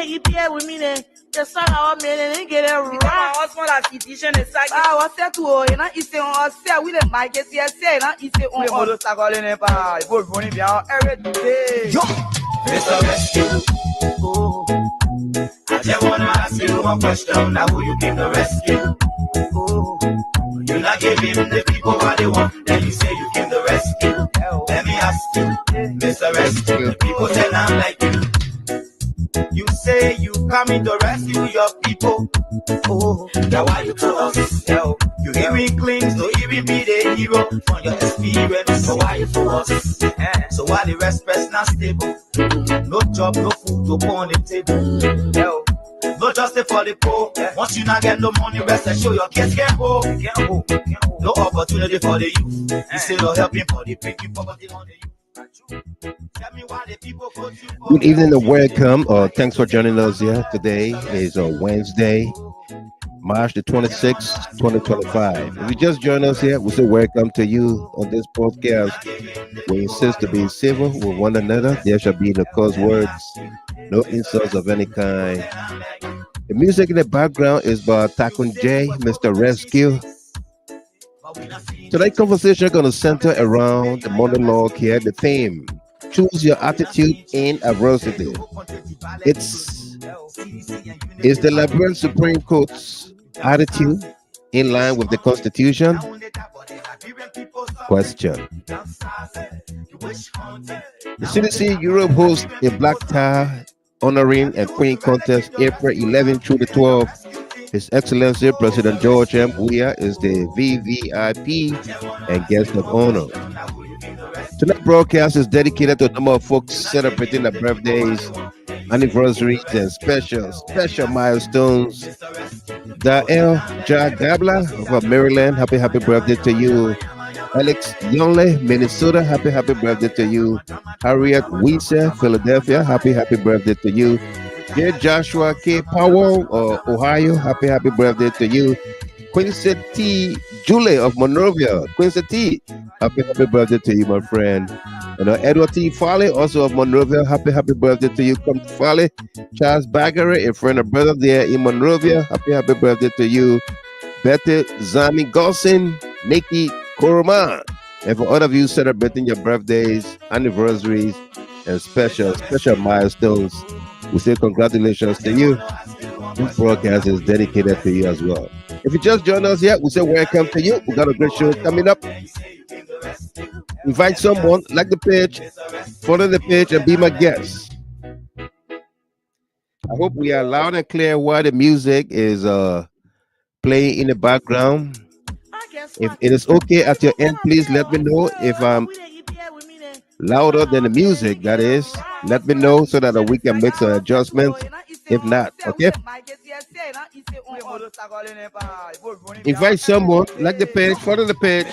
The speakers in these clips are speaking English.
here with me then. The son of me and get it right. My husband has petition and sack. I was said to her, and I say on say we the mic is here say na I say on all sagole ne pa. Go running bien every day. Yo, Mr. Rescue. Oh, I just wanna ask you one question. Now who you came to rescue? Oh, you not giving the people what they want. Then you say you came to rescue. Let me ask you, Mr. Rescue. People say I'm like you. You say you coming to rescue your people. Oh, now why you to us? Yo, you hearing clings, no even be the hero from your experience. So why you to us? So why the respect's not stable? No job, no food to put on the table. Yo, no justice for the poor. Once you not get no money, rest and show your kids can't go. No opportunity for the youth. Instead of helping for the people, poverty on the youth. Good evening and welcome. Thanks for joining us here. Today is Wednesday, March the 26th, 2025. If you just joined us here, we say welcome to you on this podcast. We insist to be civil with one another. There shall be no curse words, no insults of any kind. The music in the background is by Takun J, Mr. Rescue. Tonight's conversation is going to center around the monologue here. The theme: choose your attitude in adversity. It's the Liberian Supreme Court's attitude in line with the Constitution? Question. The CDC Europe hosts a black tie honoring and queen contest April 11 through the 12th. His Excellency President George M. Weah is the VVIP and guest of honor. Tonight's broadcast is dedicated to a number of folks celebrating their birthdays, anniversaries, and special milestones. Dael Jagabla of Maryland, happy birthday to you. Alex Yonle, Minnesota, happy birthday to you. Harriet Weiser, Philadelphia, happy birthday to you. Dear Joshua K. Powell of Ohio, happy birthday to you. Quincy T. Julie of Monrovia, Quincy T. Happy birthday to you, my friend. And Edward T. Farley, also of Monrovia, happy birthday to you. Come Farley. Charles Baggery, a friend and brother there in Monrovia, happy birthday to you. Betty Zami Golson, Nikki Koroma. And for all of you celebrating your birthdays, anniversaries, and special milestones, we say congratulations to you. This broadcast is dedicated to you as well. If you just joined us here, we say welcome to you. We got a great show coming up. Invite someone, like the page, follow the page, and be my guest. I hope we are loud and clear while the music is playing in the background. If it is okay at your end, please let me know. If I'm louder than the music, that is, let me know so that we can make some adjustments. If not, okay? Invite someone, like the page, follow the page.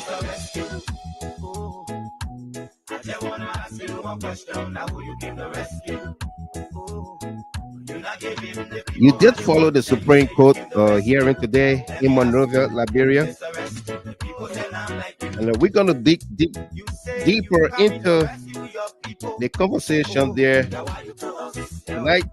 You did follow the Supreme Court hearing today in Monrovia, Liberia. And we're going to dig deeper into the conversation there tonight.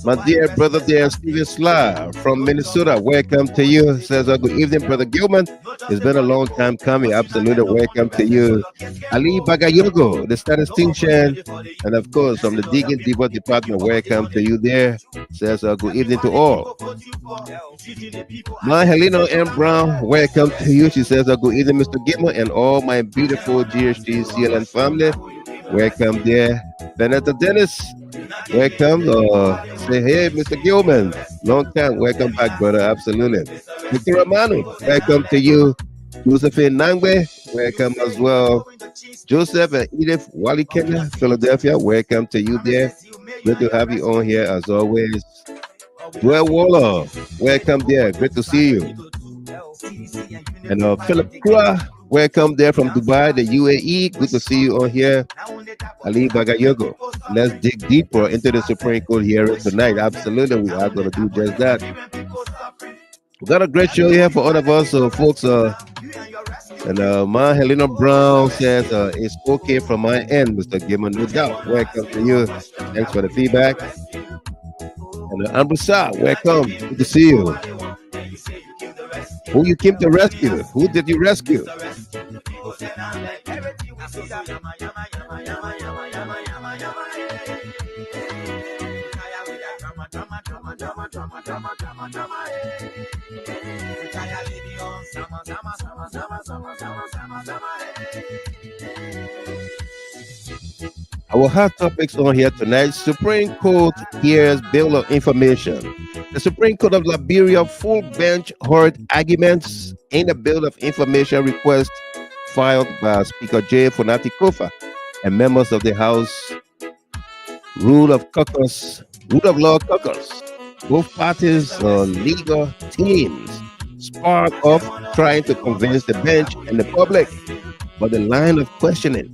My dear brother there, Stephen Sly from Minnesota, welcome to you. Says, good evening, Brother Gilman. It's been a long time coming. Absolutely welcome to you. Ali Bagayogo, the statistician, and of course from the Digging Deeper Department, welcome to you there. Says, good evening to all. My Helena M. Brown, welcome to you. She says, good evening, Mr. Gilman, and all my beautiful GHT CLN family. Welcome there. Benetta Dennis, welcome. Say, hey, Mr. Gilman. Long time. Welcome back, brother. Absolutely. Mr. Romano, welcome to you. Josephine Nangwe, welcome as well. Joseph and Edith Walikena, Philadelphia, welcome to you there. Good to have you on here as always. Joel Waller, welcome there. Great to see you. And Philip Kura, welcome there from Dubai, the UAE. Good to see you on here. Ali Bagayogo. Let's dig deeper into the Supreme Court hearing tonight. Absolutely, we are going to do just that. We got a great show here for all of us, folks. And my Helena Brown says it's okay from my end, Mr. Gilman. No doubt. Welcome to you. Thanks for the feedback. And Ambrisa, welcome. Good to see you. Who you came to rescue? Who did you rescue? Our hot topics on here tonight. Supreme Court hears Bill of Information. The Supreme Court of Liberia full bench heard arguments in a Bill of Information request filed by Speaker J. Fonati Koffa and members of the House Rule of Law Caucus. Both parties are legal teams sparred off trying to convince the bench and the public, but the line of questioning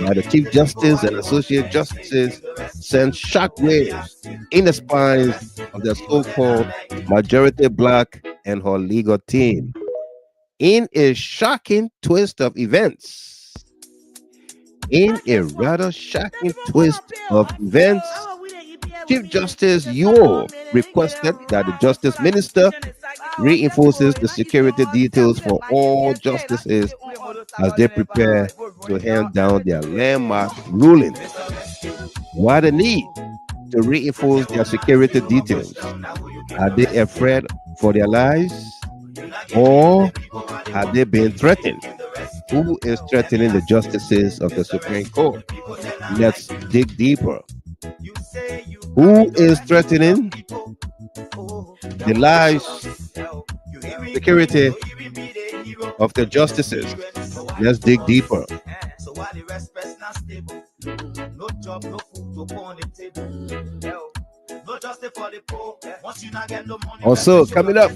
by the Chief Justice and Associate Justices sent shockwaves in the spines of the so-called majority Bloc and her legal team. In a shocking twist of events, Chief Justice Yuoh requested that the Justice Minister reinforces the security details for all justices as they prepare to hand down their landmark ruling. Why the need to reinforce their security details? Are they afraid for their lives? Or are they being threatened? Who is threatening the justices of the Supreme Court? Let's dig deeper. Who is threatening the lives, security of the justices? Let's dig deeper. Also, coming up,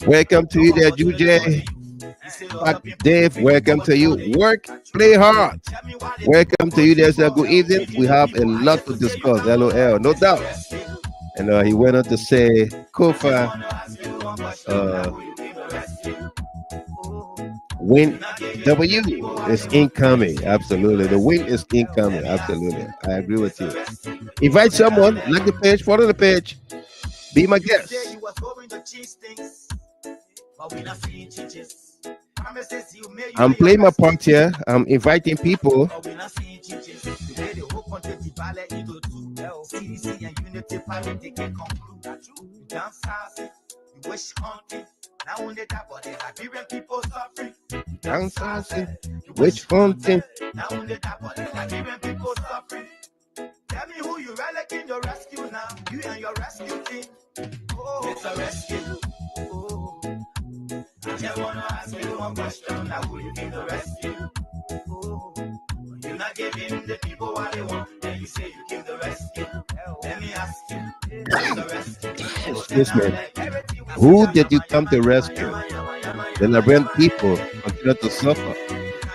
welcome to you there, Juj. Dave, welcome to you. Work, play hard. Welcome to you there, sir. Good evening. We have a lot to discuss. LOL, no doubt. And he went on to say, Kofa, win W is incoming. Absolutely. The win is incoming. Absolutely. I agree with you. Invite someone, like the page, follow the page, be my guest. I'm playing my part here. I'm inviting people. Which hunting? Tell me who you relic in your rescue now. You and your rescue team. Oh, it's a rescue. Oh, I just wanna ask you one question. Now who you in the rescue? Oh, you're not giving the people what they want. Then you say you give the rescue. Let me ask you. Excuse me. Who did you come to rescue? The Liberian people continue to suffer.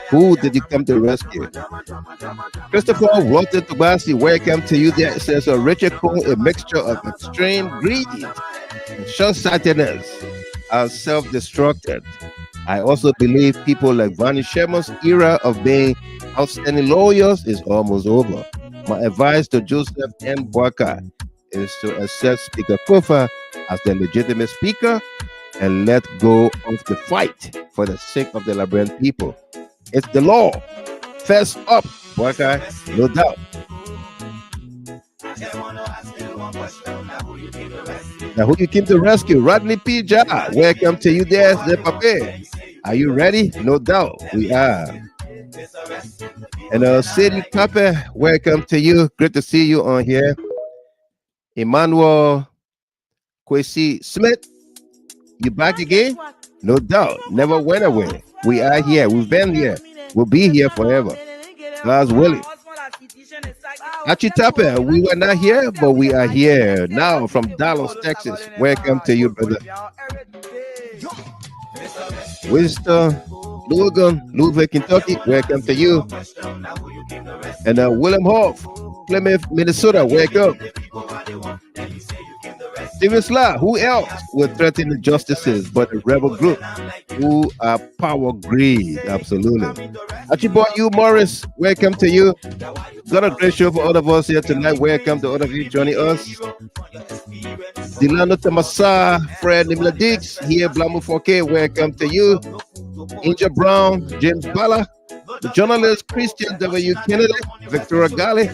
Who did you come to rescue? Christopher Walter Tobasi, welcome to you there. It says Richard Cole, a mixture of extreme greed and short-sightedness and self-destructed. I also believe people like Vani Sherman's era of being outstanding lawyers is almost over. My advice to Joseph M. Boakai is to accept Speaker Kofa as the legitimate speaker and let go of the fight for the sake of the Liberian people. It's the law. Fess up, Boakai, no doubt. Now, who you came to rescue? Rodney P. Ja, welcome to you there, Zepape. Are you ready? No doubt, we are. And Sadie Pape, welcome to you. Great to see you on here. Emmanuel Kwesi Smith, you back again? No doubt, never went away. We are here. We've been here. We'll be here forever. God's willing. Achitape, we were not here, but we are here now from Dallas, Texas. Welcome to you, brother. Winston, Louisville, Kentucky. Welcome to you. And William Hoff, Plymouth, Minnesota. Welcome. Steven Sla, who else would threaten the justices but a rebel group who are power greed? Absolutely. Archibald U. Morris, welcome to you. Got a great show for all of us here tonight. Welcome to all of you joining us. Dilano Tamasa, Fred Nimla Dix, here, Blamu 4K, welcome to you. Inja Brown, James Bala, the journalist Christian W. Kennedy, Victoria Gali,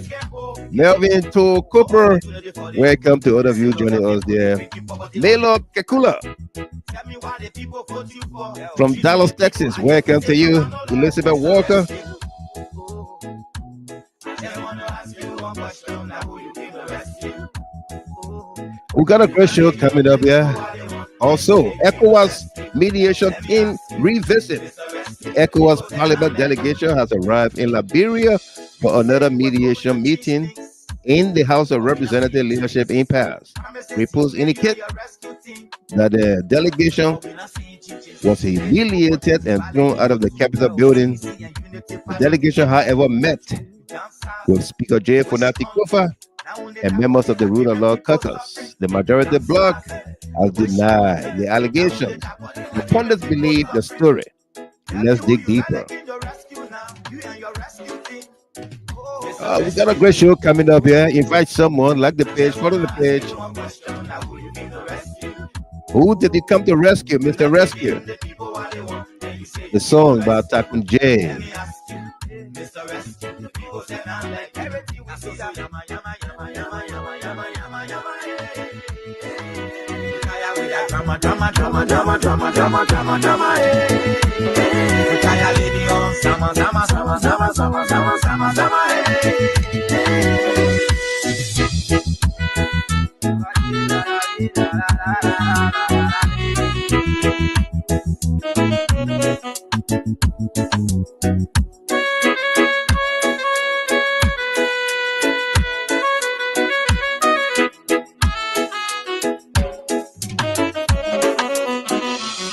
Melvin To Cooper, welcome to all of you joining us there. Melo Kekula from Dallas, Texas, welcome to you. Elizabeth Walker. We got a great show coming up here. Also, ECOWAS mediation team revisit. The ECOWAS Parliament delegation has arrived in Liberia for another mediation meeting in the House of Representative leadership impasse. Reports indicate that the delegation was humiliated and thrown out of the Capitol building. The delegation, however, met with Speaker J. Fonati Koffa and members of the Rule of Law Caucus. The majority Bloc has denied the allegations. The pundits believe the story. Let's dig deeper. We got a great show coming up here. Invite someone, like the page, follow the page. Who did you come to rescue, Mr. Rescue? The song by Takun J.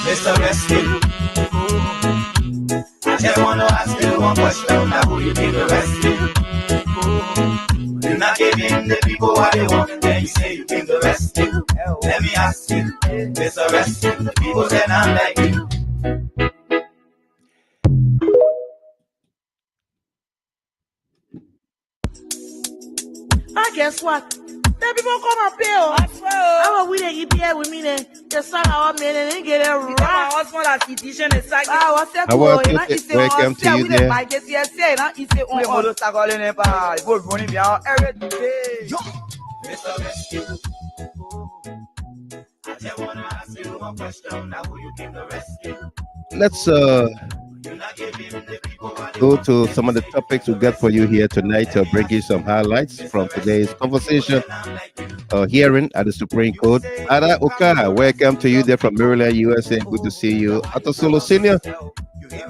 Mr. Rescue, I just want to ask you one question. Now who you came to rescue? You're not giving the people what they want, then you say you came to rescue. Let me ask you, Mr. Rescue, the people say I'm like you. Guess what? The people come up here. I swear. How are we they keep here with me then? The son our men and get it right. I was one of the teaching is like I was there to welcome to you there. I guess yes, say now is the only one to go in pa. Go running bien every day. Mr. Rescue, I just want to ask you one question. Now who you came to rescue? Let's go to some of the topics we got for you here tonight to bring you some highlights from today's conversation hearing at the Supreme Court. Ada Oka, welcome to you there from Maryland, USA. Good to see you. Atosolo Senior,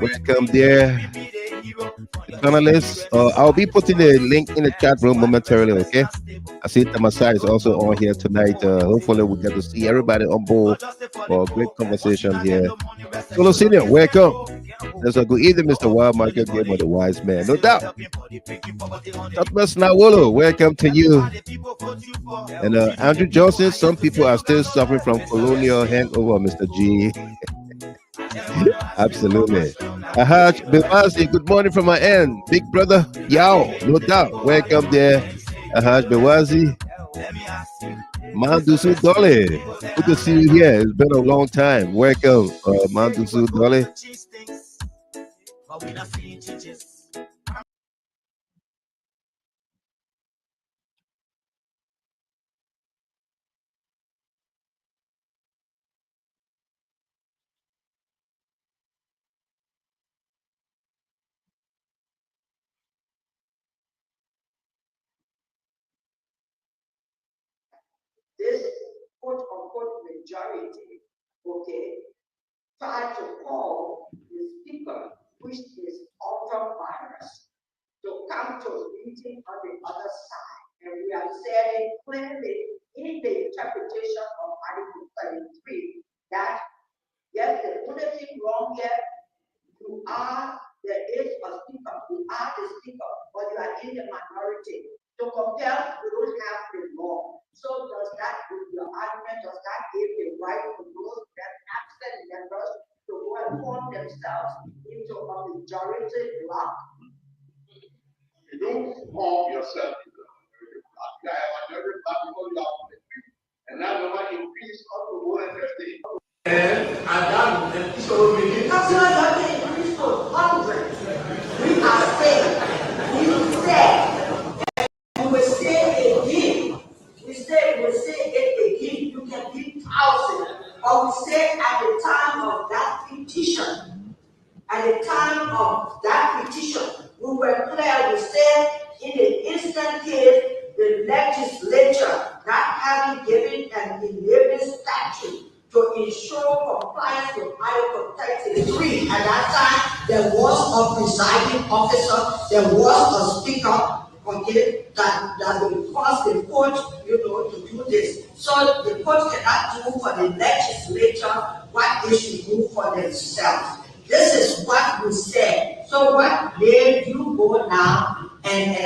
welcome there. The panelists, I'll be putting the link in the chat room momentarily, okay? I see Tamasa is also on here tonight. Hopefully we get to see everybody on board for a great conversation here. Solo Senior, welcome. There's a good evening, Mr. Wild Market Game of the Wise Man, no doubt. Thomas Nawolo, welcome to you. And Andrew Johnson, some people are still suffering from colonial hangover, Mr. G. Absolutely. Ahaj Bewazi, good morning from my end. Big brother Yao, no doubt. Welcome there, Ahaj Bewazi. Mandusu Dole, good to see you here. It's been a long time. Welcome, Mandusu Dole. This quote-unquote majority, okay, tried to call the speaker, which is ultra-virus, to come to a meeting on the other side. And we are saying clearly in the interpretation of Article 33 that, yes, they put it wrong here. There is a speaker, you are the speaker, but you are in the minority. To compel, we don't have the law. So does that, with your argument, does that give a right for those that absent members to go and form themselves into a majority bloc? You don't form yourself into a majority bloc. You have a majority bloc because you are free. And now the one increase up to 150. And Adam and so we That's not nothing increase to 100. We are saying, we said, and we say again. We say it again, you can give 1,000. But we say at the time of that petition, we were clear, we said in the instant case, the legislature not having given an enabling statute to ensure compliance with Article 33. At that time, there was a presiding officer, there was a speaker, okay, that will cause the court, to do this. So the court cannot do for the legislature what they should do for themselves. This is what we said. So what made you go now and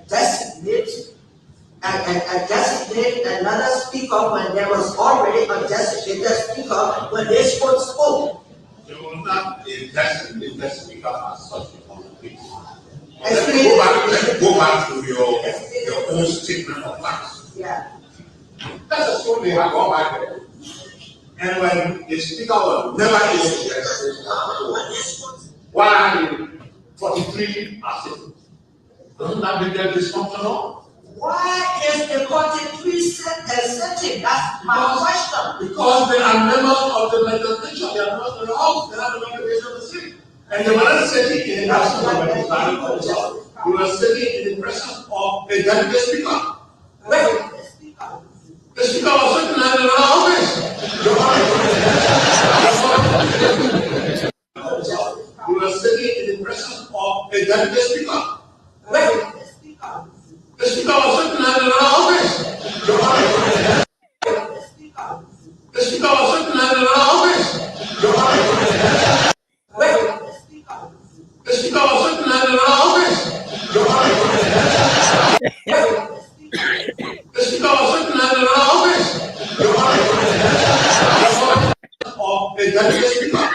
designate another speaker when there was already a designated speaker when they spoke? There was not a designated speaker as such on the case. Let's go back to your own statement of facts. Yeah. Let's assume they have gone back there. And when the speaker was never able to express 143 are sitting. Doesn't that make them dysfunctional? Why is the 43 sitting? That's my question. Because they are members of the legislature, they are not in the house, they have the motivation to sit. And they were not sitting in the presence of a deciding officer, they were sitting in the presence of a deputy speaker. Wait. The speaker was sitting in the office. We were sitting in the presence of a deputy speaker. Wait. The speaker was sitting in the office. The speaker was sitting in the office. Wait. The speaker was sitting in the office. The speaker was sitting in the office. Of a deputy speaker.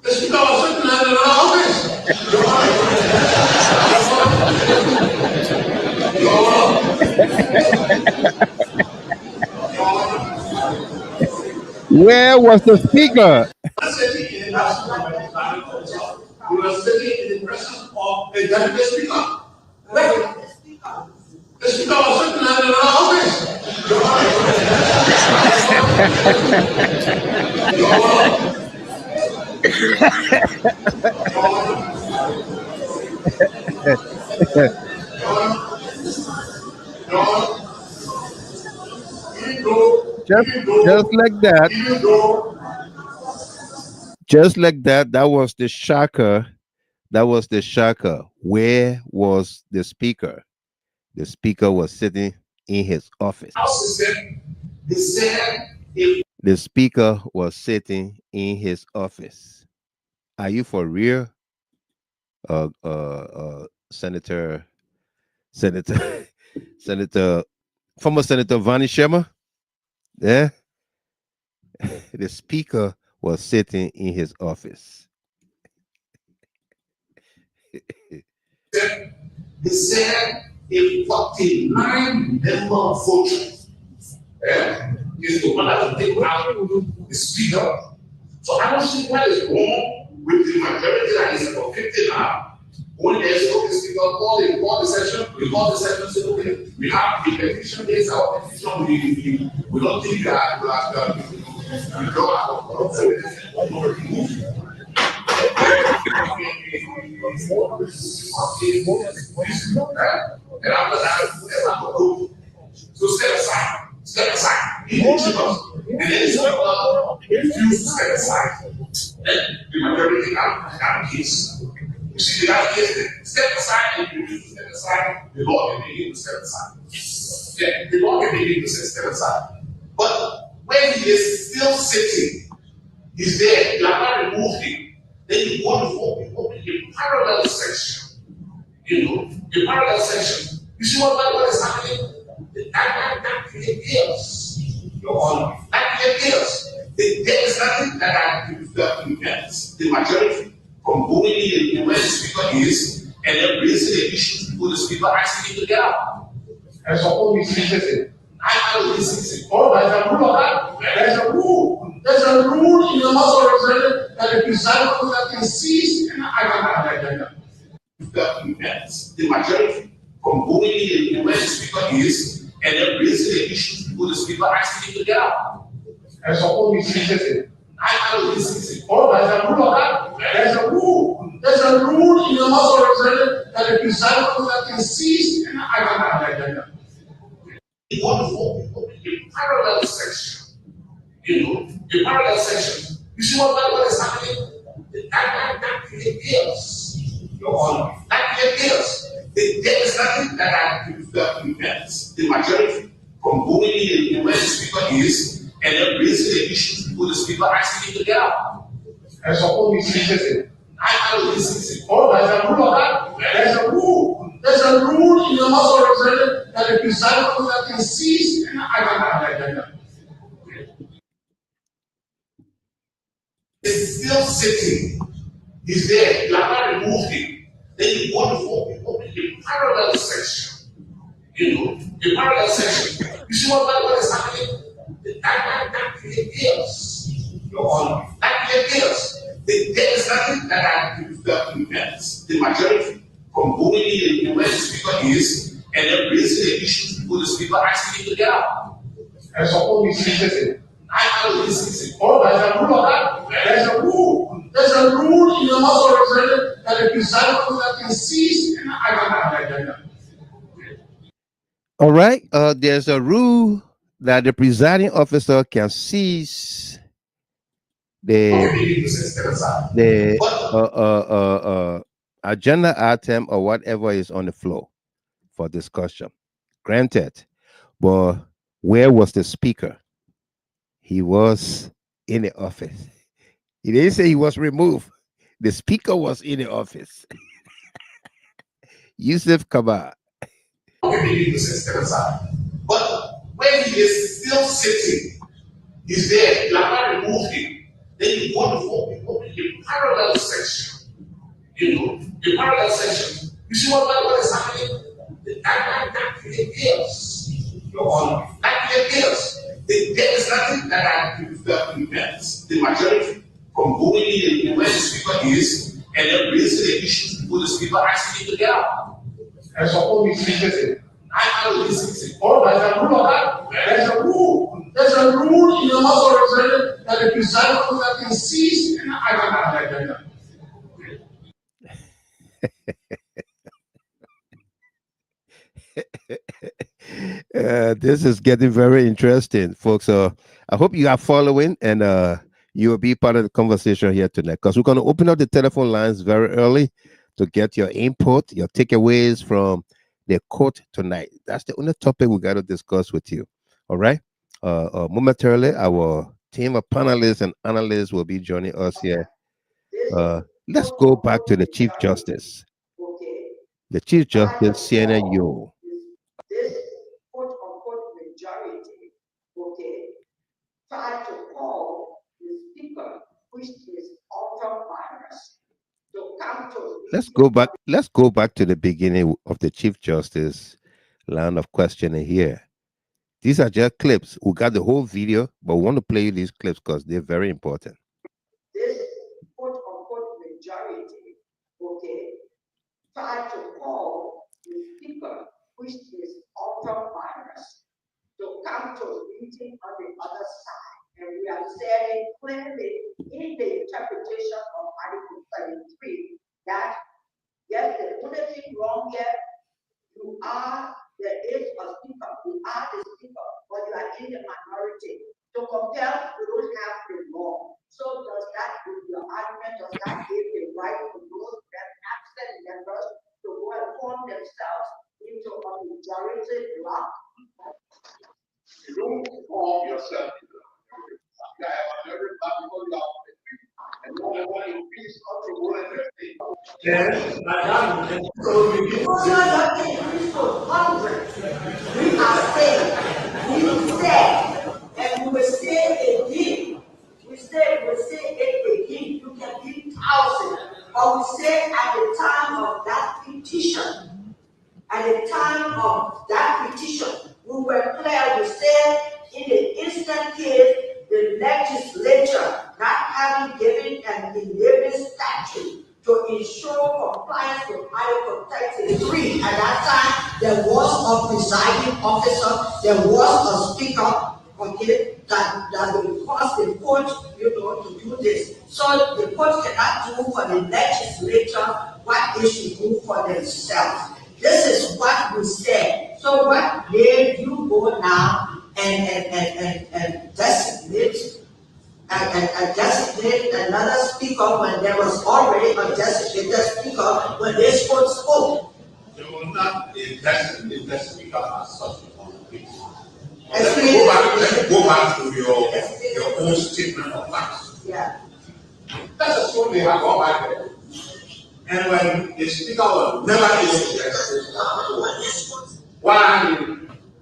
The speaker was sitting in the office. Where was the speaker? We were sitting in the presence of a deputy speaker. The speaker was sitting in the office. Just like that. Just like that. That was the shocker. That was the shocker. Where was the speaker? The speaker was sitting in his office. The speaker was sitting in his office. Are you for real? Senator, former Senator Vonnie Sherman? Yeah. The speaker was sitting in his office. He said a 49-member voter is the one that will take out the speaker. So I don't see what is wrong with the majority that is about 50 now. When there's no speaker, call the session, we call the session, say, okay, we have the petition, this our petition, we don't think that we don't have a remove. And after that, so step aside, he moves us, and then the speaker refused to step aside. Then the majority got the case. You see, that case, step aside and you refuse to step aside, the law can make him to step aside. Yeah, the law can make him to step aside. But when he is still sitting, he's there, you have not removed him. Then you want to open a parallel section. A parallel section You see what is happening? That creates chaos. Your Honor, that creates chaos. There is nothing that I prevents the majority from going in and where the speaker is and then raising the issues before the speaker asking him to get out. And so all these things I know this is all there's a rule of that. There's a rule. There's a rule in the House of Representatives that the presiding officer can seize and prevents the majority from going in and where the speaker is and then raising the issues before the speaker asking him to get out. And so all these things I know this is all there's a rule of that. There's a rule. There's a rule in the House of Representatives that the presiding officer can seize and wonderful parallel section. The parallel section. You see what is happening? That creates chaos. Your Honor, that creates chaos. There is nothing that prevents the majority from going in and where the speaker is and then raising the issues before the speaker asking him to get out. And so all these things I know this is all there's a rule of that. There's a rule. There's a rule in the House of Representatives that the presiding officer can seize and it's still sitting. He's there. You have not removed him. Then you want to open a parallel section. A parallel section. You see what is happening? That creates chaos. Your Honor, that creates chaos. There is nothing that prevents the majority from going in and where the speaker is and then raising the issues before the speaker asking him to get out. And so all these things I know this is all there's a rule of that. There's a rule. There's a rule in the House of Representatives that the presiding officer can seize and All right. There's a rule that the presiding officer can seize the agenda item or whatever is on the floor for discussion. Granted, but where was the speaker? He was in the office. He didn't say he was removed. The speaker was in the office. Yusuf Kabar. But when he is still sitting, he's there. You have not removed him. Then you want to open a parallel section. A parallel section. You see what is happening? That creates chaos. Your Honor, that creates chaos. There is nothing that prevents the majority from going in and where the speaker is and then raising the issues before the speaker asking him to get out. And so all these things I know this is all there's a rule of that. There's a rule. There's a rule in the House of Representatives that the presiding officer can seize and This is getting very interesting, folks. I hope you are following and you will be part of the conversation here tonight because we're going to open up the telephone lines very early to get your input, your takeaways from the court tonight. That's the only topic we got to discuss with you. All right. Momentarily, our team of panelists and analysts will be joining us here. Let's go back to the Chief Justice. The Chief Justice, Yuoh. This quote-unquote majority, tried to call the speaker, which is ultra-virus, to come to. Let's go back to the beginning of the Chief Justice line of questioning here. These are just clips. We got the whole video, but we want to play you these clips because they're very important. This quote-unquote majority, tried to call the speaker, which is ultra-virus, to come to a meeting on the other side. And we are saying clearly in the interpretation of Article 33 that, yes, there's nothing wrong here. There is a speaker, you are the speaker, but you are in the minority. To compel, we don't have the law. So does that, with your argument, does that give the right to those that absent members to go and form themselves into a majority bloc? You don't form yourself into a majority bloc. You have a majority bloc before you are and no one in peace of the world. Then, so we said, and we will say again, we say it again, you can give 1,000, but we say at the time of that petition, we were clear, we said in the instant case, the legislature not having given an enabling statute to ensure compliance with Article 33. At that time, there was a presiding officer, there was a speaker, okay, that will cause the court, to do this. So the court cannot do for the legislature what they should do for themselves. This is what we said. So what made you go now and designate another speaker when there was already a designated speaker when they spoke? There was not a designated speaker as such on the case. Let's go back to your own statement of facts. Yeah. That's a story I go back there. And when the speaker was never able to express why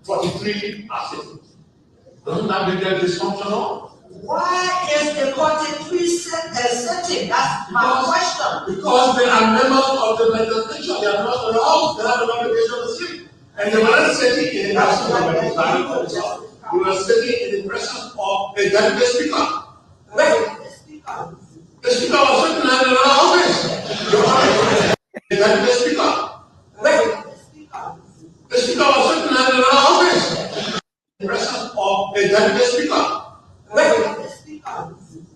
43 assistants? Doesn't that make them dysfunctional? Why is the 43 sitting? That's my question. Because they are members of the legislature, they are not allowed to have an obligation to sit. And they were not sitting in the presence of a presiding officer. They were sitting in the presence of a deputy speaker. The speaker was sitting in another office. The deputy speaker. The speaker was sitting in another office. The presence of a deputy speaker.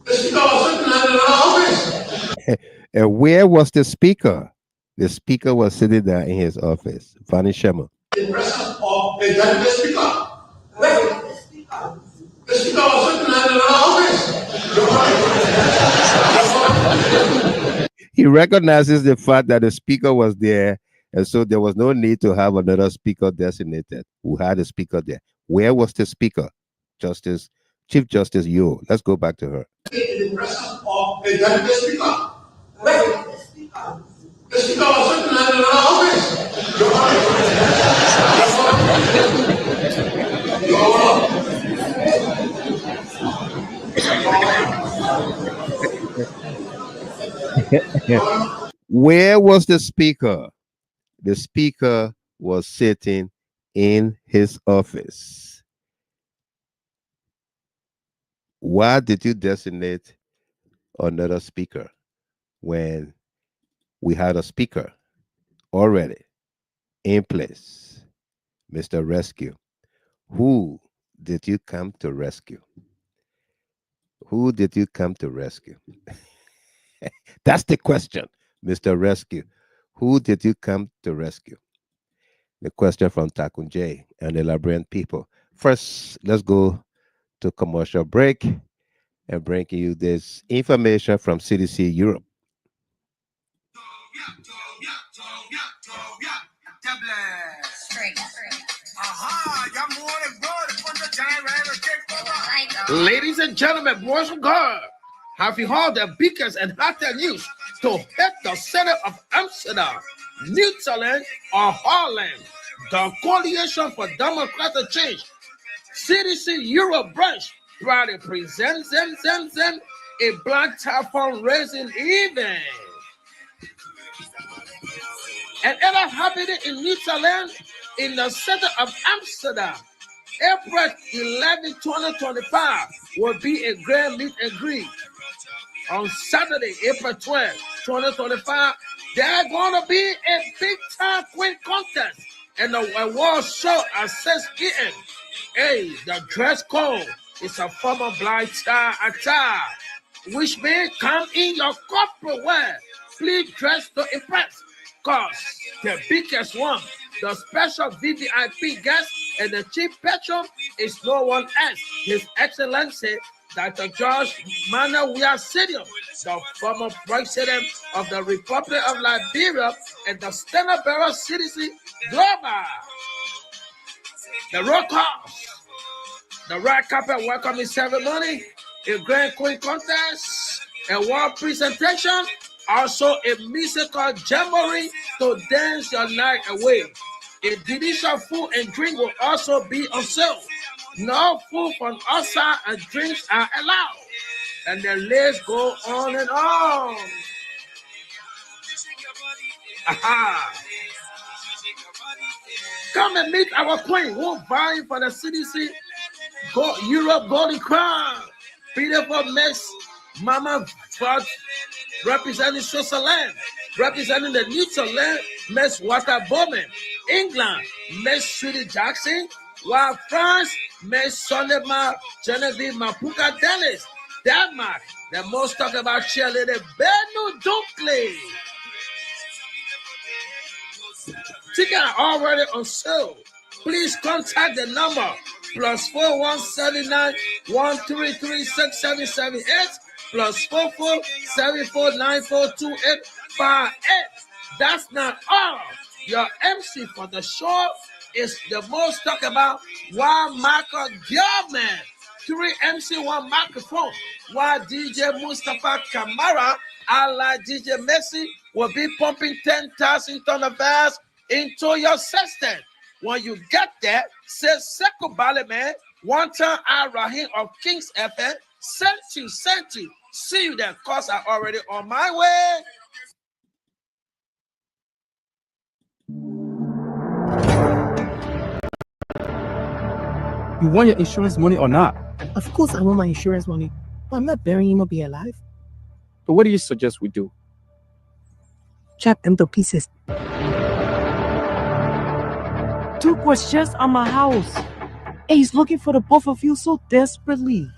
The speaker was sitting in another office. And where was the speaker? The speaker was sitting there in his office. Fanny Shema. The presence of a deputy speaker. The speaker was sitting in another office. He recognizes the fact that the speaker was there, and so there was no need to have another speaker designated who had a speaker there. Where was the speaker? Chief Justice Yuoh. Let's go back to her. In the presence of a deputy speaker. The speaker was sitting in another office. Where was the speaker? The speaker was sitting in his office. Why did you designate another speaker when we had a speaker already in place? Mr. Rescue, who did you come to rescue? Who did you come to rescue? That's the question, Mr. Rescue. Who did you come to rescue? The question from Takunjay and the Liberian people. First, let's go to commercial break and bring you this information from CDC Europe. Ladies and gentlemen, boys and girls, have you heard the biggest and hottest news to hit the center of Amsterdam, Netherlands, or Holland? The Coalition for Democratic Change, CDC Europe branch, proudly presents a black tie fundraising event. And it is happening in Netherlands, in the center of Amsterdam. April 11, 2025 will be a grand meet and greet. On Saturday, April 12, 2025, there's going to be a big-time queen contest and a award show at 6 p.m. Hey, the dress code is a formal black tie attire, which means come in your corporate wear. Please dress to impress, because the biggest one, the special VVIP guest and the chief patron is no one else, His Excellency Dr. George Weah Senior, the former president of the Republic of Liberia and the standard bearer citizen global. The roll calls, the red carpet welcoming ceremony, a grand queen contest, a world presentation, also a musical jamboree to dance your night away. A delicious food and drink will also be on sale. No food from outside and drinks are allowed. And the list go on and on. Aha. Come and meet our queen who vying for the CDC Europe Golden Crown. Beautiful Miss Mama Fudge, representing Switzerland, representing the Netherlands, Miss Walter Bowman. England, Miss Sweetie Jackson, while France, Miss Sonema Genevieve Mapuka Dennis. Denmark, the most talked about cheerleader, Benu Dunkley. Tickets are already on sale. Please contact the number +4179 1336778 +4474942858. That's not all. Your MC for the show is the most talked about Wild Michael Gilman. 3 MC, 1 microphone. While DJ Mustafa Kamara, ally DJ Messi, will be pumping 10,000 tons of gas into your system. When you get there, say Seko Baleman, one time Rahim of Kings FM, sent you. See you there, cause I'm already on my way. You want your insurance money or not? Of course I want my insurance money. But I'm not burying him or be alive. But what do you suggest we do? Chop them to pieces. Duke was just on my house. And he's looking for the both of you so desperately.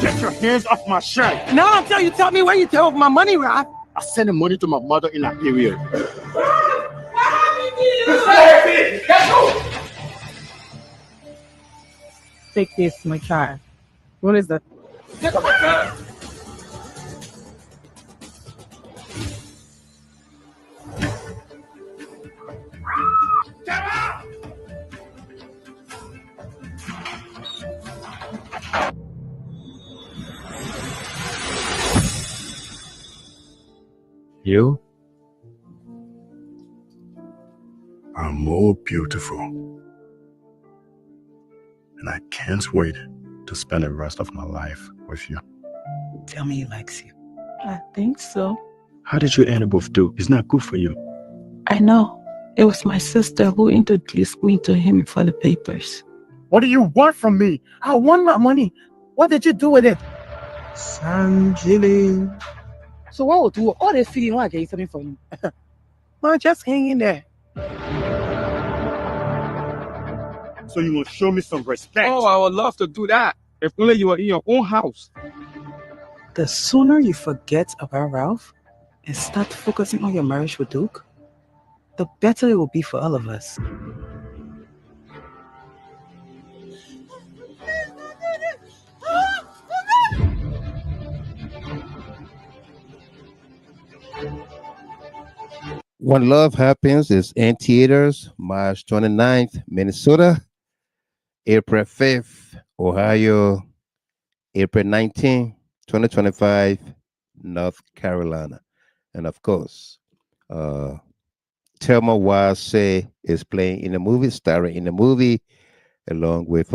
Get your hands off my shirt. Now until you tell me where you take my money, Rap. I sent the money to my mother in Liberia. Take this, my child. What is that? You are more beautiful, and I can't wait to spend the rest of my life with you. Tell me he likes you. I think so. How did you end up with Duke? It's not good for you. I know. It was my sister who introduced me to him for the papers. What do you want from me? I want my money. What did you do with it? Sanjili. So what would do all this feeling when I get something for you? Man, just hang in there. So you will show me some respect? Oh, I would love to do that. If only you were in your own house. The sooner you forget about Ralph and start focusing on your marriage with Duke, the better it will be for all of us. When Love Happens is in theaters March 29th, Minnesota, April 5th, Ohio, April 19th, 2025, North Carolina. And of course, Thelma Wase is playing in the movie, starring in the movie, along with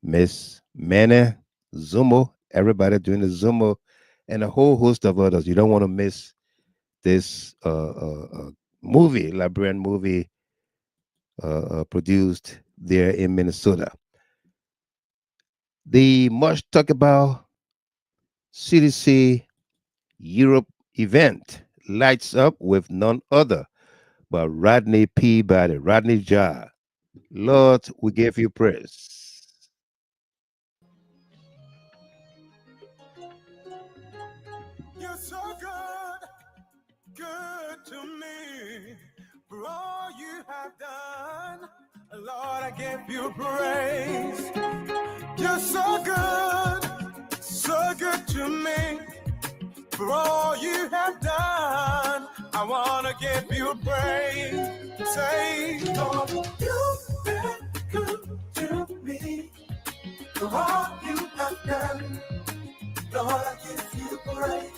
Miss Mene Zumo, everybody doing the Zumo, and a whole host of others. You don't want to miss this movie, Liberian movie, produced there in Minnesota. The much talked about CDC Europe event lights up with none other but Rodney Peabody, Rodney Jar. Lord, we give you praise. You're so good to me for all you have done. Lord, I give you praise. You're so good to me for all you have done. I want to give you praise. Say, Lord, you've been good to me for all you have done. Lord, I give you praise.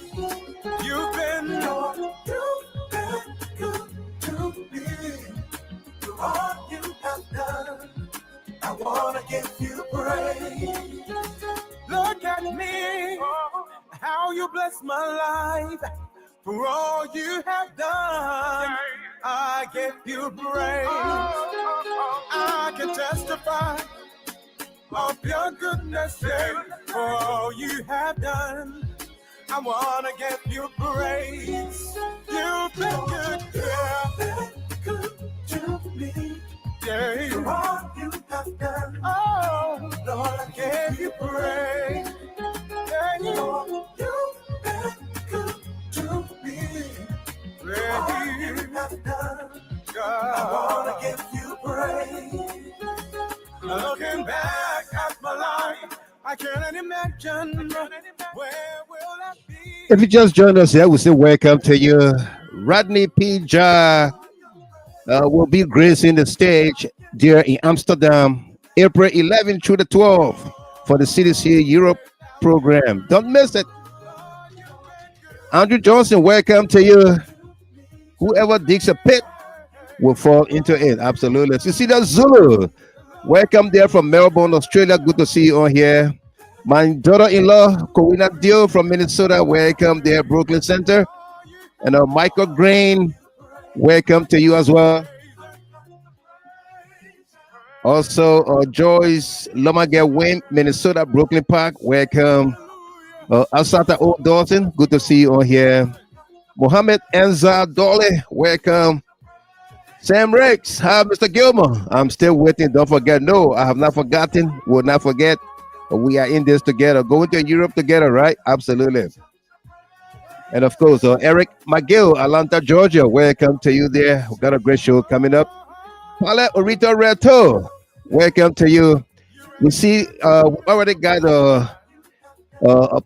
You've been, Lord, you've been good to me for all you have done. as my life for all you have done. I give you praise. I can testify of your goodness, yeah, for all you have done. I wanna give you praise. You've been good, yeah. Good to me, yeah. For all you have done. Oh, Lord, I give you praise. Yeah, Lord, you've been good to me. For all you have done. God, I wanna give you praise. Looking back at my life, I can't imagine where will I be. If you just joined us here, we say welcome to you. Rodney P. Ja will be gracing the stage there in Amsterdam, April 11th through the 12th for the CDC Europe program. Don't miss it. Andrew Johnson, welcome to you. Whoever digs a pit will fall into it. Absolutely. Cecilia Zulu, welcome there from Melbourne, Australia. Good to see you on here. My daughter-in-law, Kowina Dio from Minnesota, welcome there, Brooklyn Center. And Michael Grain, welcome to you as well. Also, Joyce Lomager Wayne, Minnesota, Brooklyn Park, welcome. Asata O. Dawson, good to see you on here. Mohammed Enza Dole, welcome. Sam Rex, hi, Mr. Gilmer. I'm still waiting. Don't forget. No, I have not forgotten. Will not forget. We are in this together. Going to Europe together, right? Absolutely. And of course, Eric McGill, Atlanta, Georgia. Welcome to you there. We've got a great show coming up. Paula Orito Reto, welcome to you. We see we already got a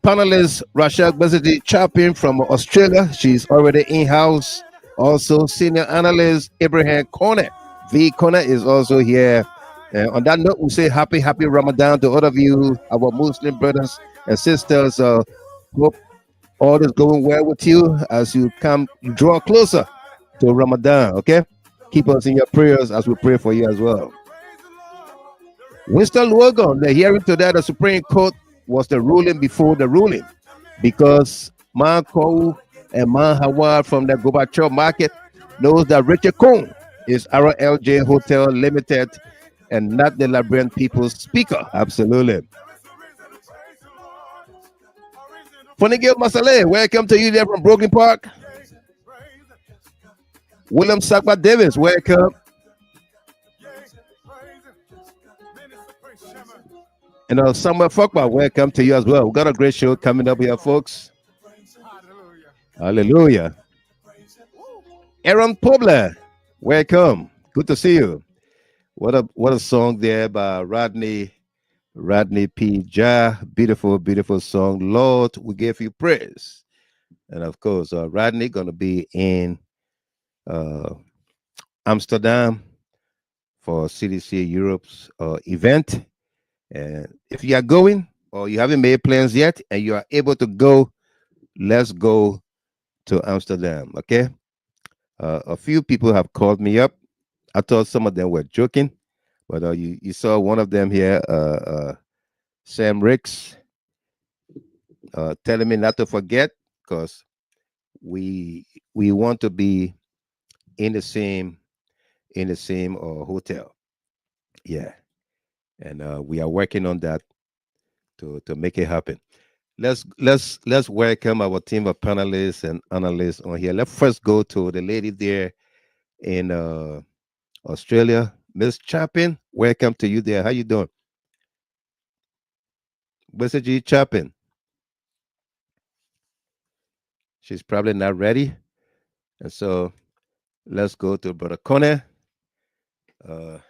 panelist, Rashad Bezadi Chapin from Australia. She's already in-house. Also, senior analyst Abraham Corner. V Corner is also here. On that note, we say happy Ramadan to all of you, our Muslim brothers and sisters. Hope all is going well with you as you draw closer to Ramadan. Okay, keep us in your prayers as we pray for you as well. Winston Logan, the hearing today, the Supreme Court was the ruling before the ruling, because Manko and Man Hawar from the Gorbachev market knows that Richard Cohn is RLJ Hotel Limited and not the Liberian People's Speaker. Absolutely. Funigil Masale, welcome to you there from Brooklyn Park. William Sakba Davis, welcome. And Samuel Fokba, welcome to you as well. We've got a great show coming up here, folks. Hallelujah. Aaron Pobler, welcome. Good to see you. What a song there by Rodney P. Ja. Beautiful song. Lord, we give you praise. And of course, Rodney gonna be in Amsterdam for CDC Europe's event. And if you are going or you haven't made plans yet and you are able to go, let's go to Amsterdam. Okay. A few people have called me up. I thought some of them were joking, but you saw one of them here, Sam Ricks, telling me not to forget, because we want to be in the same hotel. Yeah, and we are working on that to make it happen. Let's welcome our team of panelists and analysts on here. Let's first go to the lady there in Australia, Miss Chapin. Welcome to you there. How you doing? Mr. G. Chapin. She's probably not ready. And so let's go to Brother Connor. The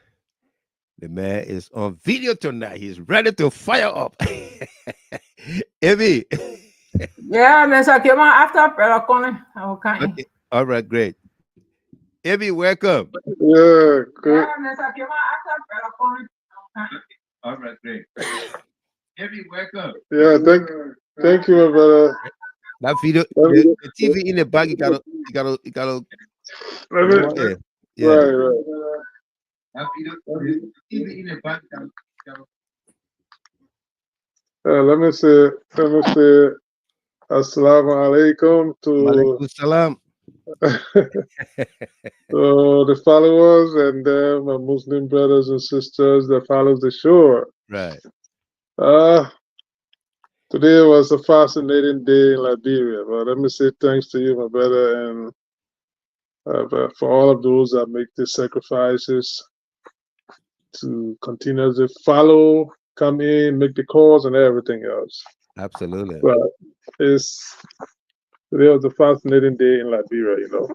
man is on video tonight. He's ready to fire up. Evie. Yeah, Mr. Kima, after Brother Connor. Okay. All right, great. Evie, welcome. Yeah, good. Yeah, Mr. Kima, after Brother Connor. Okay. All right, great. Evie, welcome. Yeah, thank you, my brother. That video, the TV in the back, you gotta. Yeah. Right. That video, the TV in the back, you gotta. Let me see. Assalamu alaikum to Walaikum salam. the followers and my Muslim brothers and sisters that follow the show. Right. Today was a fascinating day in Liberia, but let me say thanks to you, my brother, and for all of those that make the sacrifices to continue to follow, come in, make the calls, and everything else. Absolutely. But today was a fascinating day in Liberia, you know.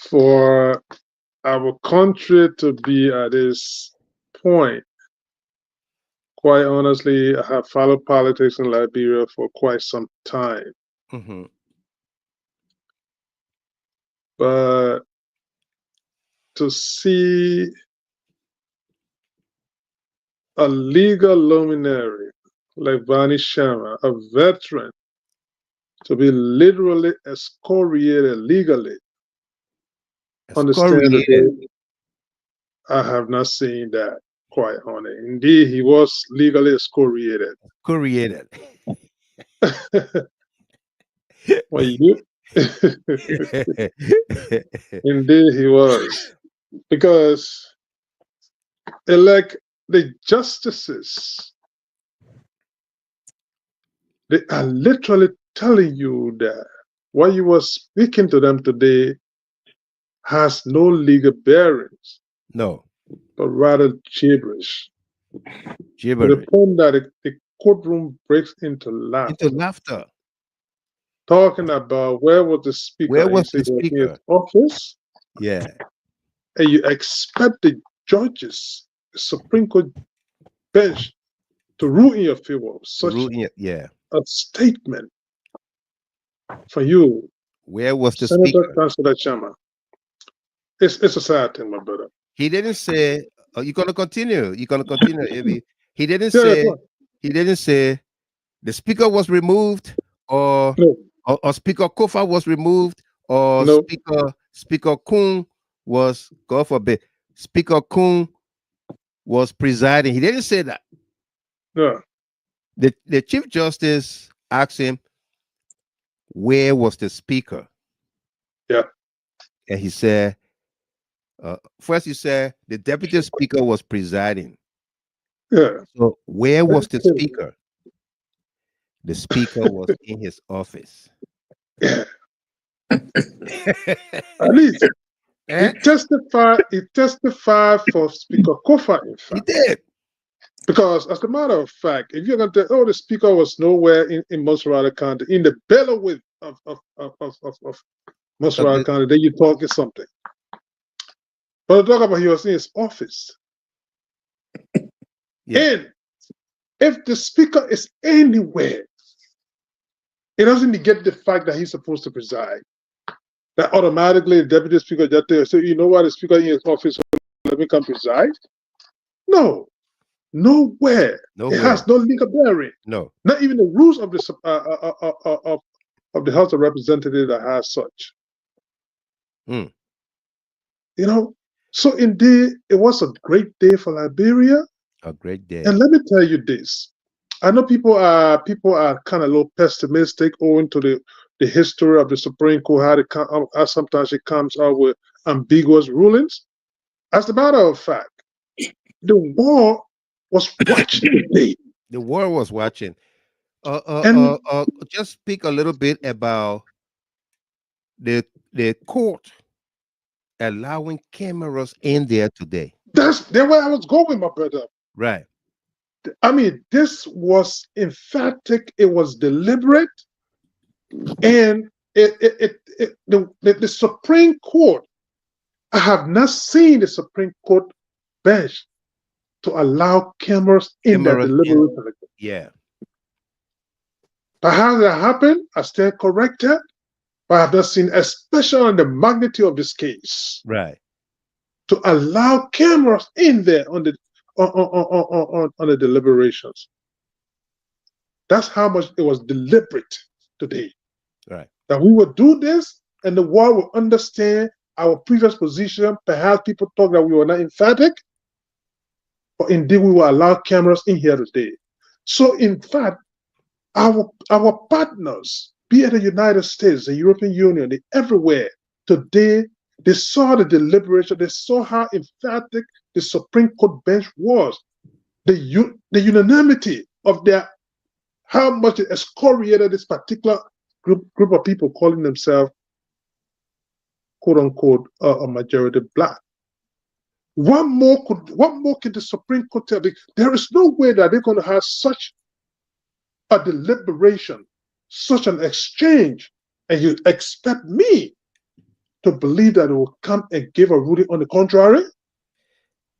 For our country to be at this point, quite honestly, I have followed politics in Liberia for quite some time. Mm-hmm. But to see a legal luminary like Vani Sharma, a veteran, to be literally excoriated legally on the stand today, I have not seen that, quite honest. Indeed, he was legally excoriated. Excoriated. Well, indeed, he was. Because, like the justices, they are literally telling you that what you were speaking to them today has no legal bearings. No. But rather gibberish. Gibberish. To the point that the courtroom breaks into laughter. Into laughter. Talking about where was the speaker? Where was the In speaker? his office. Yeah. And you expect the judges, the Supreme Court bench, to rule in your favor. Such a statement for you. Where was the Senator speaker? Councilor Chama. It's a sad thing, my brother. He didn't say, you're gonna continue. You're gonna continue, Evie. He didn't say the speaker was removed, or Speaker Kofa was removed, or Speaker Kun was, God forbid, Speaker Kun was presiding. He didn't say that. No. The Chief Justice asked him, where was the speaker? Yeah. And he said, first he said the deputy speaker was presiding. Yeah. So where was the speaker? The speaker was in his office. Yeah. At least he testified for Speaker Kofa, in fact. He did. Because as a matter of fact, if you're going to tell, the speaker was nowhere in Mosrata County, in the bailiwick of Mosrata County, then you're talking something. But talk about he was in his office. Yeah. And if the speaker is anywhere, it doesn't negate the fact that he's supposed to preside. That automatically the deputy speaker just there say, you know what, the speaker in his office, let me come preside. No. Nowhere. It has no legal bearing. No. Not even the rules of the House of Representatives that has such. Mm. You know, so indeed it was a great day for Liberia. A great day. And let me tell you this. I know people are kind of a little pessimistic owing to the history of the Supreme Court, how sometimes it comes out with ambiguous rulings. As a matter of fact, the war was watching today. The world was watching. Just speak a little bit about the court allowing cameras in there today. That's where I was going, my brother. Right. I mean, this was emphatic. It was deliberate, and the Supreme Court. I have not seen the Supreme Court bench to allow cameras in that deliberation. Yeah. But how did that happen? I stand corrected, but I have not seen, especially on the magnitude of this case, right, to allow cameras in there on the deliberations. That's how much it was deliberate today. Right. That we would do this, and the world will understand our previous position. Perhaps people thought that we were not emphatic, but indeed we will allow cameras in here today. So in fact, our partners, be it the United States, the European Union, everywhere today, they saw the deliberation, they saw how emphatic the Supreme Court bench was, the unanimity of how much it excoriated this particular group of people calling themselves, quote unquote, a majority black. What more can the Supreme Court tell? There is no way that they're going to have such a deliberation, such an exchange, and you expect me to believe that it will come and give a ruling on the contrary?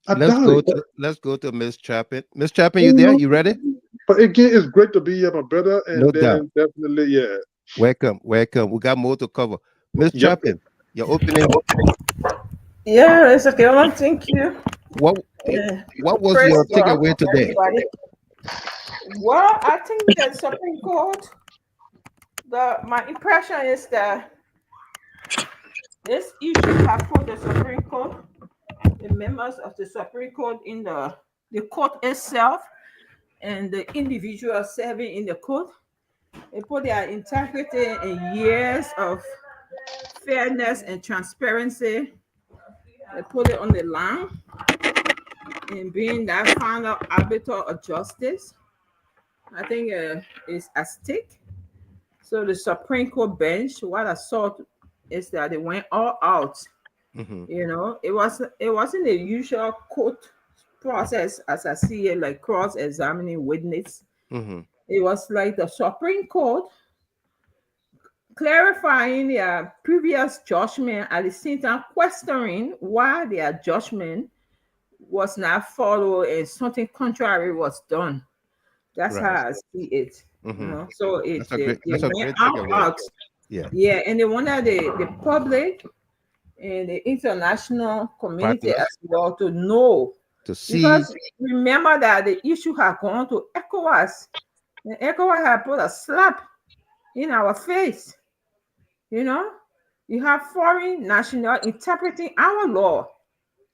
Let's go to Miss Chapin. Miss Chapin, you there? You ready? But again, it's great to be here, my brother, and No then doubt. definitely, yeah. Welcome. We got more to cover. Miss Chapin, your opening. Yeah, it's okay. Well, thank you. What was your takeaway today? Everybody. Well, I think the Supreme Court, my impression is that this issue have put the Supreme Court, the members of the Supreme Court in the court itself, and the individuals serving in the court, they put their integrity and years of fairness and transparency, they put it on the line, and being that final arbiter of justice, I think is at stake. So the Supreme Court bench, what I saw is that they went all out. Mm-hmm. You know, it wasn't the usual court process as I see it, like cross-examining witness. Mm-hmm. It was like the Supreme Court clarifying their previous judgment, at the same time questioning why their judgment was not followed and something contrary was done. That's how I see it. Mm-hmm. You know, so it that's a great out. Yeah, and they wanted the public and the international community as well to know, to see, because remember that the issue had gone to ECOWAS, and ECOWAS had put a slap in our face. You know, you have foreign national interpreting our law.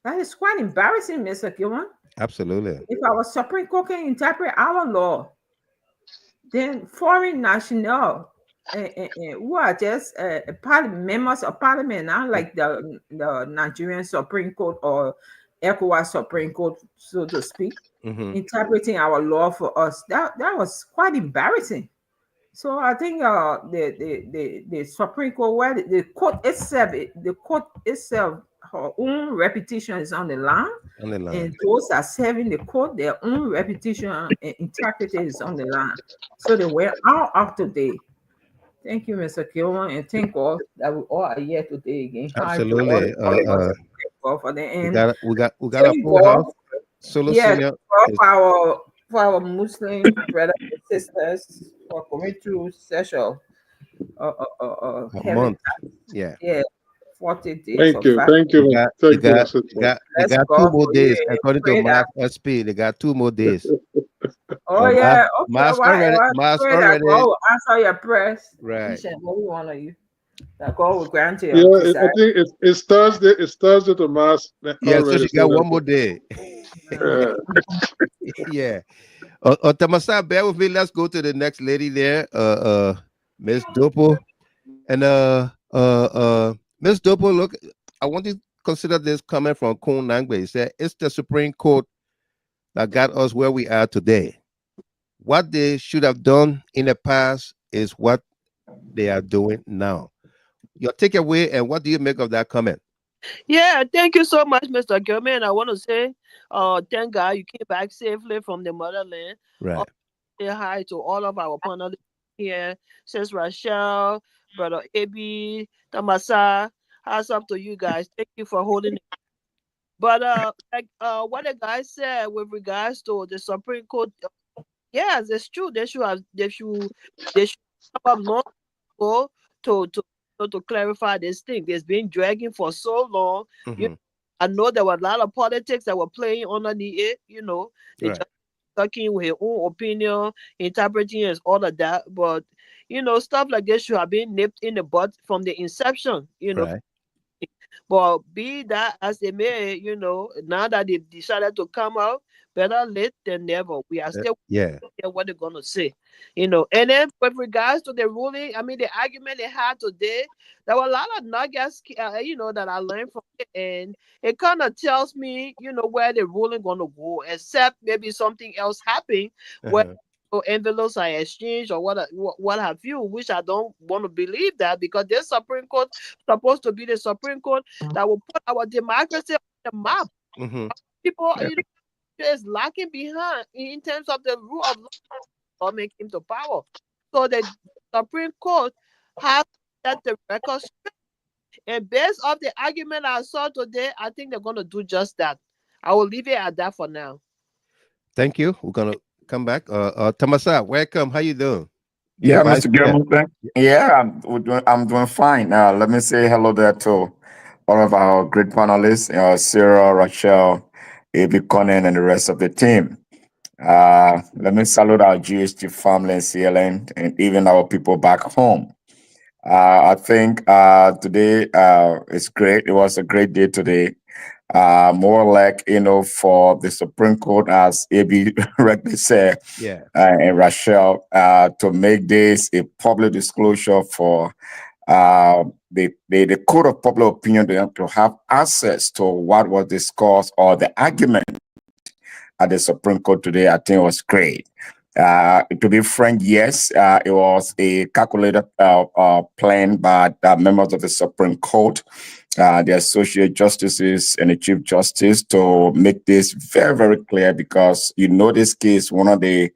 That is quite embarrassing, Mr. Gilman. Absolutely. If our Supreme Court can interpret our law, then foreign national who are just members of parliament, not like the Nigerian Supreme Court or ECOWAS Supreme Court, so to speak, interpreting our law for us, that was quite embarrassing. So I think the Supreme Court, where the court itself, her own reputation is on the line. And those are serving the court, their own reputation and integrity is on the line. So they were all out today. Thank you, Mr. Kilman, and thank God that we all are here today again. Absolutely. For the end. We got a full house. Solo Senior for our Muslim brothers and sisters for going through special month. Yeah. 40 days. Thank you. They got 2 more days, according to Mark SP. They got 2 more days. Okay. Mask already. God will answer your prayers. Right. Each and every one of you. That God will grant you. Yeah, I think it's Thursday. It's Thursday to Mass. Yeah, so she got 1 more day. Yeah. Tamasa, bear with me. Let's go to the next lady there. Miss Dopo. And Miss Dopo, look, I want you to consider this coming from Kun Nangbe. He said it's the Supreme Court that got us where we are today. What they should have done in the past is what they are doing now. Your takeaway, and what do you make of that comment? Yeah, thank you so much, Mr. Gilman. I want to say, thank God you came back safely from the motherland. Right. Say hi to all of our panelists here, Sis Rachel, Brother AB, Tamasa. Hats up to you guys. Thank you for holding it. But what the guy said with regards to the Supreme Court, yes, it's true. They should come up long ago to clarify this thing. It's been dragging for so long. I know there were a lot of politics that were playing underneath it. You know, they just talking with their own opinion, interpreting and all of that. But you know, stuff like this should have been nipped in the bud from the inception. You know. Right. But be that as they may, you know, now that they've decided to come out, better late than never. We are still Yeah. what they're gonna say, you know. And then with regards to the ruling, I mean the argument they had today, there were a lot of nuggets, you know, that I learned from it, and it kind of tells me, you know, where the ruling gonna go, except maybe something else happened where envelopes are exchanged or what have you, which I don't want to believe that, because this Supreme Court supposed to be the Supreme Court that will put our democracy on the map. People, you know, is lacking behind in terms of the rule of law government came to power. So the Supreme Court has set the record straight. And based off the argument I saw today, I think they're going to do just that. I will leave it at that for now. Thank you. We're gonna come back. Tamasa, welcome. How you doing? Yeah, Vice Mr. Chair. Gilman. Yeah, I'm doing fine. Let me say hello there to all of our great panelists, Sarah, Rachel, A.B. Conan, and the rest of the team. Let me salute our GHT family in CLN and even our people back home. I think today is great. It was a great day today. More like, you know, for the Supreme Court, as AB rightly said, and Rachel, to make this a public disclosure for the court of public opinion to have access to what was discussed or the argument at the Supreme Court today. I think it was great. To be frank, yes, it was a calculated plan by members of the Supreme Court, the associate justices and the chief justice, to make this very, very clear, because you know this case, one of the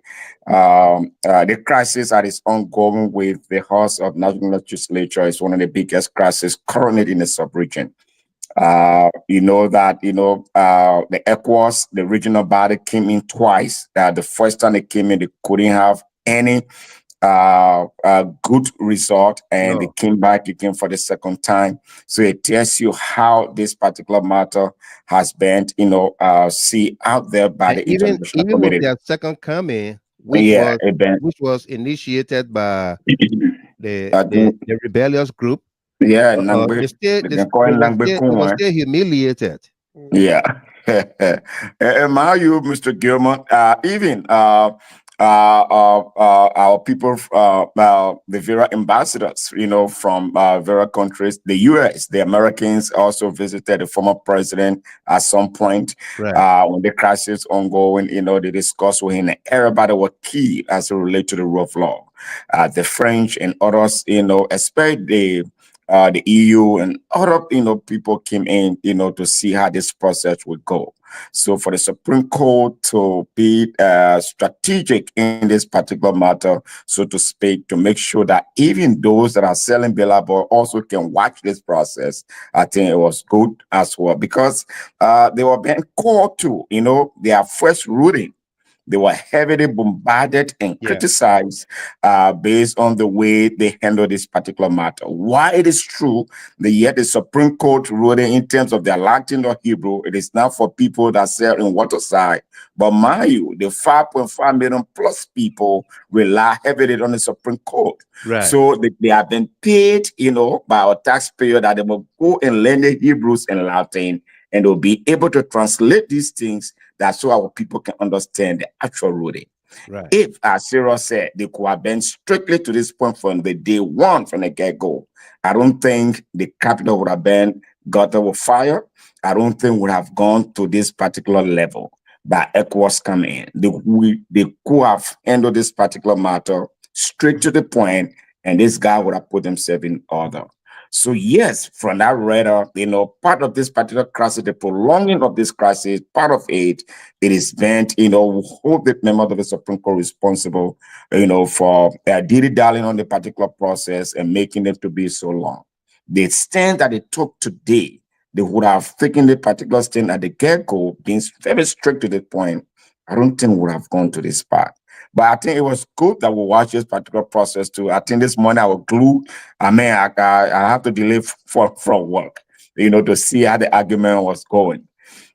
crisis that is ongoing with the House of National Legislature is one of the biggest crises currently in the sub-region. You know that, the ECOWAS, the regional body, came in twice. The first time they came in, they couldn't have any good result, and they came back again for the second time. So it tells you how this particular matter has been, see out there by the international even community. with their second coming, which was initiated by the rebellious group. Yeah, they were still humiliated. Yeah. And how you, Mr. Gilman, even our people, the Vera ambassadors, from Vera countries, the US, the Americans also visited the former president at some point. When the crisis ongoing, they discussed with him, and everybody was key as it relates to the rule of law. The French and others, especially the EU and other, people came in, to see how this process would go. So for the Supreme Court to be strategic in this particular matter, so to speak, to make sure that even those that are selling billable also can watch this process, I think it was good as well, because they were being called to, their first ruling. They were heavily bombarded and criticized based on the way they handled this particular matter. Why it is true that yet the Supreme Court ruling in terms of their Latin or Hebrew, it is not for people that sell in waterside. But mind you, the 5.5 million plus people rely heavily on the Supreme Court. So they have been paid, by our taxpayer, that they will go and learn the Hebrews and Latin, and they'll be able to translate these things that so our people can understand the actual ruling. If, as Sarah said, they could have been strictly to this point from the day one, from the get-go, I don't think the capital would have been got with fire. I don't think would have gone to this particular level. But ECOWAS come in. They could have handled this particular matter straight to the point, and this guy would have put himself in order. So yes, from that radar, part of this particular crisis, the prolonging of this crisis, part of it is meant, hold the members of the Supreme Court responsible, for dilly-dallying on the particular process and making it to be so long. The stand that it took today, they would have taken the particular stand at the get-go, being very strict to the point, I don't think would have gone to this part. But I think it was good that we watched this particular process too. I think this morning I was glued. I have to delay from work, to see how the argument was going.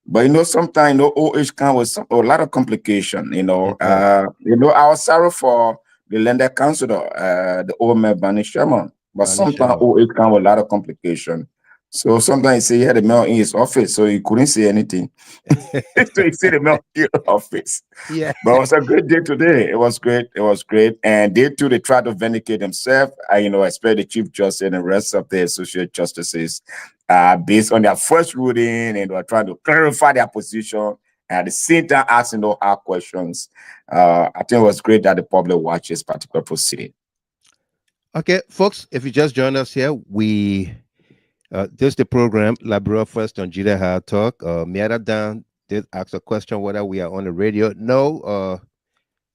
But sometimes OH comes with a lot of complication. I was sorry for the lender counselor, the old man Barney Sherman. But sometimes OH comes with a lot of complication. So sometimes he say he had a mail in his office, so he couldn't see anything. So he said the mail in the office. Yeah. But it was a good day today. It was great. It was great. And they too, they tried to vindicate themselves. I expect the Chief Justice and the rest of the associate justices, based on their first ruling, and they were trying to clarify their position and at the same time asking no hard questions. I think it was great that the public watched this particular proceeding. Okay, folks, if you just joined us here, we this is the program Liberia First on GHT Talk. Miada Dan did ask a question whether we are on the radio. No,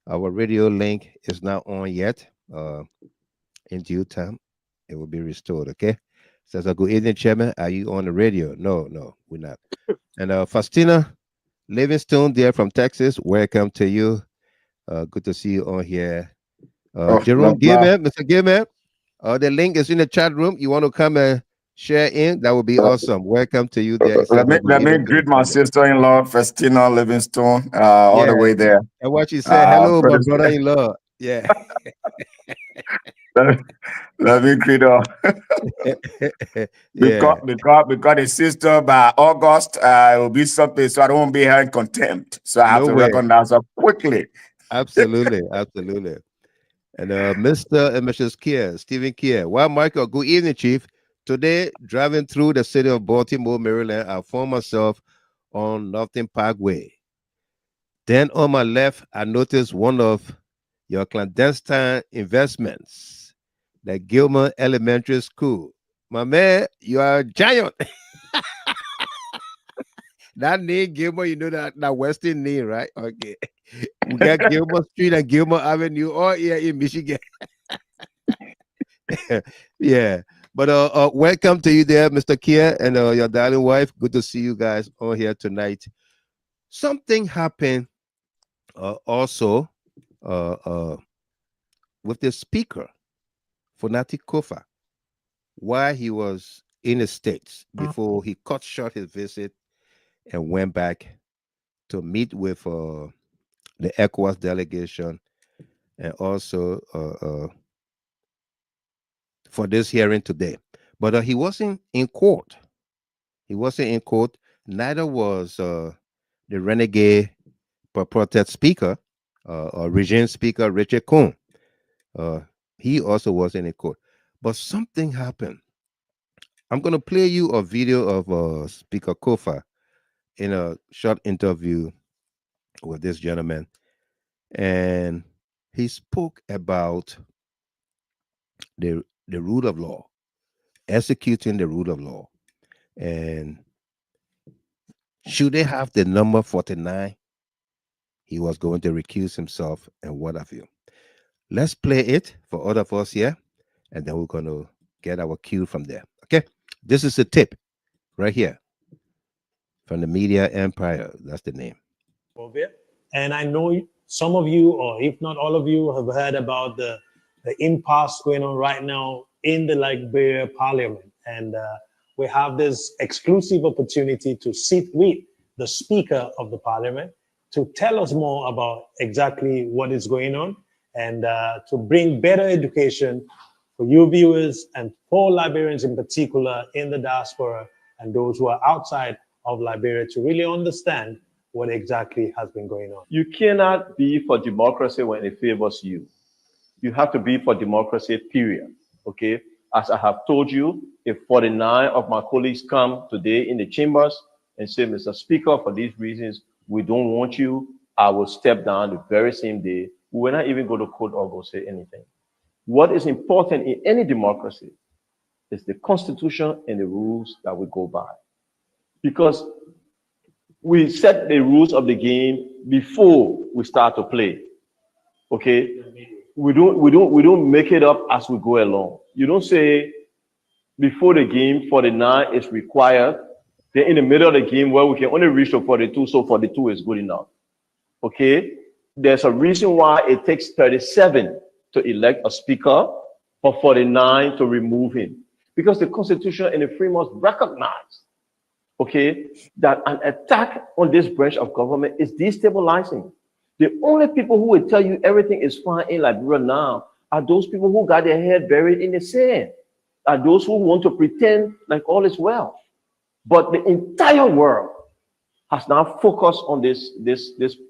our radio link is not on yet. In due time, it will be restored. Okay. Says a good evening, Chairman. Are you on the radio? No, we're not. And Faustina Livingstone there from Texas. Welcome to you. Good to see you on here. Jerome Gilman, Mr. Gilman. The link is in the chat room. You want to come and share in? That would be awesome. Welcome to you there. Let me greet my sister-in-law, Faustina Livingstone, all the way there. And what she said, hello, my brother-in-law. Yeah. Let me greet her. because the sister by August it will be something, so I don't want to be her in contempt. So I have to recognize her quickly. Absolutely. And Mr. and Mrs. Kier, Stephen Kier. Well, Michael, good evening, Chief. Today, driving through the city of Baltimore, Maryland, I found myself on Northern Parkway. Then on my left, I noticed one of your clandestine investments, the Gilman Elementary School. My man, you are a giant. That name, Gilman, you know that Western name, right? Okay. We got Gilman Street and Gilman Avenue all here in Michigan. Yeah. But welcome to you there, Mr. Kier, and your darling wife. Good to see you guys on here tonight. Something happened also with the speaker, Fonati Koffa, while he was in the States before he cut short his visit and went back to meet with the ECOWAS delegation and also for this hearing today. But he wasn't in court. He wasn't in court. Neither was the renegade purported speaker or regime speaker Richard Kuhn. He also wasn't in court. But something happened. I'm going to play you a video of Speaker Kofa in a short interview with this gentleman. And he spoke about the rule of law, executing the rule of law. And should they have the number 49, he was going to recuse himself and what have you. Let's play it for all of us here, and then we're going to get our cue from there. Okay, this is a tip right here from the Media Empire. That's the name. And I know some of you, or if not all of you, have heard about the impasse going on right now in the Liberia Parliament. And we have this exclusive opportunity to sit with the Speaker of the Parliament to tell us more about exactly what is going on and to bring better education for you viewers and for Liberians in particular in the diaspora and those who are outside of Liberia to really understand what exactly has been going on. You cannot be for democracy when it favors you. You have to be for democracy, period. Okay? As I have told you, if 49 of my colleagues come today in the chambers and say, Mr. Speaker, for these reasons, we don't want you, I will step down the very same day. We will not even go to court or go say anything. What is important in any democracy is the constitution and the rules that we go by. Because we set the rules of the game before we start to play. Okay? We don't make it up as we go along. You don't say before the game 49 is required, then in the middle of the game where we can only reach to 42, so 42 is good enough. Okay? There's a reason why it takes 37 to elect a speaker, for 49 to remove him. Because the Constitution and the framework recognize, okay, that an attack on this branch of government is destabilizing. The only people who will tell you everything is fine in Liberia now are those people who got their head buried in the sand. are those who want to pretend like all is well. But the entire world has now focused on this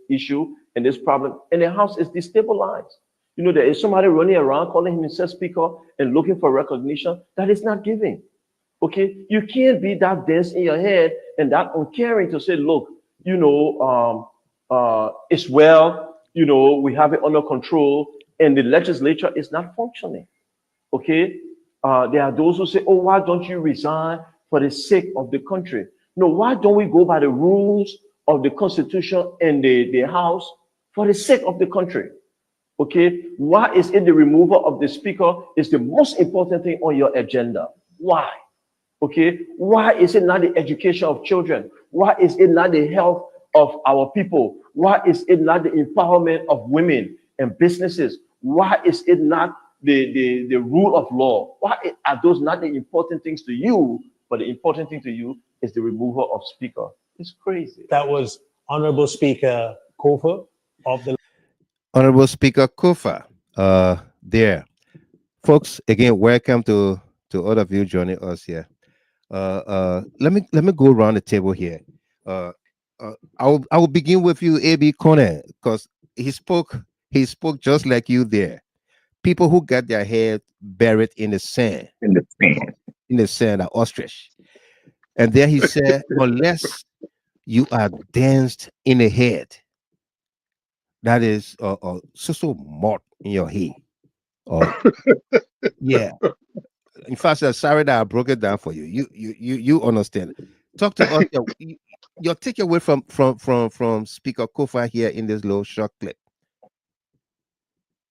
issue and this problem, and the house is destabilized. You know, there is somebody running around calling himself speaker and looking for recognition that is not given. Okay, you can't be that dense in your head and that uncaring to say, look, you know, it's well, you know, we have it under control, and the legislature is not functioning. Okay, there are those who say, oh, why don't you resign for the sake of the country? No, why don't we go by the rules of the Constitution and the House for the sake of the country? Okay, why is it the removal of the speaker is the most important thing on your agenda? Why? Okay, why is it not the education of children? Why is it not the health of our people? Why is it not the empowerment of women and businesses? Why is it not the rule of law? Why are those not the important things to you? But the important thing to you is the removal of speaker. It's crazy. That was Honorable Speaker Kofa of the Honorable Speaker Kofa. There, folks. Again, welcome to all of you joining us here. Let me go around the table here. I will begin with you, AB Conan, because he spoke just like you there. People who got their head buried in the sand. In the sand, are ostrich. And there he said, unless you are danced in the head, that is so mud in your head. Yeah. In fact, sorry that I broke it down for you. You understand. Talk to us. Your takeaway from Speaker Kofa here in this little short clip.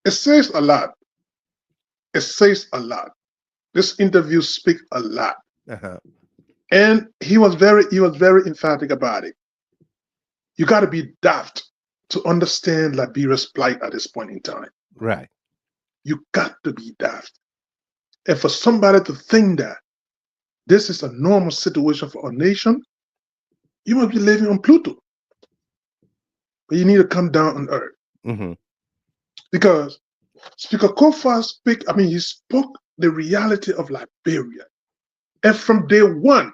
It says a lot. It says a lot. This interview speaks a lot. And he was very emphatic about it. You got to be daft to understand Liberia's plight at this point in time. Right. You got to be daft. And for somebody to think that this is a normal situation for a nation, you must be living on Pluto. But you need to come down on earth. Mm-hmm. Because Speaker Kofa he spoke the reality of Liberia. And from day one,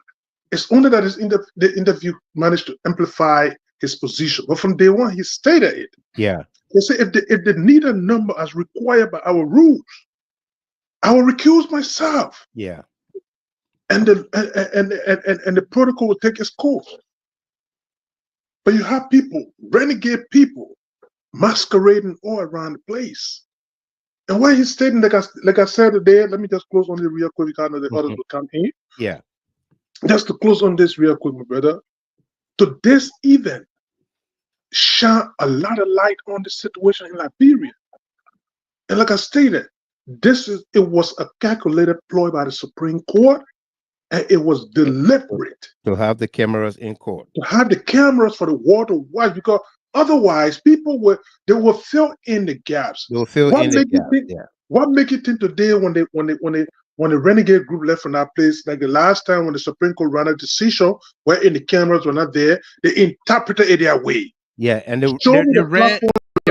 it's only that the interview managed to amplify his position. But from day one, he stated it. Yeah. He said, if the needed number as required by our rules, I will recuse myself. Yeah. And the protocol will take its course. But you have people, renegade people, masquerading all around the place. And why he's stating, like I said today, let me just close on it real quick because I know the others will come in. Yeah. Just to close on this real quick, my brother. To this event shine a lot of light on the situation in Liberia. And like I stated, it was a calculated ploy by the Supreme Court, and it was deliberate. To have the cameras in court. To have the cameras for the war to watch, because otherwise people will fill in the gaps. They'll fill in the gaps. What make you think today when the renegade group left from that place, like the last time when the Supreme Court ran a decision wherein the cameras were not there, they interpreted it their way. Yeah, and they ran.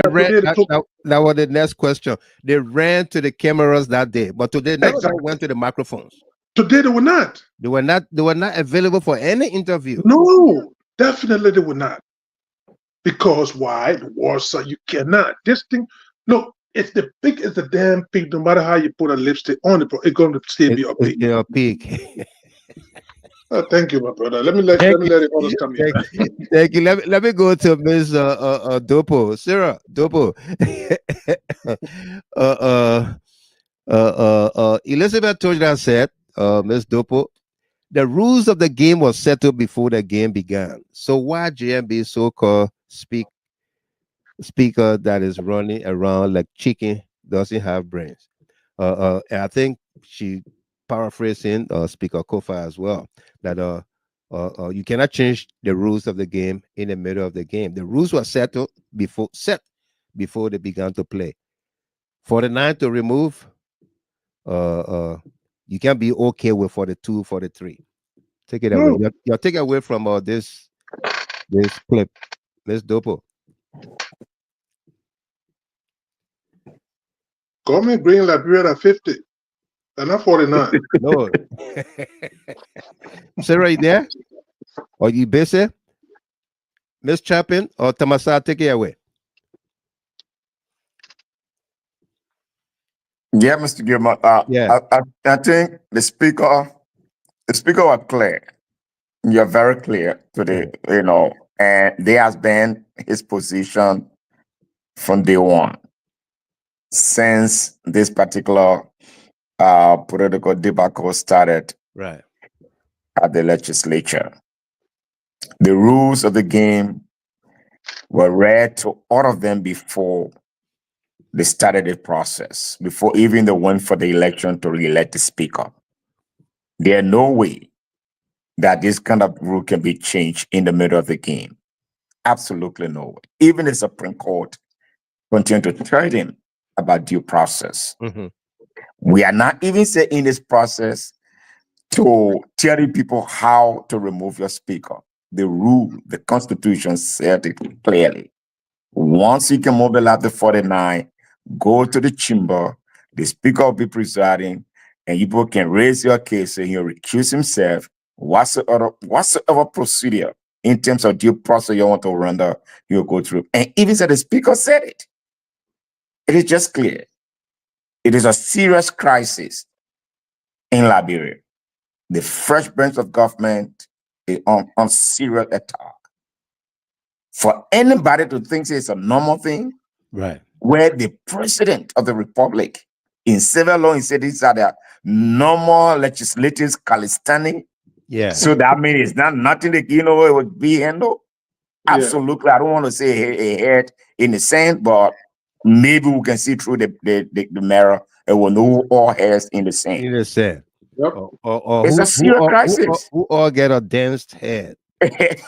That was the next question. They ran to the cameras that day, but today next time went to the microphones. Today they were not. They were not available for any interview. No, definitely they were not. Because why? The war, so you cannot. This thing, look, it's the pig is the damn pig. No matter how you put a lipstick on it, it's going to still be a pig. It's a pig. Thank you, my brother. Let me let the others come in. Thank you. Let me go to Ms. Dopo. Sarah Dopo. Elizabeth told that said, Ms. Dopo, the rules of the game was settled before the game began. So why JMB so-called speaker that is running around like chicken doesn't have brains? And I think she paraphrasing Speaker Kofa as well, that you cannot change the rules of the game in the middle of the game. The rules were settled before they began to play. 49 to remove, you can be okay with 42, 43. Take it away. You're taking away from this clip. Ms. Dopo. Government bring Liberia at 50. And not 49. No. Sarah, you there? Are you busy? Miss Chapin or Tamasa, take it away. Yeah, Mr. Gilmore. I think the speaker was clear. You're very clear today, and there has been his position from day one since this particular political debacle started right at the legislature. The rules of the game were read to all of them before they started the process, before even they went for the election to re-elect the speaker. There's no way that this kind of rule can be changed in the middle of the game. Absolutely no way. Even the Supreme Court continue to tell him about due process. Mm-hmm. We are not even saying in this process to tell people how to remove your speaker. The rule, the Constitution said it clearly. Once you can mobilize the 49, go to the chamber, the speaker will be presiding, and people can raise your case and he'll recuse himself. Whatsoever procedure in terms of due process you want to render, you'll go through. And even so, the speaker said it. It is just clear. It is a serious crisis in Liberia. The fresh branch of government is on serious attack. For anybody to think it's a normal thing, right, where the president of the republic in civil law, he said these are the normal legislative calisthenics. Yeah. So that means it's not nothing that it would be handled. Absolutely. I don't want to say a head in the sand, but maybe we can see through the mirror and we'll know all heads in the sand. In the sand. Yep. Or It's a serious crisis. Who all get a danced head. Like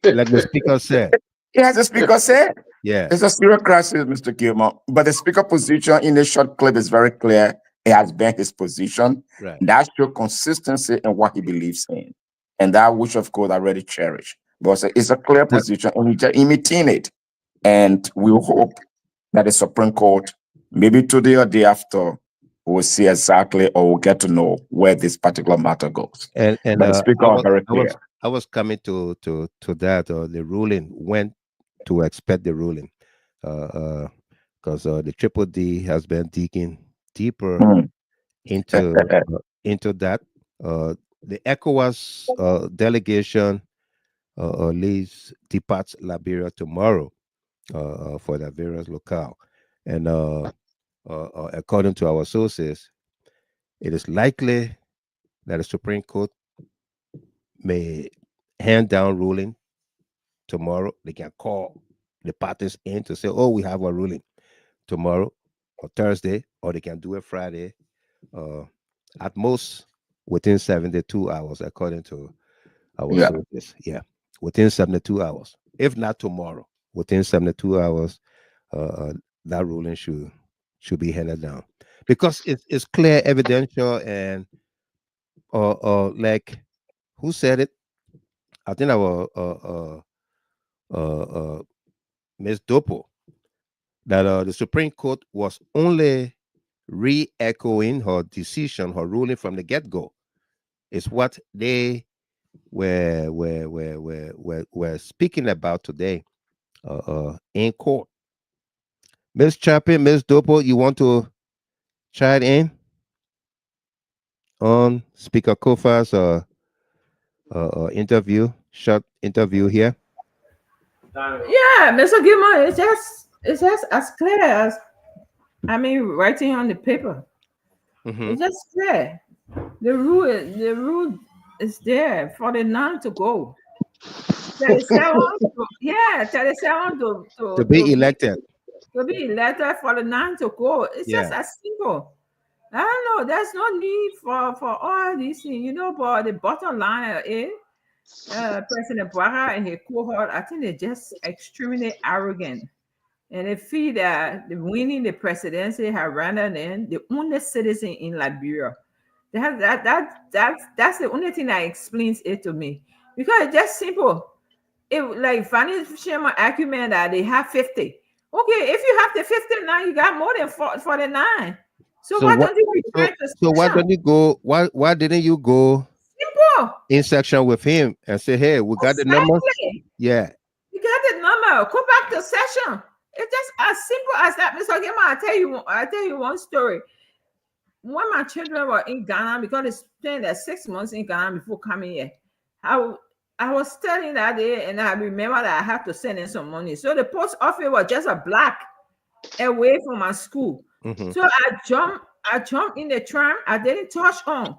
the speaker said. Yes, the speaker said. Yeah. It's a serious crisis, Mr. Gilmore. But the speaker position in the short clip is very clear. It has been his position. Right. That shows consistency in what he believes in. And that which, of course, I already cherish. But it's a clear position, and we just imitating it. And we hope that the Supreme Court, maybe today or day after, will see exactly or will get to know where this particular matter goes. And but the speaker was very clear. I was coming to that, the ruling, when to expect the ruling. Because the Triple D has been digging deeper into that. The ECOWAS delegation departs Liberia tomorrow for the various locale. And according to our sources, it is likely that the Supreme Court may hand down ruling tomorrow. They can call the parties in to say, oh, we have a ruling tomorrow or Thursday, or they can do it Friday, at most within 72 hours, according to our sources. Yeah, within 72 hours. If not tomorrow, within 72 hours, that ruling should be handed down. Because it's clear, evidential, and like, who said it? I think our Ms. Dopo, that the Supreme Court was only re-echoing her decision, her ruling from the get-go. It's what they were speaking about today in court. Ms. Chapin, Ms. Dopo, you want to chime in on Speaker Kofa's interview, short interview here? Yeah, Mr. Gilmore, it's just as clear as writing on the paper. Mm-hmm. It's just clear. The rule is there for the non to go. 37 to be elected. To be elected for the non to go. It's just as simple. I don't know. There's no need for all these things, but the bottom line is President Weah and his cohort, I think they're just extremely arrogant. And they feel that winning the presidency have rendered them the only citizen in Liberia. That's the only thing that explains it to me. Because it's just simple. It like Fonati Koffa argument that they have 50. Okay, if you have the 50 now, you got more than 49. So why don't you reply to so why don't you go? Why didn't you go simple in section with him and say, hey, we got the number? Yeah. You got the number. Go back to session. It's just as simple as that. Mr. Gema, I tell you one story. When my children were in Ghana, because they spent their 6 months in Ghana before coming here, I was studying that day, and I remember that I had to send in some money. So the post office was just a block away from my school. So I jumped in the tram. I didn't touch on,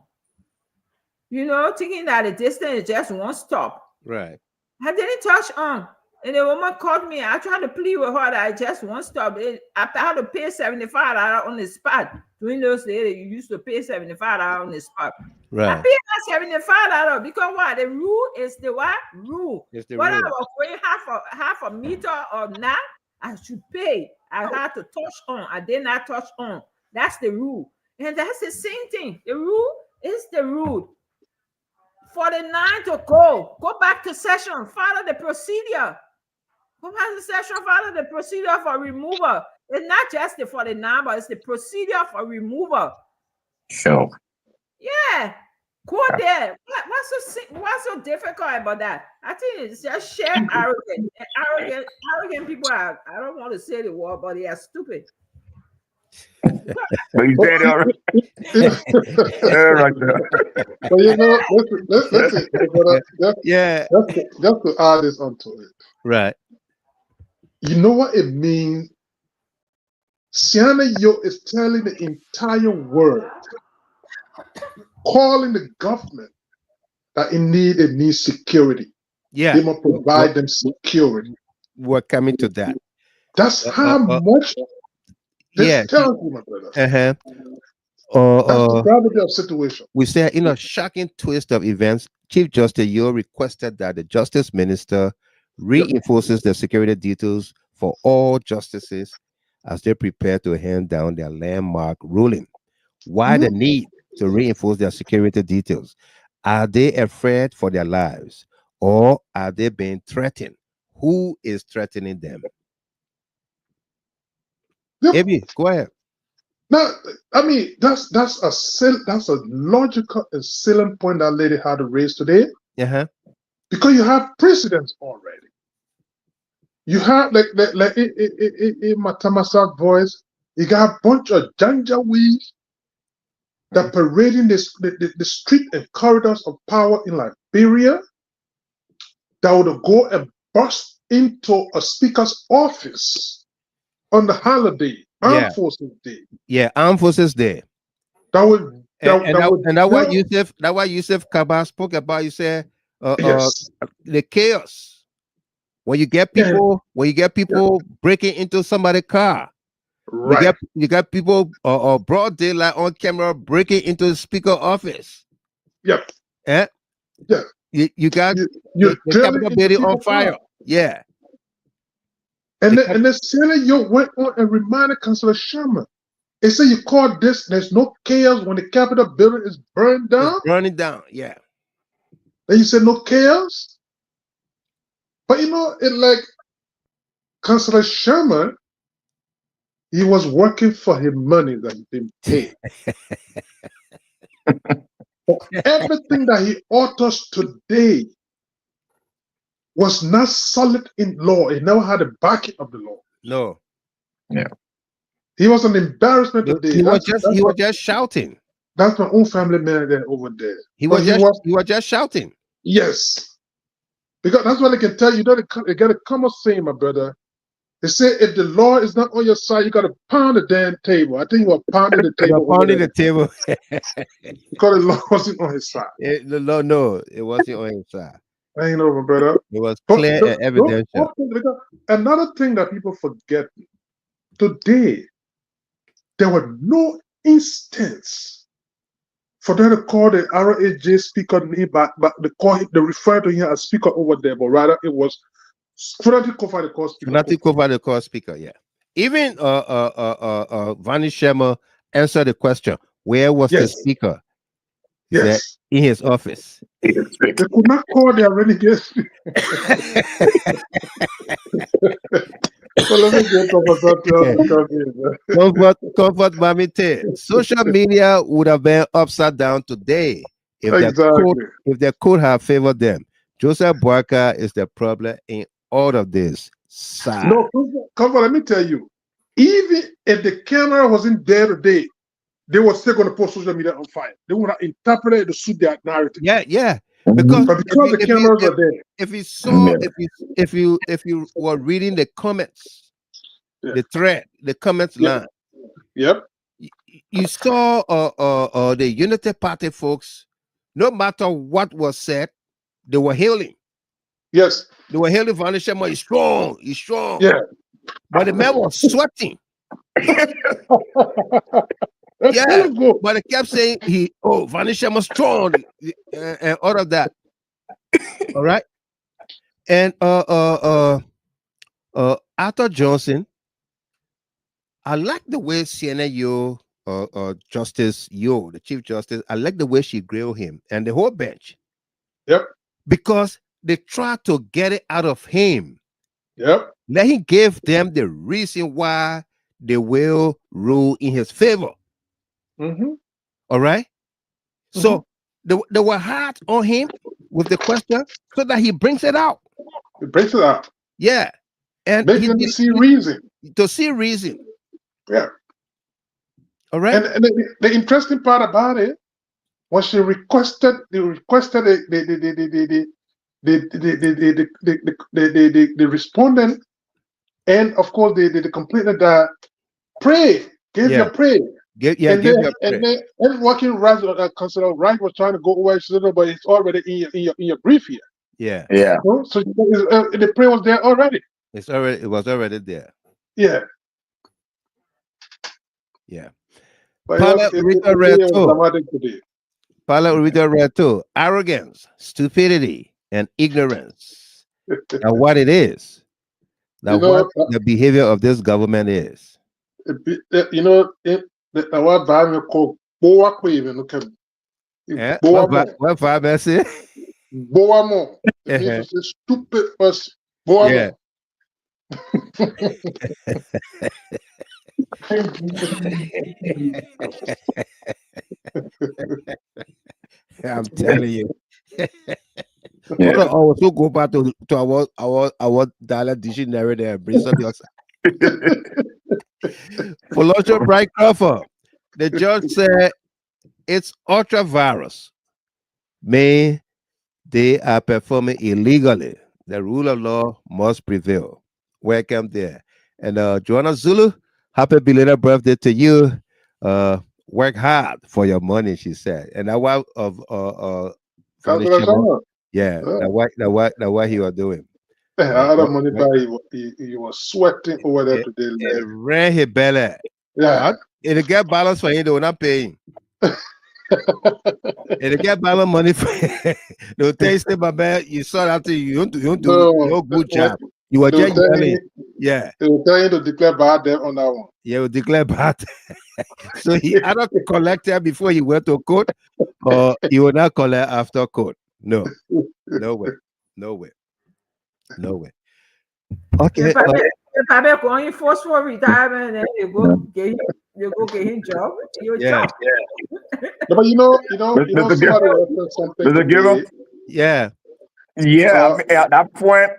thinking that the distance is just one stop. Right. I didn't touch on. And the woman called me. I tried to plead with her that I just one stop. After I had to pay $75 on the spot. During those days, you used to pay $75 on the spot. Right. I paid that $75 because what? The rule is the what? Rule. Whether I was going half a meter or not, I should pay. I had to touch on. I did not touch on. That's the rule. And that's the same thing. The rule is the rule. 49 to go back to session, follow the procedure. Go back to session, follow the procedure for removal. It's not just the 49, but it's the procedure for removal. Sure. Yeah. Go there. What's so difficult about that? I think it's just sheer arrogance. Arrogant people are, I don't want to say the word, but they are stupid. But you said it already. Right there. Just to add this onto it. Right. You know what it means? Siana Yo is telling the entire world, calling the government that it needs security. Yeah. They must provide them security. We're coming to that. That's how much this tells you, my brother. That's the gravity of situation. We say in a shocking twist of events, Chief Justice Yuoh requested that the Justice Minister reinforces the security details for all justices as they prepare to hand down their landmark ruling. Why the need to reinforce their security details? Are they afraid for their lives, or are they being threatened? Who is threatening them? Maybe go ahead. No, I mean that's a logical and salient point that lady had to raise today. Because you have precedents already. You have like in Matamasa's voice, you got a bunch of Janjaweed that parading the street and corridors of power in Liberia that would go and bust into a speaker's office on the holiday, Armed Forces Day. Yeah, Armed Forces Day. That would that's why Yusuf Kaba spoke about. You said the chaos when you get people breaking into somebody's car. Right. You got people broad daylight on camera breaking into the speaker office. Yep. Yeah. You got the Capitol building on fire. Yeah. And the Senate went on and reminded Councilor Sherman. They said you call this, there's no chaos when the Capitol building is burned down. It's burning down, yeah. And you said no chaos? But it like Councilor Sherman, he was working for his money that he been paid. Everything that he utters today was not solid in law. He never had the backing of the law. No. Yeah. He was an embarrassment today. He was just shouting. That's my own family man there over there. He was just shouting. Yes. Because that's what they can tell you. You got to come up saying, my brother. They say if the law is not on your side, you got to pound the damn table. I think you were pounding the table. Pounding the table. Because the law wasn't on his side. The law, no, it wasn't on his side. I ain't know, my brother. It was clear and evidential. Another thing that people forget, today, there were no instance for them to call the RAJ speaker, but they refer to him as speaker over there, but rather it was Fonati Koffa, the call speaker. Fonati Koffa, the call speaker, yeah. Even Vani Sherma answered the question, where was the speaker? Yes. In his office. They could not call their renegade speaker. So let me get Comfort, mommy. Social media would have been upside down today if the court had favored them. Joseph Boakai is the problem in all of this. No, Kofa, let me tell you, even if the camera wasn't there today, they were still going to put social media on fire. They would have interpreted it to suit their narrative. Yeah. Because the cameras were there. If you were reading the comments, the thread, the comments line. Yep. You saw the Unity Party folks, no matter what was said, they were hailing. Yes. They were hailing Vanessa. He's strong. He's strong. Yeah. But the man was sweating. Yeah. But they kept saying Vanessa was strong and all of that. All right. And Arthur Johnson, I like the way CNN Justice Yuoh, the Chief Justice, I like the way she grilled him and the whole bench. Yep. Because they tried to get it out of him. Yep. Let him give them the reason why they will rule in his favor. Mm-hmm. All right. Mm-hmm. So they were hard on him with the question so that he brings it out. He brings it out. Yeah. And make them see reason. To see reason. Yeah. All right. And the interesting part about it was she requested the respondent and of course the complainant that pray, give your prayer. Give your prayer. And then working right consider right was trying to go away, but it's already in your brief here. Yeah. Yeah. So the prayer was there already. It was already there. Yeah. Yeah. Pilot read too. Arrogance, stupidity, and ignorance are what it is. What the behavior of this government is. What Bible called Boa Quaven. What Bible say? Boa. It means to say stupid person. Boa. I'm telling you. I also go back to our dollar dictionary there. Bring some For Lordship Bright Kofa, the judge said it's ultra virus. May they are performing illegally. The rule of law must prevail. Welcome there. And Joanna Zulu, happy belated birthday to you. Work hard for your money, she said. And that was of yeah, that's what he was doing. I had money by he was sweating over there today. It ran his belly. Yeah. It'll get balance for him, they will not pay him. It'll get balance money for him. They'll tell you, my man, you saw that you don't do no good job. You were just yelling. Yeah. They will tell you to declare bad debt on that one. Yeah, will declare bad. So he either collected before he went to court, or he will not collect after court. No way. Okay. If I going forced for retirement, then you go get him job. Yeah. But you know, somebody referenced something. Yeah. Yeah, at that point,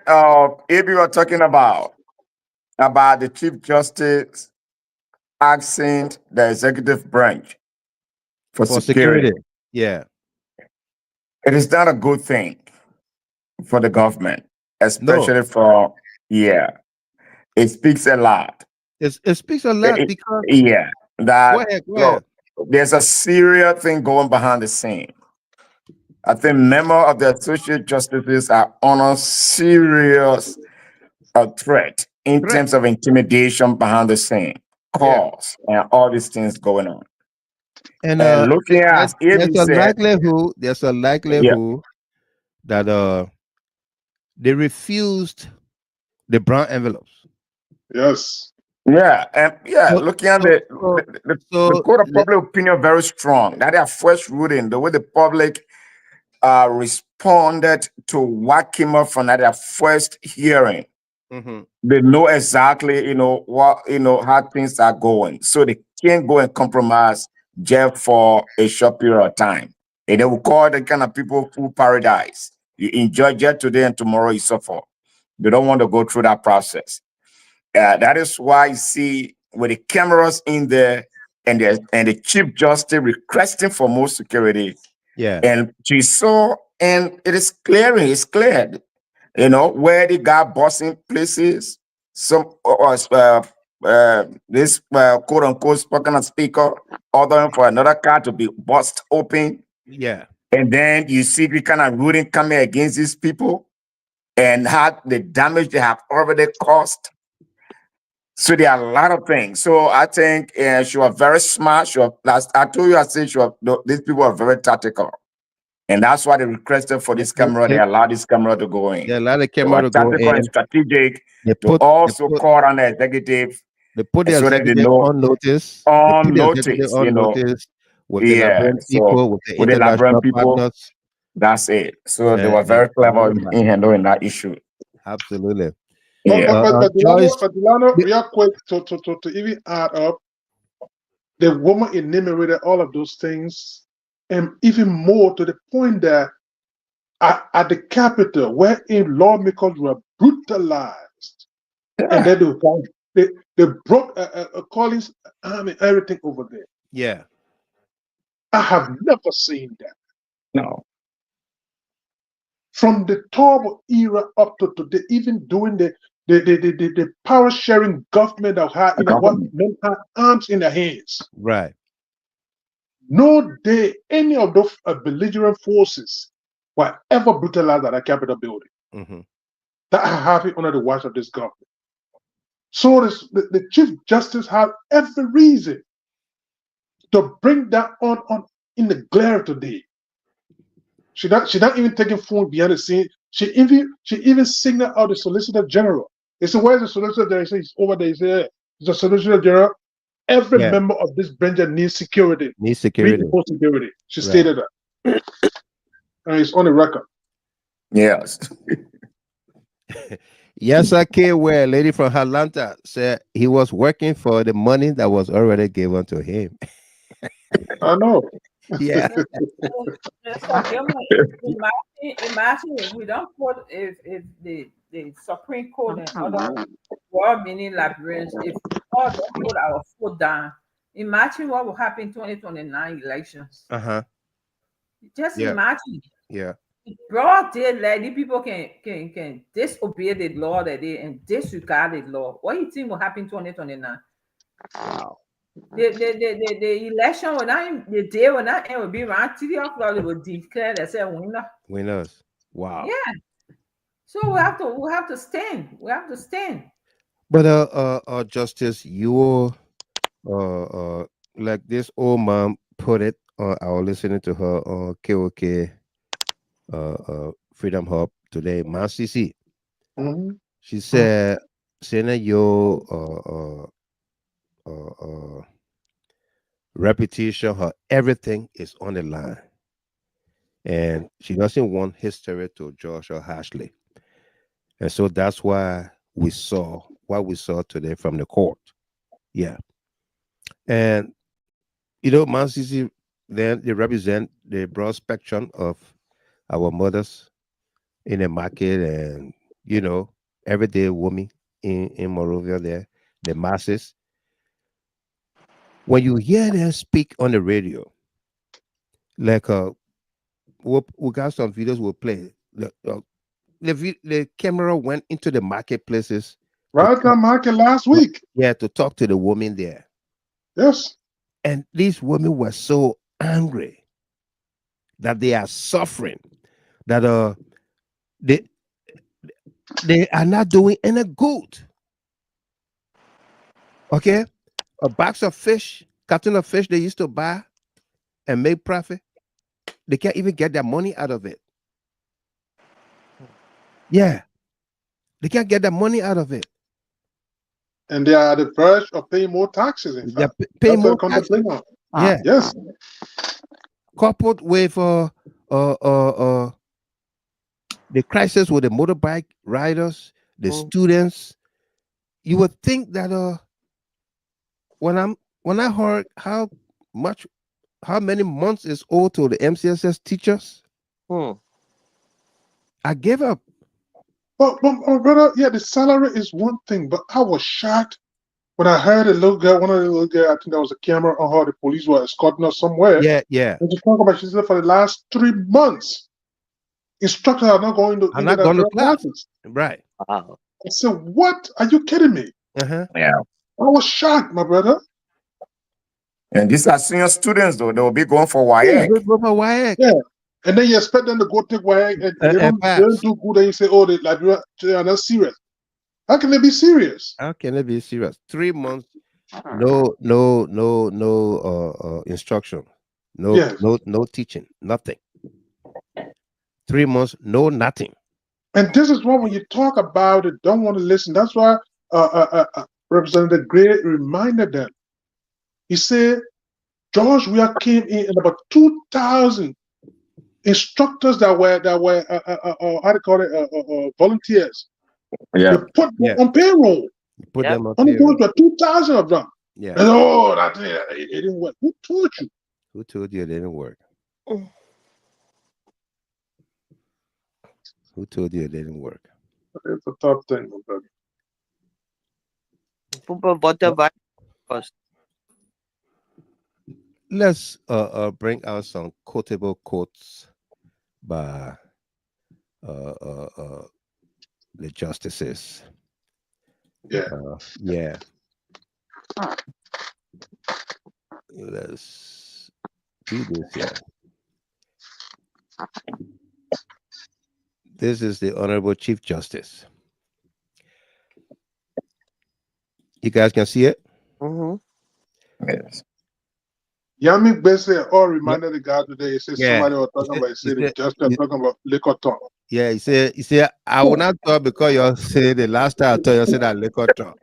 if you were talking about the Chief Justice asking the executive branch for security. Yeah. It is not a good thing for the government, especially for, it speaks a lot. It speaks a lot because... Yeah, that go ahead. There's a serious thing going behind the scene. I think members of the associate justices are under serious threat in terms of intimidation behind the scene, calls, and all these things going on. And looking at there's a likelihood that they refused the brown envelopes. Yes. Yeah, and looking at the court of public opinion very strong. That their first ruling, the way the public responded to what came up from their first hearing They know exactly, what, how things are going. So they can't go and compromise just for a short period of time. And they will call the kind of people full paradise. You enjoy just today and tomorrow you suffer. They don't want to go through that process. That is why you see with the cameras in there and the Chief Justice requesting for more security. Yeah. And she saw, and it's cleared. Where they got bossing places, some this quote unquote spoken speaker ordering for another car to be bust open. Yeah. And then you see the kind of ruling coming against these people and how the damage they have already caused. So there are a lot of things. So I think she was very smart. I told you, I said these people are very tactical. And that's why they requested for this camera. They allowed this camera to go in. They allowed the camera to go tactical in. and strategic to also call on the executive. They put the so that executive they know on notice. on notice, With the Liberian people, with the with the Liberian international people. partners. That's it. So they were very clever in handling that issue. Absolutely. Yeah. But Delano, real quick to even add up, the woman enumerated all of those things, and even more to the point that at the capital, wherein lawmakers were brutalized, and then they broke Collins' arm and everything over there. Yeah. I have never seen that. No. From the Turbo era up to today, even during the power sharing government of how what men had arms in their hands. Right. No day any of those belligerent forces were ever brutalized at a Capitol building. That are happening under the watch of this government. So the Chief Justice had every reason to bring that on in the glare today. She not even taking phone behind the scene. She even signaled out the Solicitor General. They said, "Where's the Solicitor General?" He said, "He's over there." He said, "He's the Solicitor General. Every member of this branch needs security. Needs security. Security." She stated that. And it's on the record. Yes. Yes, okay. Where a lady from Atlanta said he was working for the money that was already given to him. I know. Yeah. Imagine if we don't put if the Supreme Court and other well-meaning Liberians, if we all don't put our foot down, imagine what will happen in 2029 elections. Just imagine. Yeah. Broad daylight, the people can disobey the law that they and disregard the law. What do you think will happen in 2029? Wow. The election will not, the day will not end, will be around 3 o'clock. They will declare themselves winner. Winners. Wow. Yeah. So we have to stand. We have to stand. But Justice Yuoh, like this old mom put it, I was listening to her on KOK Freedom Hub today, CC. She said, Senator Yuoh reputation, her everything is on the line. And she doesn't want history to judge her harshly. And so that's why we saw what we saw today from the court. Yeah. And MCC, then they represent the broad spectrum of our mothers in the market and everyday women in Monrovia there, the masses. When you hear them speak on the radio, like we got some videos we'll play. The camera went into the marketplaces. Right now, market last week. Yeah, to talk to the women there. Yes. And these women were so angry that they are suffering, that they are not doing any good. Okay? A box of fish, carton of fish they used to buy and make profit, they can't even get their money out of it. Yeah. They can't get their money out of it. And they are at the verge of paying more taxes, in fact. Paying more taxes. Yeah. Yes. Coupled with the crisis with the motorbike riders, the students. You would think that when I heard how many months is owed to the MCSS teachers, I gave up. But brother, yeah, the salary is one thing, but I was shocked when I heard a little girl, one of the little girl, I think there was a camera on her, the police were escorting her somewhere. Yeah. And she talk about, she said for the last 3 months, instructors are not going to classes. Right. Wow. I said, what? Are you kidding me? Yeah. I was shocked, my brother. And these are senior students, though. They will be going for WIAC. Yeah. And then you expect them to go take WIAC and they don't do good, and you say, oh, they are not serious. How can they be serious? How can they be serious? 3 months, no instruction, no teaching, nothing. 3 months, no nothing. And this is why when you talk about it, don't want to listen. That's why Representative Gray reminded them. He said George Weah came in and about 2,000 instructors that were how to call it volunteers. Yeah. You put them on payroll. Put them on payroll. 2,000 of them. Yeah. And, oh, it didn't work. Who told you? Who told you it didn't work? Who told you it didn't work? It's a tough thing, my brother. Let's bring out some quotable quotes by the justices. Yeah. Let's do this here. This is the Honorable Chief Justice. You guys can see it? Yes. Yami basically all reminded the guy today. He said somebody was talking about, he said just talking about liquor talk. Yeah, he said, I will not talk because you said the last time I told you said that liquor talk.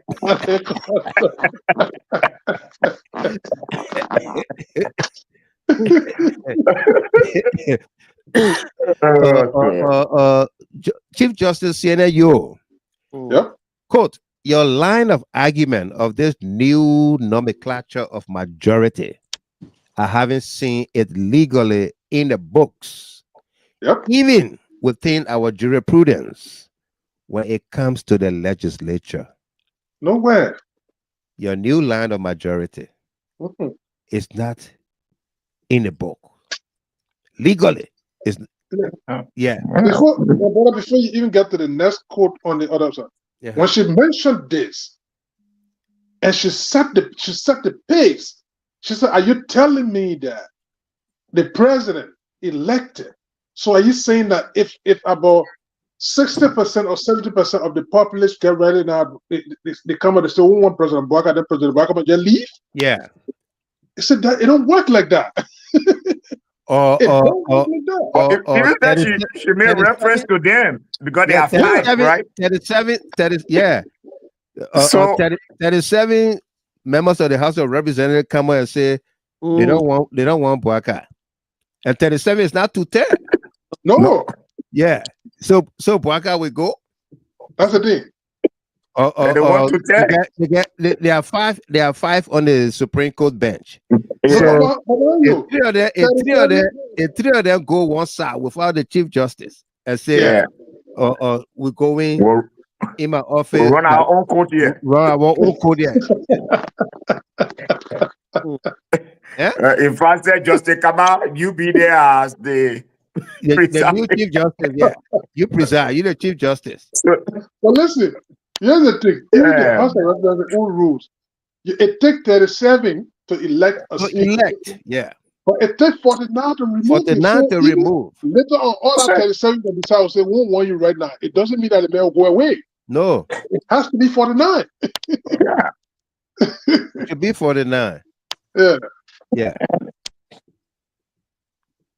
Chief Justice Yuoh. Yep. Quote, your line of argument of this new nomenclature of majority, I haven't seen it legally in the books. Yep. Even within our jurisprudence when it comes to the legislature. Nowhere. Your new line of majority is not in the book. Legally. It's Before you even get to the next quote on the other side, when she mentioned this and she set the pace, she said, are you telling me that the president elected? So are you saying that if about 60% or 70% of the populace get ready now, they come and they say, we want President Bloc, then President Bloc, but they leave? Yeah. He said that it don't work like that. Even that she made reference to them because they are five, right? 37 members of the House of Representatives come and say they don't want Boaka. And 37 is not 210. No. Yeah. So Boaka will go. That's the thing. They want 210. There are five on the Supreme Court bench. So if three of them go one side without the Chief Justice and say, we're going in my office. We'll run our own court here. In France, Justice come out, you be there as the new Chief Justice. Yeah, you preside. You're the Chief Justice. Well, listen. Here's the thing. Even the House of Representatives own rules. It takes 37 to elect a speaker. But it takes 49 to remove. 49 to remove. Later on, all that 37 can decide will say, we won't want you right now. It doesn't mean that the mayor will go away. No. It has to be 49. It should be 49. Yeah.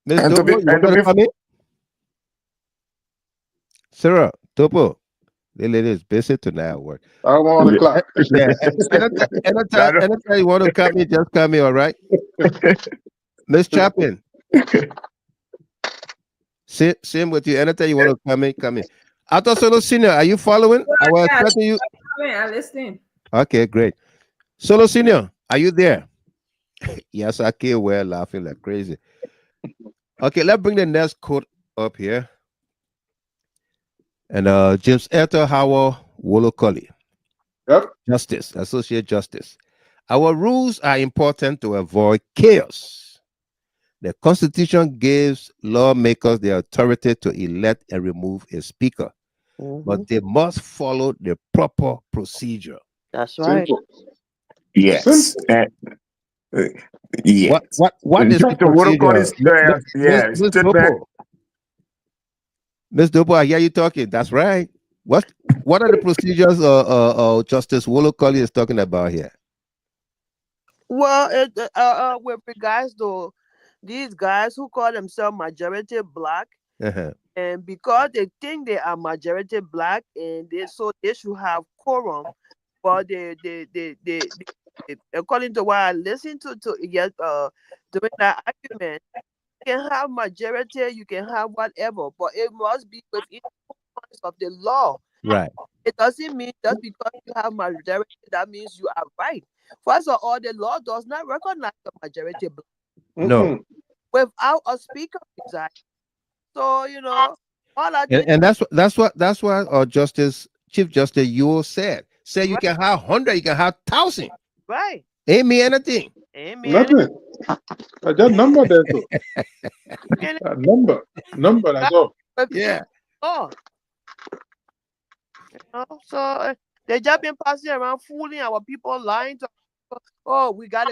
Ms. Topo, you want to come in? Sarah, Topo. The lady is busy tonight at work. I don't want to clock. Anytime you want to come in, just come in, all right? Miss Chapin. Same with you. Anytime you want to come in, come in. Ato Solo Senior, are you following? I was expecting you. I'm listening. Okay, great. Solo Senior, are you there? Yes, I can't well laughing like crazy. Okay, let's bring the next quote up here. And James Etter Howard Wolokoli. Yep. Justice, Associate Justice. Our rules are important to avoid chaos. The Constitution gives lawmakers the authority to elect and remove a speaker, but they must follow the proper procedure. That's right. Yes. Yes. What is the procedure? Miss Dopo. Miss Dopo, I hear you talking. That's right. What are the procedures Justice Wolokoli is talking about here? Well, with regards to these guys who call themselves majority black, and because they think they are majority black, and they should have quorum, but they according to what I listened to during that argument, you can have majority, you can have whatever, but it must be within the confines of the law. Right. It doesn't mean just because you have majority that means you are right. First of all, the law does not recognize the majority black. No. Without a speaker presiding. So all I And that's what Chief Justice Yuoh said. Say you can have 100, you can have 1,000. Right. Ain't me anything. Nothing. I just number there too. Number. That's all. Yeah. Oh. So they just been passing around fooling our people, lying to people. Oh, we got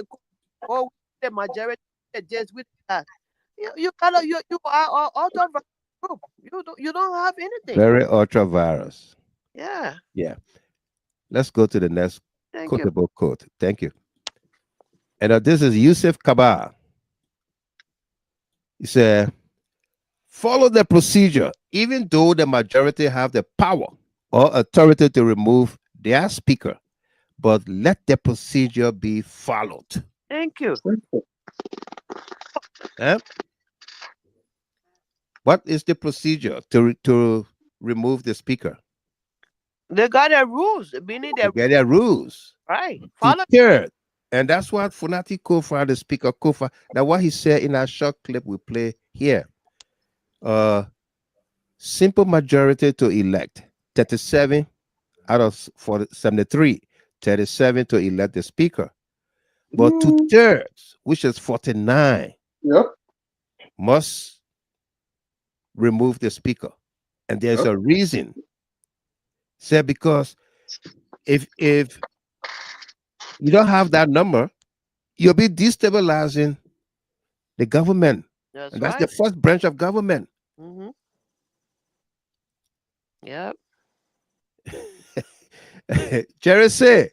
the majority just with that. You are ultra group. You don't have anything. Very ultra virus. Yeah. Yeah. Let's go to the next quotable quote. Thank you. And this is Yusuf Kabah. He said, follow the procedure, even though the majority have the power or authority to remove their speaker, but let the procedure be followed. Thank you. What is the procedure to remove the speaker? They got their rules. They got their rules. Right. Follow. Third, and that's what Fonati Koffa, the speaker Kofa, that what he said in our short clip we play here. Simple majority to elect 37 out of 73, 37 to elect the speaker. But 2/3, which is 49, must remove the speaker. And there's a reason. Say because if you don't have that number, you'll be destabilizing the government. That's the first branch of government. Yep. Jerry say,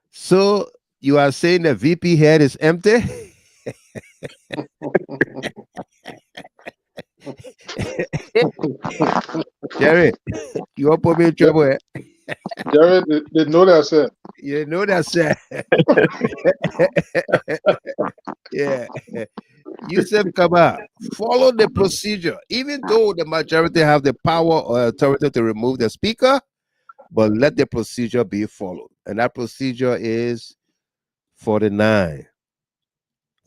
so you are saying the VP head is empty? Jerry, you won't put me in trouble. Eh? Jerry, they know that, sir. You know that, sir. Yeah. Yusuf Kabah, follow the procedure, even though the majority have the power or authority to remove the speaker, but let the procedure be followed. And that procedure is 49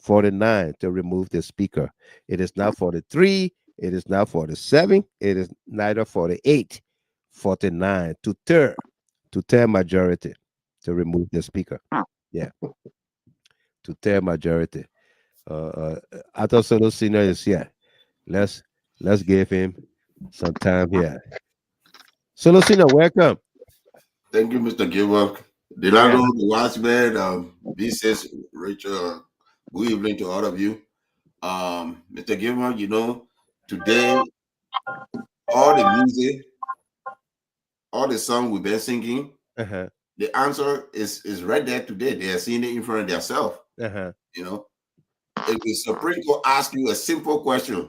to remove the speaker. It is not 43. It is not 47. It is neither 48. 49 to third majority to remove the speaker. Yeah. To third majority. I thought Solo Senior is here. Let's give him some time here. Solo Senior, welcome. Thank you, Mr. Gilbert. Delano, the Watchman, Mrs. Rachel, good evening to all of you. Mr. Gilbert, today, all the music, all the song we've been singing, the answer is right there today. They are seeing it in front of themselves. If the Supreme Court asks you a simple question,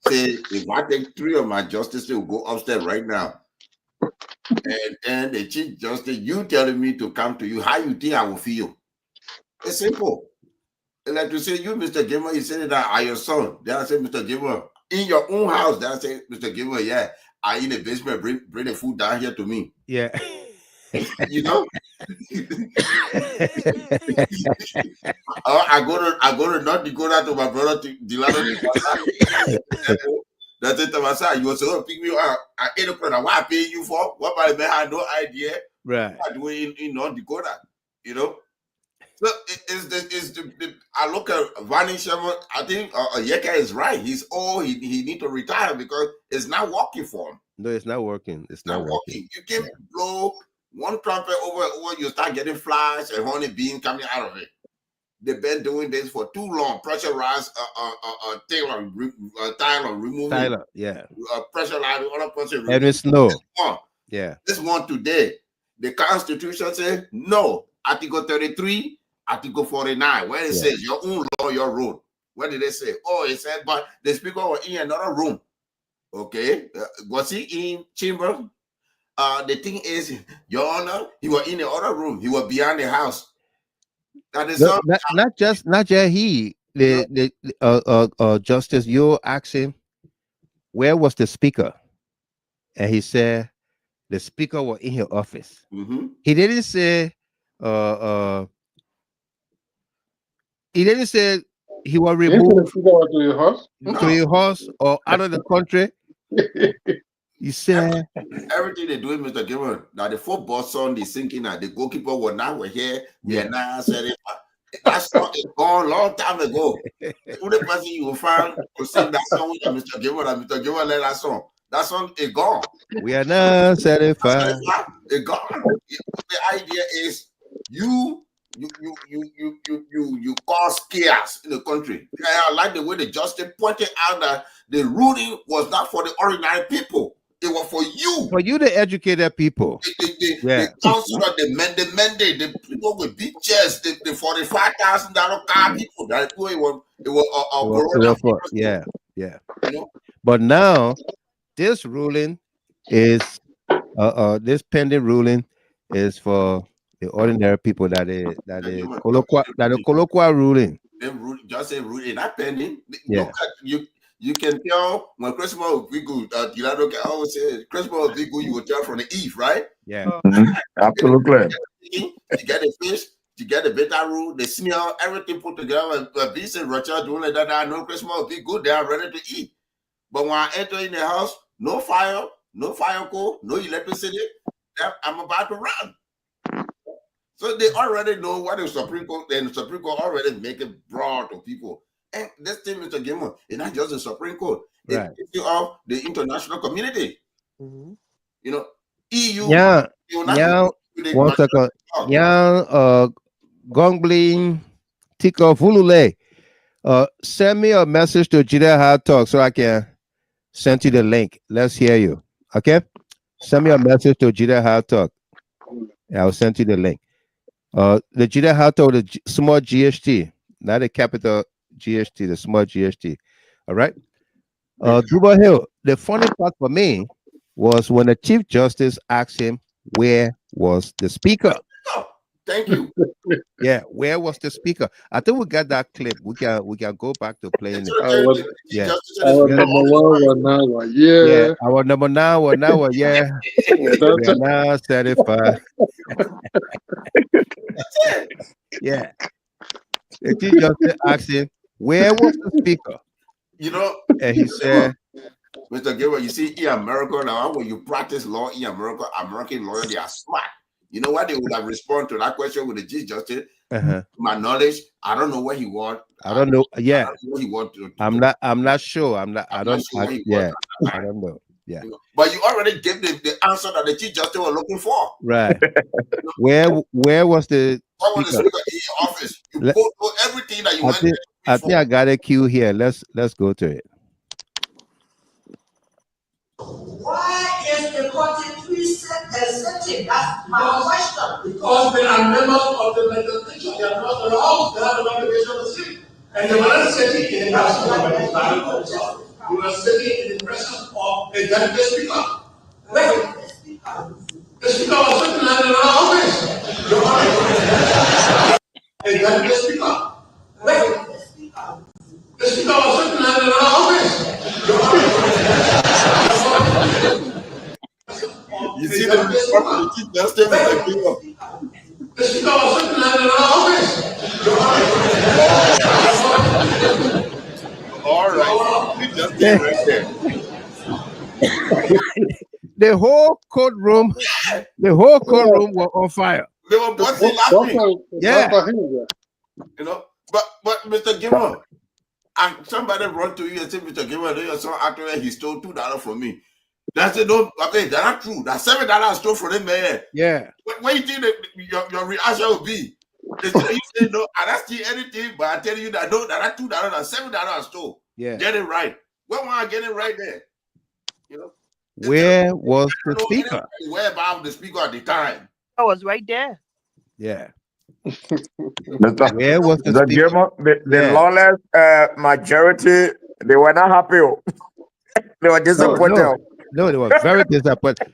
say, if I take 3 of my justices will go upstairs right now, and the Chief Justice, you telling me to come to you, how you think I will feel? It's simple. Like to say, you, Mr. Gilmer, you said that are your son. Then I said, Mr. Gilmer, in your own house, that say, Mr. Giver, yeah, I in the basement, bring the food down here to me. Yeah. You know? I go to North Dakota to my brother Delano. That's it, Tamasa. You were supposed to pick me up at 8 o'clock. What I pay you for? What about me? I had no idea. Right. What I do in North Dakota, you know? So I look at Vani Sherman. I think Yeka is right. He's old. He need to retire because it's not working for him. No, it's not working. It's not working. You can blow one trumpet over, you start getting flies and honey bean coming out of it. They've been doing this for too long. Pressurized tile removing. Tyler, yeah. Pressurized other person. And it's no. Yeah. This one today, the Constitution says no. Article 33, Article 49, where it says your own law, your road. What did they say? Oh, it said, but the speaker was in another room. Okay, was he in chamber? The thing is, Your Honor, he was in the other room. He was behind the house. That is not just he. Justice Yuoh asked him, where was the speaker? And he said, the speaker was in her office. He didn't say, he was removed to your house or out of the country. You said everything they doing, Mr. Gibbon. Now the football son is sinking. Now the goalkeeper was now here. Yeah, now said it. That song is gone long time ago. The only person you will find to sing that song with Mr. Gibbon and Mr. Gibbon let that song. That song is gone. We are now satisfied. It's gone. The idea is you cause chaos in the country. I like the way the justice pointed out that the ruling was not for the ordinary people. It was for you. For you, the educated people. The councilor, the mandate, the people with big chests, the $45,000 car people. That it was yeah. You know? But now, this ruling is this pending ruling is for the ordinary people that is colloquial ruling. Just say ruling, not pending. Yeah. You can tell when Christmas will be good. I always say Christmas will be good. You will tell from the Eve, right? Yeah. Absolutely. You get the fish, you get the beta root, the snail, everything put together. Bees and Rochelle doing like that. I know Christmas will be good. They are ready to eat. But when I enter in the house, no fire coal, no electricity. I'm about to run. So they already know what the Supreme Court, and the Supreme Court already make it broad to people. And this thing, Mr. Gilmore, it's not just the Supreme Court. Right. It's of the international community. You know, EU. Yeah. One second. Yeah. Gongbling Tika Fulule. Send me a message to Jida Hard Talk so I can send you the link. Let's hear you. Okay? Send me a message to Jida Hard Talk. I'll send you the link. The Jida Hard Talk, the small GHT, not the capital GHT, the small GHT. All right. Duba Hill, the funny part for me was when the Chief Justice asked him, where was the speaker? Thank you. Yeah, where was the speaker? I think we got that clip. We can go back to playing it. Yeah. Our number 1 Yeah, our number 9 yeah. We are now satisfied. Yeah. The Chief Justice asked him, where was the speaker? You know, and he said, Mr. Gilbert, you see, in America now, when you practice law in America, American lawyers, they are smart. You know what they would have responded to that question with the Chief Justice? To my knowledge, I don't know what he want. I don't know. Yeah. I don't know what he want to I'm not sure. I don't know. Yeah. But you already gave the answer that the Chief Justice was looking for. Right. Where was the what was the speaker in your office? You go through everything that you went there. I think I got a cue here. Let's go to it. Why is the Constitution exempted? That's my question. Because they are members of the legislature. They are not allowed to have a nomination of the seat. And they were not sitting in the presence of a Islamic officer. They were sitting in the presence of a deputy speaker. The speaker was sitting in another office. A deputy speaker. The speaker was sitting in another office. see the report from the Chief Justice, Mr. Giver. All right. Just stay right there. The whole courtroom was on fire. They were busting laughing. Yeah. You know, but Mr. Giver, and somebody run to you and say, Mr. Giver, there's some actor he stole $2 from me. That's it. No, okay, that's not true. That's $7 I stole from him, man. Yeah. What you think that your reaction will be? You say no, I don't steal anything, but I tell you that no, that's $2, that's $7 I stole. Yeah. Get it right. When I get it right there? You know? Where was the speaker? Where about the speaker at the time? I was right there. Yeah. Where was the Giver? The lawless majority, they were not happy. They were disappointed. No, they were very disappointed.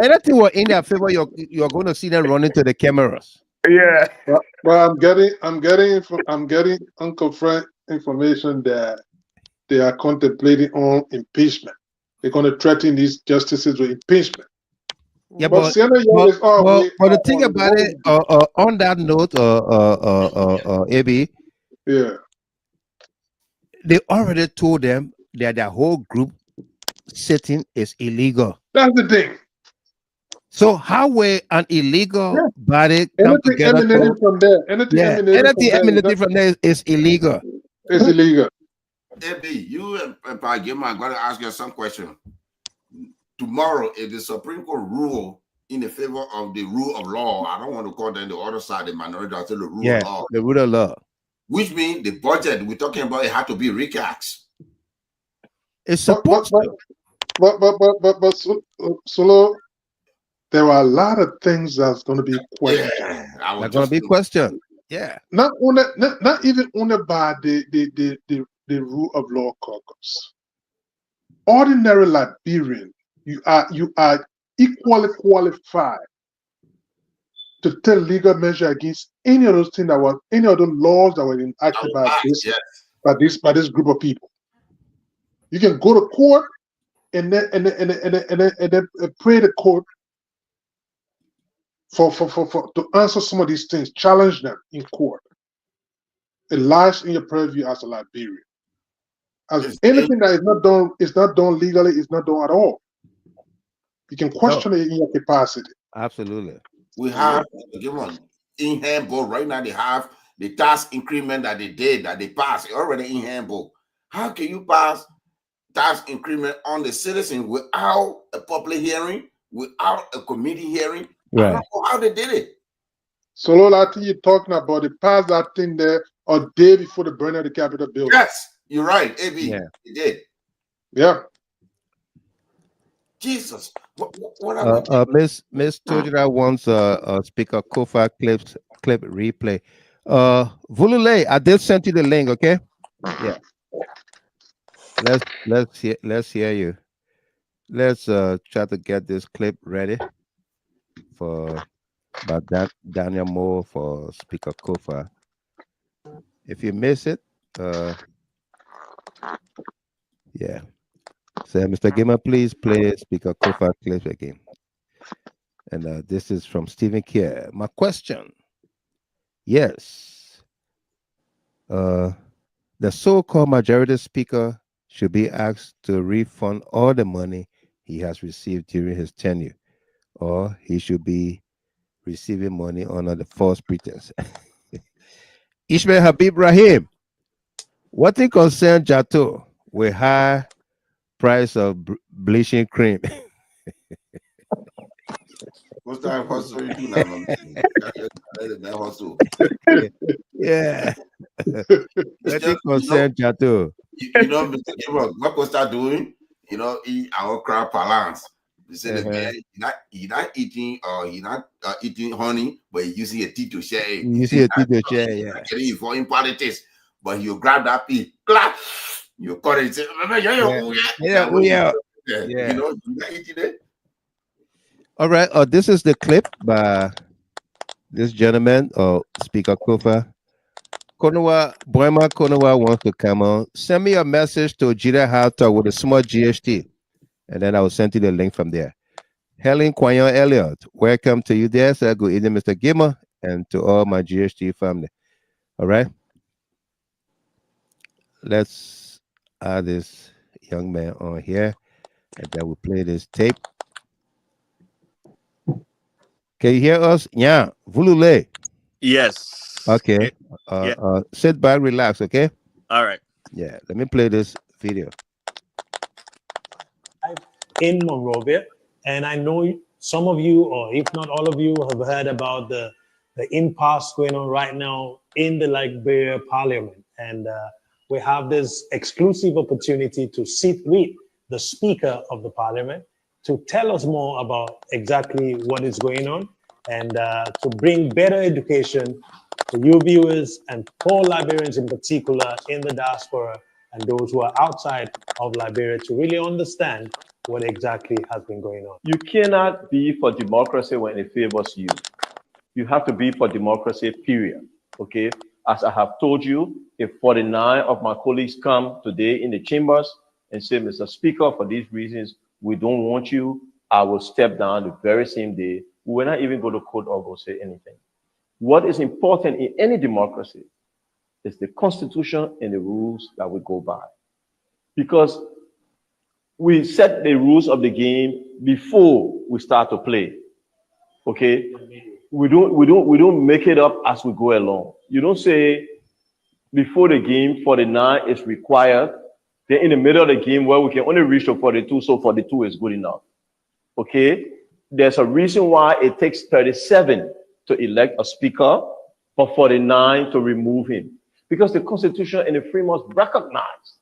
Anything was in their favor, you're going to see them running to the cameras. Yeah. But I'm getting unconfirmed information that they are contemplating on impeachment. They're going to threaten these justices with impeachment. Yeah, but the thing about it, on that note, AB, yeah, they already told them that their whole group sitting is illegal. That's the thing. So how will an illegal body come together? Emanating from there, anything emanating from there is illegal. It's illegal. AB, you and Pagima, I'm going to ask you some question. Tomorrow, if the Supreme Court rule in the favor of the rule of law, I don't want to call them the other side, the minority, I say the rule of law. The rule of law. Which means the budget we're talking about, it had to be recast. It's supposed to. But Solo, there are a lot of things that's going to be questioned. Yeah, they're going to be questioned. Yeah. Not even only by the rule of law caucus. Ordinary Liberian, you are equally qualified to take legal measure against any of those things that were any of the laws that were enacted by this group of people. You can go to court and then pray the court for to answer some of these things, challenge them in court. It lies in your purview as a Liberian. As anything that is not done legally, is not done at all. You can question it in your capacity. Absolutely. We have in handbook right now. They have the tax increment that they did, that they passed already in handbook. How can you pass tax increment on the citizen without a public hearing, without a committee hearing? Right. I don't know how they did it. So, Lola, I think you're talking about they passed that thing there a day before the burning of the Capitol building. Yes, you're right, AB. Yeah. They did. Yeah. Jesus. What are Miss Tojira wants Speaker Kofa clip replay. Vulule, I did send you the link, okay? Yeah. Let's hear you. Let's try to get this clip ready for about Daniel Moore for Speaker Kofa. If you miss it, yeah. So, Mr. Gamer, please play Speaker Kofa clip again. And this is from Stephen Kier. My question: yes, the so-called majority speaker should be asked to refund all the money he has received during his tenure, or he should be receiving money under the false pretense. Ishmael Habib Rahim, what thing concern Jato with high price of bleaching cream? What's that hustle you do now? Yeah. What thing concern Jato? You know, Mr. Gabriel, what was that doing? You know, our crowd balance. They say the man, he's not eating eating honey, but he's using a teeth to share it. You see a teeth to share, yeah. Getting for in politics, but you grab that pea, clap, you cut it, say, yeah. You know, you not eating it. All right, this is the clip by this gentleman, Speaker Kofa. Boima Konowa wants to come on. Send me a message to Jira Halter with a small GHT, and then I will send you the link from there. Helen Quayon Elliott, welcome to you there, sir. Good evening, Mr. Gimmer, and to all my GHT family. All right. Let's add this young man on here, and then we'll play this tape. Can you hear us? Yeah. Vulule. Yes. Okay. Yeah. Sit back, relax, okay? All right. Yeah. Let me play this video. In Monrovia, and I know some of you, or if not all of you, have heard about the impasse going on right now in the Liberia Parliament, and we have this exclusive opportunity to sit with the Speaker of the Parliament to tell us more about exactly what is going on, and to bring better education to you viewers and poor Liberians in particular in the diaspora and those who are outside of Liberia to really understand what exactly has been going on. You cannot be for democracy when it favors you. You have to be for democracy, period. Okay? As I have told you, if 49 of my colleagues come today in the chambers and say, Mr. Speaker, for these reasons, we don't want you, I will step down the very same day. We will not even go to court or go say anything. What is important in any democracy is the Constitution and the rules that we go by. Because we set the rules of the game before we start to play. Okay? We don't make it up as we go along. You don't say before the game 49 is required, then in the middle of the game where we can only reach to 42, so 42 is good enough. Okay? There's a reason why it takes 37 to elect a speaker, for 49 to remove him. Because the Constitution and the framework recognize,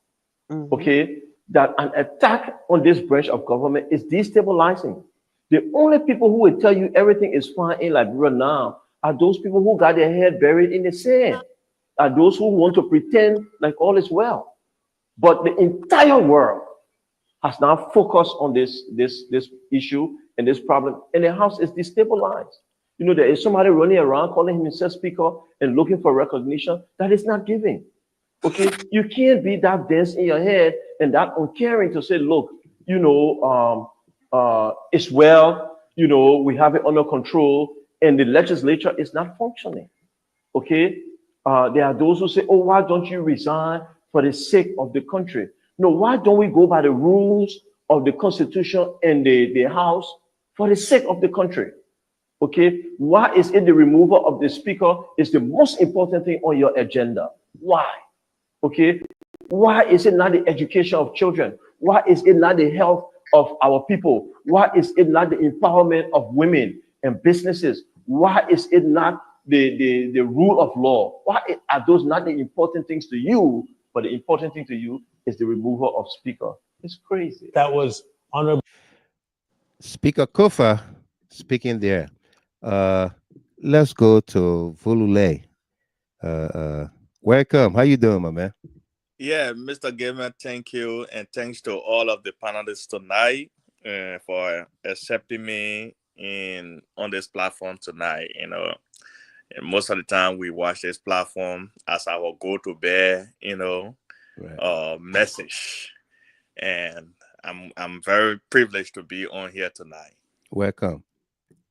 okay, that an attack on this branch of government is destabilizing. The only people who will tell you everything is fine in Liberia now are those people who got their head buried in the sand, are those who want to pretend like all is well. But the entire world has now focused on this issue and this problem, and the house is destabilized. You know, there is somebody running around calling himself speaker and looking for recognition that is not giving. Okay, you can't be that dense in your head and that uncaring to say, look, you know, it's well, you know, we have it under control, and the legislature is not functioning. Okay, there are those who say, oh, why don't you resign for the sake of the country? No, why don't we go by the rules of the Constitution and the House for the sake of the country? Okay, why is it the removal of the speaker is the most important thing on your agenda? Why? Okay, why is it not the education of children? Why is it not the health of our people? Why is it not the empowerment of women and businesses? Why is it not the rule of law? Why are those not the important things to you? But the important thing to you is the removal of speaker. It's crazy. That was Honorable Speaker Kofa speaking there. Let's go to Vulule. Welcome. How you doing, my man? Yeah, Mr. Gamer, thank you. And thanks to all of the panelists tonight for accepting me on this platform tonight. You know, and most of the time we watch this platform as our go-to bed, you know, message. And I'm very privileged to be on here tonight. Welcome.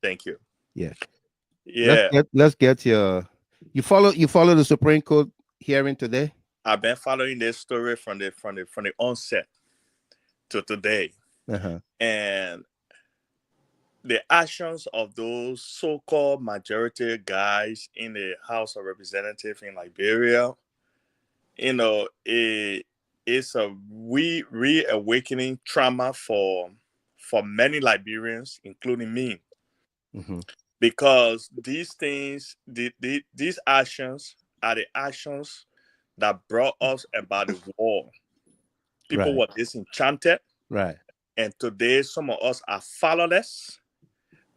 Thank you. Yeah. Yeah. Let's get your. You follow the Supreme Court hearing today? I've been following this story from the onset to today, and the actions of those so-called majority guys in the House of Representatives in Liberia, you know, it's a reawakening trauma for many Liberians, including me. Because these things, these actions are the actions that brought us about the war. People were disenchanted. And today, some of us are fatherless.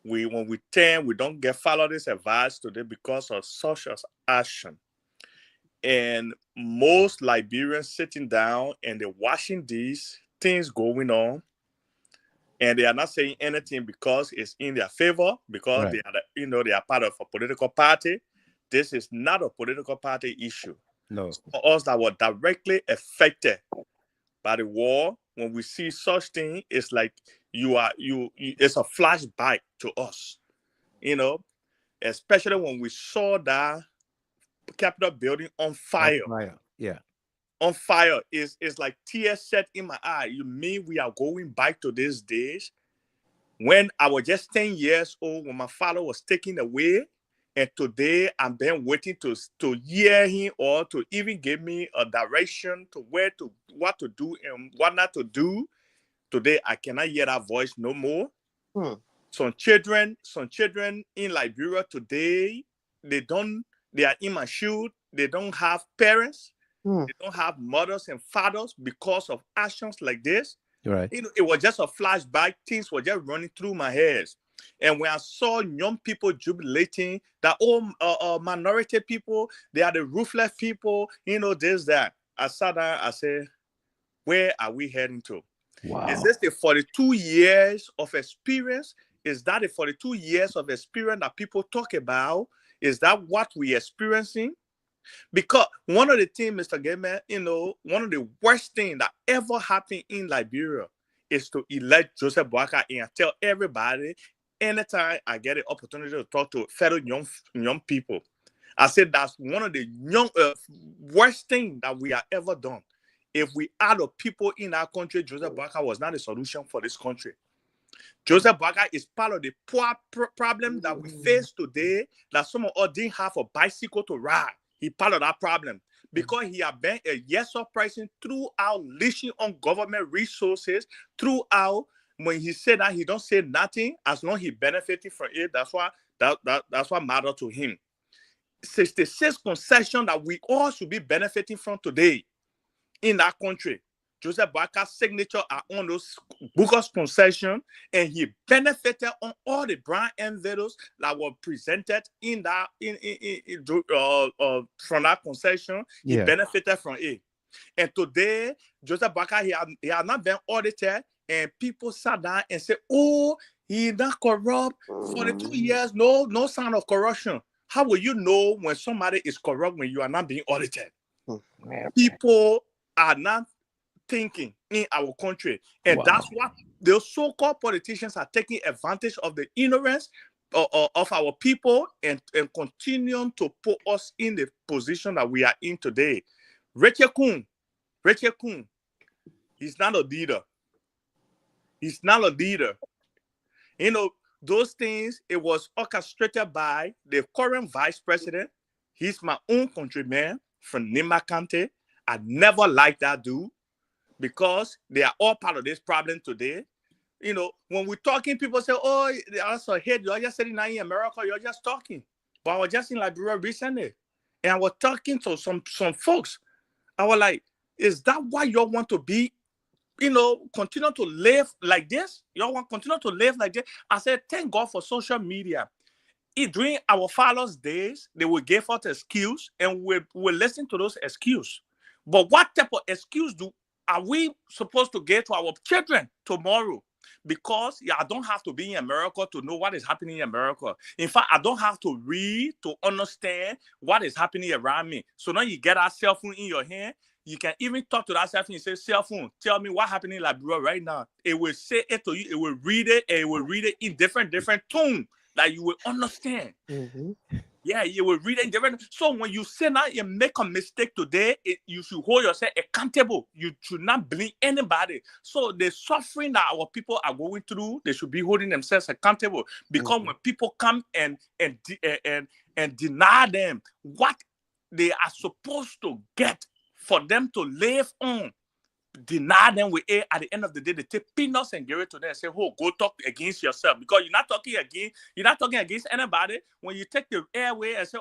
When we turn, we don't get fatherless advice today because of such action. And most Liberians sitting down and they're watching these things going on. And they are not saying anything because it's in their favor, because they are, they are part of a political party. This is not a political party issue. No. For us that were directly affected by the war, when we see such thing, it's like it's a flashback to us, you know, especially when we saw that Capitol building on fire. Yeah. On fire. It's like tears set in my eye. You mean we are going back to these days when I was just 10 years old, when my father was taken away, and today I'm been waiting to hear him or to even give me a direction to what to do and what not to do. Today I cannot hear that voice no more. Some children in Liberia today, they are immature, they don't have parents, they don't have mothers and fathers because of actions like this. Right. It was just a flashback. Things were just running through my head. And when I saw young people jubilating, that all minority people, they are the ruthless people, this, that. I sat down, I said, where are we heading to? Wow. Is this the 42 years of experience? Is that the 42 years of experience that people talk about? Is that what we're experiencing? Because one of the things, Mr. Gamer, one of the worst things that ever happened in Liberia is to elect Joseph Boakai. And I tell everybody, anytime I get an opportunity to talk to fellow young people, I said that's one of the worst things that we have ever done. If we add the people in our country, Joseph Boakai was not a solution for this country. Joseph Boakai is part of the poor problem that we face today, that some of us didn't have a bicycle to ride. He part of that problem because he has been a yes-off person throughout leashing on government resources, throughout. When he said that, he don't say nothing as long as he benefited from it. That's what matters to him. 66 concessions that we all should be benefiting from today in our country. Joseph Boakai's signature are on those bogus concessions, and he benefited on all the brand envelopes that were presented in that from that concession. He benefited from it. And today, Joseph Boakai, he has not been audited, and people sat down and said, "Oh, he's not corrupt for the 2 years. No sign of corruption." How will you know when somebody is corrupt when you are not being audited? People are not thinking in our country, and that's what the so-called politicians are taking advantage of the ignorance of our people and continuing to put us in the position that we are in today. Richard Kuhn, he's not a leader. He's not a leader. Those things, it was orchestrated by the current vice president. He's my own countryman from Nima Kante. I never liked that dude, because they are all part of this problem today. When we're talking, people say, "Oh, that's a hate. You're just sitting in America. You're just talking." But I was just in Liberia recently, and I was talking to some folks. I was like, "Is that why you want to be, continue to live like this? You want to continue to live like this?" I said, "Thank God for social media." During our fathers' days, they will give us excuse, and we'll listen to those excuses. But what type of excuse are we supposed to get to our children tomorrow? Because I don't have to be in America to know what is happening in America. In fact, I don't have to read to understand what is happening around me. So now you get that cell phone in your hand, you can even talk to that cell phone and say, "Cell phone, tell me what happening in Liberia right now." It will say it to you, it will read it, and it will read it in different tone that you will understand. Yeah, you will read it in different. So when you say that you make a mistake today, you should hold yourself accountable. You should not blame anybody. So the suffering that our people are going through, they should be holding themselves accountable. Because when people come and deny them what they are supposed to get for them to live on, deny them with it, at the end of the day, they take peanuts and give it to them and say, "Oh, go talk against yourself," because you're not talking against anybody. When you take the airway and say,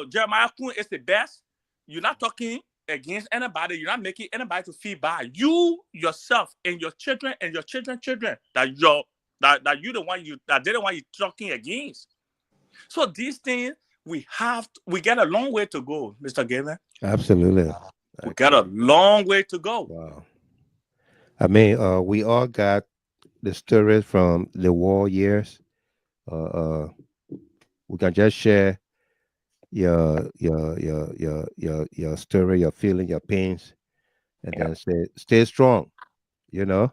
Jeremiah Kuhn is the best, you're not talking against anybody. You're not making anybody to feel bad. You yourself and your children and your children that you're the one they're the one you're talking against. So these things we get a long way to go, Mr. Gamer. Absolutely. We got a long way to go. Wow. I mean, we all got the stories from the war years. We can just share your story, your feeling, your pains. and then stay strong. You know,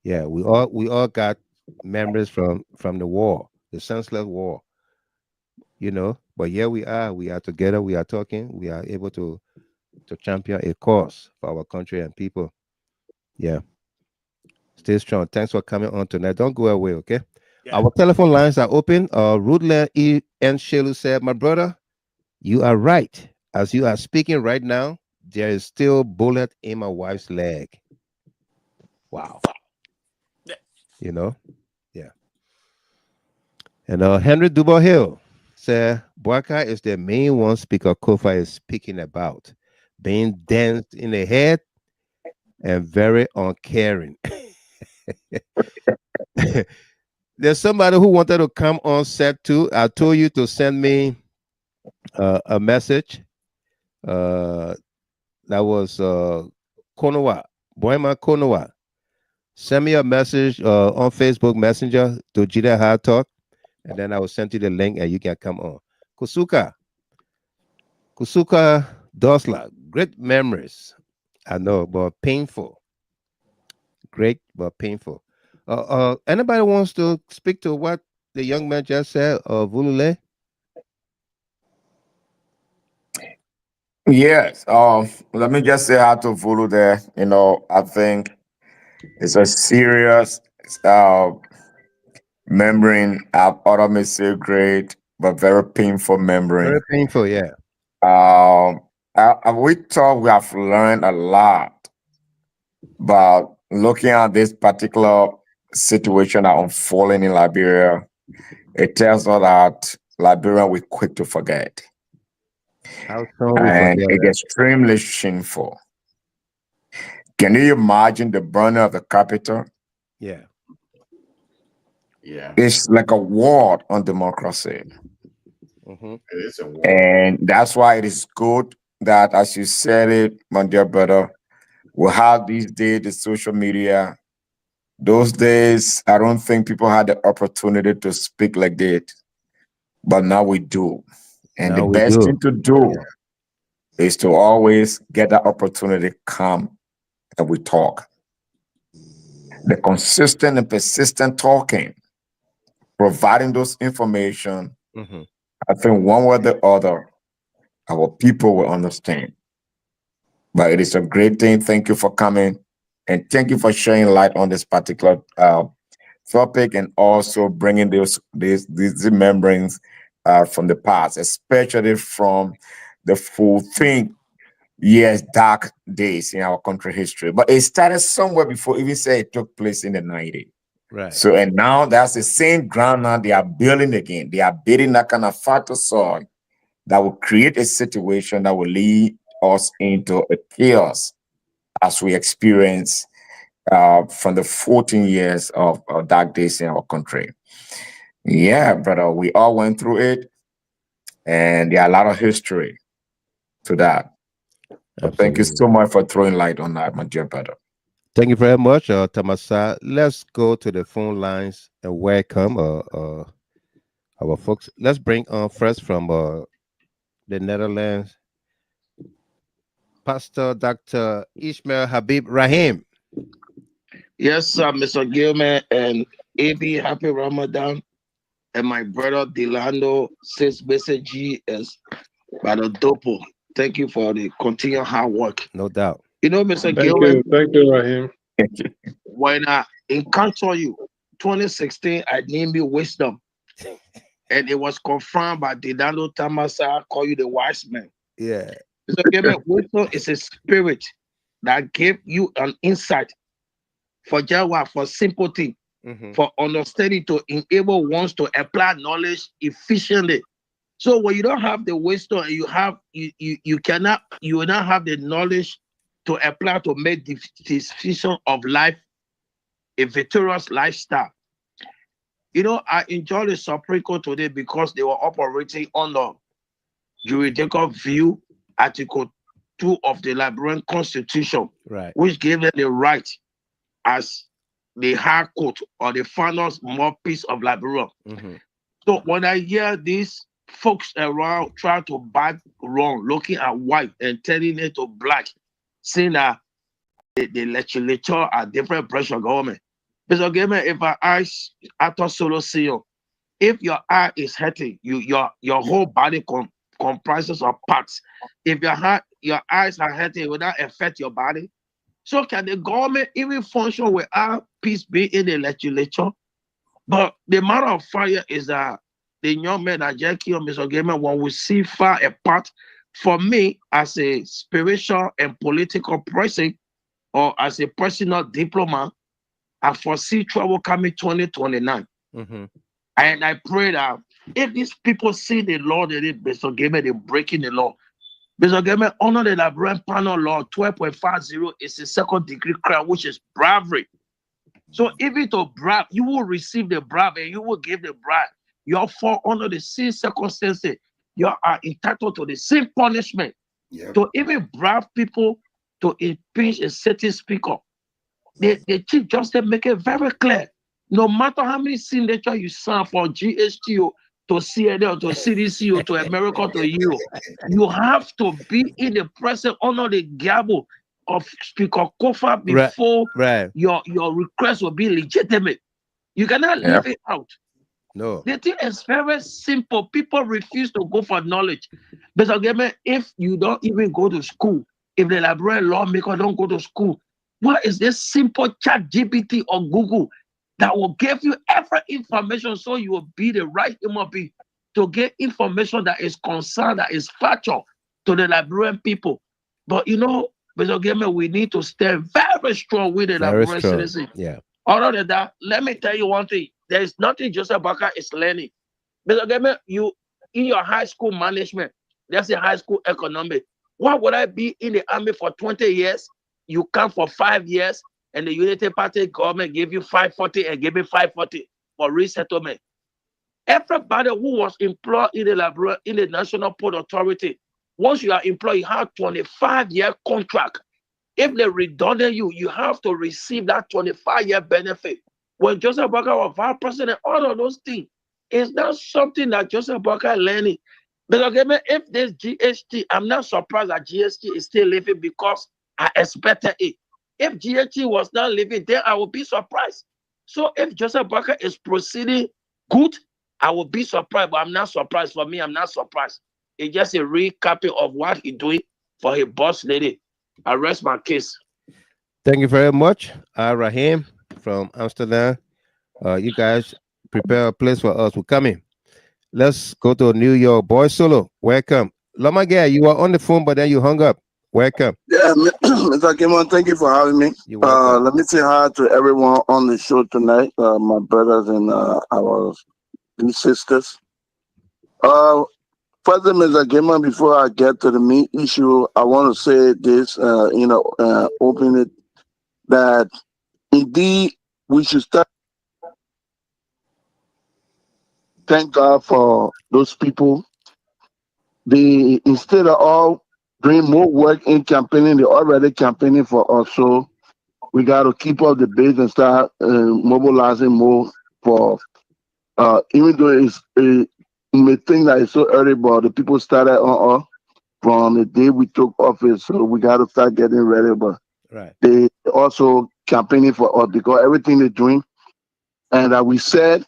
yeah, we all got memories from the war, the senseless war. You know, but here we are together, we are talking, we are able to champion a cause for our country and people. Yeah, stay strong. Thanks for coming on tonight. Don't go away, okay? Our telephone lines are open. Rudler E. N. Shelu said, my brother, you are right. As you are speaking right now, there is still bullet in my wife's leg. Wow. You know? Yeah. And Henry Dubois Hill said, Boaka is the main one Speaker Kofa is speaking about. Being dense in the head and very uncaring. There's somebody who wanted to come on set too. I told you to send me a message. That was Konowa, Boima Konowa. Send me a message on Facebook Messenger to Jida Hard Talk, and then I will send you the link and you can come on. Kusuka Dosla, great memories. I know, but painful. Great, but painful. Anybody wants to speak to what the young man just said, Vulule? Yes. Let me just say hi to Vulu there. You know, I think it's a serious memory. Other may say great, but very painful memory. Very painful, yeah. We thought we have learned a lot, but looking at this particular situation that unfolding in Liberia, it tells us that Liberians were quick to forget. How soon we And forget it's that? extremely shameful. Can you imagine the burning of the capital? Yeah. Yeah. It's like a war on democracy. Mm-hmm. It is a war. And that's why it is good that, as you said it, my dear brother, we have these days the social media. Those days, I don't think people had the opportunity to speak like that. But now we do. And Now the we best do. thing to do is to always get that opportunity come and we talk. The consistent and persistent talking, providing those information, Mm-hmm. I think one way or the other, our people will understand. But it is a great thing. Thank you for coming. And thank you for shedding light on this particular topic and also bringing these remembrance from the past, especially from the 14 years dark days in our country history. But it started somewhere before even say it took place in the 90s. Right. So, and now that's the same ground now they are building again. They are building that kind of fertile soil that will create a situation that will lead us into a chaos as we experience from the 14 years of dark days in our country. Yeah, brother, we all went through it, and there are a lot of history to that. But thank you so much for throwing light on that, my dear brother. Thank you very much, Tamasa. Let's go to the phone lines and welcome our folks. Let's bring on first from the Netherlands, Pastor Dr. Ishmael Habib Rahim. Yes, sir, Mr. Gilman and AB, happy Ramadan. And my brother Delano says message GS by the Dopo. Thank you for the continued hard work. No doubt. You know, Mr. Thank Gilman, you. Thank you, Rahim. when I encountered you, 2016, I named you Wisdom. And it was confirmed by Delano Tamasa, I call you the wise man. Yeah. Mr. Gilman, wisdom is a spirit that gave you an insight for Jawa, for sympathy, for understanding to enable ones to apply knowledge efficiently. So when you don't have the wisdom, you will not have the knowledge to apply to make the decision of life a victorious lifestyle. You know, I enjoy the Supreme Court today because they were operating on the juridical view, Article 2 of the Liberian Constitution, right, which gave them the right as the High Court or the final mouthpiece of Liberia. So when I hear these folks around try to back wrong, looking at white and turning it to black, saying that the legislature are different branch of government. Mr. Gamer, if I ask Ato Solo CEO, if your eye is hurting, your whole body comprises of parts. If your eyes are hurting, will that affect your body? So can the government even function without peace being in the legislature? But the matter of fire is that the young men that Jackie or Mr. Gamer, when we see far apart, for me, as a spiritual and political person, or as a personal diplomat, I foresee trouble coming 2029. And I pray that if these people see the law, they did, Mr. Gamer, they're breaking the law. Mr. Gamer, under the Liberian Panel Law 12.50 is a second degree crime, which is bribery. So even to bribe, you will receive the bribe and you will give the bribe. You fall under the same circumstances. You are entitled to the same punishment. To even bribe people to impeach a certain speaker. The Chief Justice make it very clear. No matter how many signatures you sign for GHT to CNN, to CDC, to America, to Europe, you have to be in the presence under the gavel of Speaker Kofa before your request will be legitimate. You cannot leave it out. No. The thing is very simple. People refuse to go for knowledge. But again, if you don't even go to school, if the Liberian lawmaker don't go to school, what is this simple chat GPT or Google that will give you every information so you will be the right human being to get information that is concerned, that is factual to the Liberian people? But you know, Mr. Gamer, we need to stand very strong with the Liberian citizens. Yeah. Other than that, let me tell you one thing. There is nothing Joseph Baka is learning. Mr. Gamer, you in your high school management, that's a high school economic. Why would I be in the army for 20 years? You come for 5 years, and the Unity Party government gave you 540 and gave me 540 for resettlement. Everybody who was employed in the National Port Authority, once you are employed, you have 25-year contract. If they redundant you, you have to receive that 25-year benefit. When Joseph Baka was vice president, all of those things, is not something that Joseph Baka learning. But again, if there's GHT, I'm not surprised that GHT is still living because I expected it. If GHT was not living, then I would be surprised. So if Joseph Baka is proceeding good, I will be surprised, but I'm not surprised. For me, I'm not surprised. It's just a recapping of what he's doing for his boss lady. I rest my case. Thank you very much, Rahim from Amsterdam. You guys prepare a place for us. We're coming. Let's go to New York. Boy Solo, welcome. Lama Guy, you were on the phone, but then you hung up. Welcome. Yeah, Mr. Kimon, thank you for having me. Let me say hi to everyone on the show tonight, my brothers and our sisters. Further, Mr. Kimon, before I get to the main issue, I want to say this, open it, that indeed we should start. Thank God for those people. They, instead of all doing more work in campaigning, they're already campaigning for us. So we got to keep up the base and start mobilizing more for, even though you may think that it's so early, but the people started on from the day we took office. So we got to start getting ready. But they also campaigning for us because everything they're doing. And we said,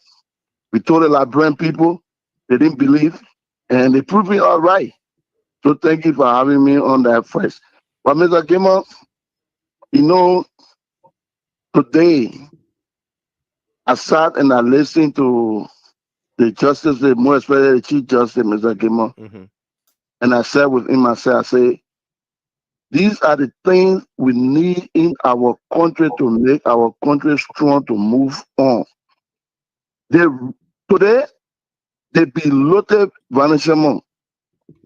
we told the Liberian people, they didn't believe, and they proved it all right. So thank you for having me on that first. But Mr. Gamer, you know, today I sat and I listened to the justice, more especially the Chief Justice, Mr. Gamer. And I said within myself, I say, these are the things we need in our country to make our country strong to move on. Today, they be loaded vanishment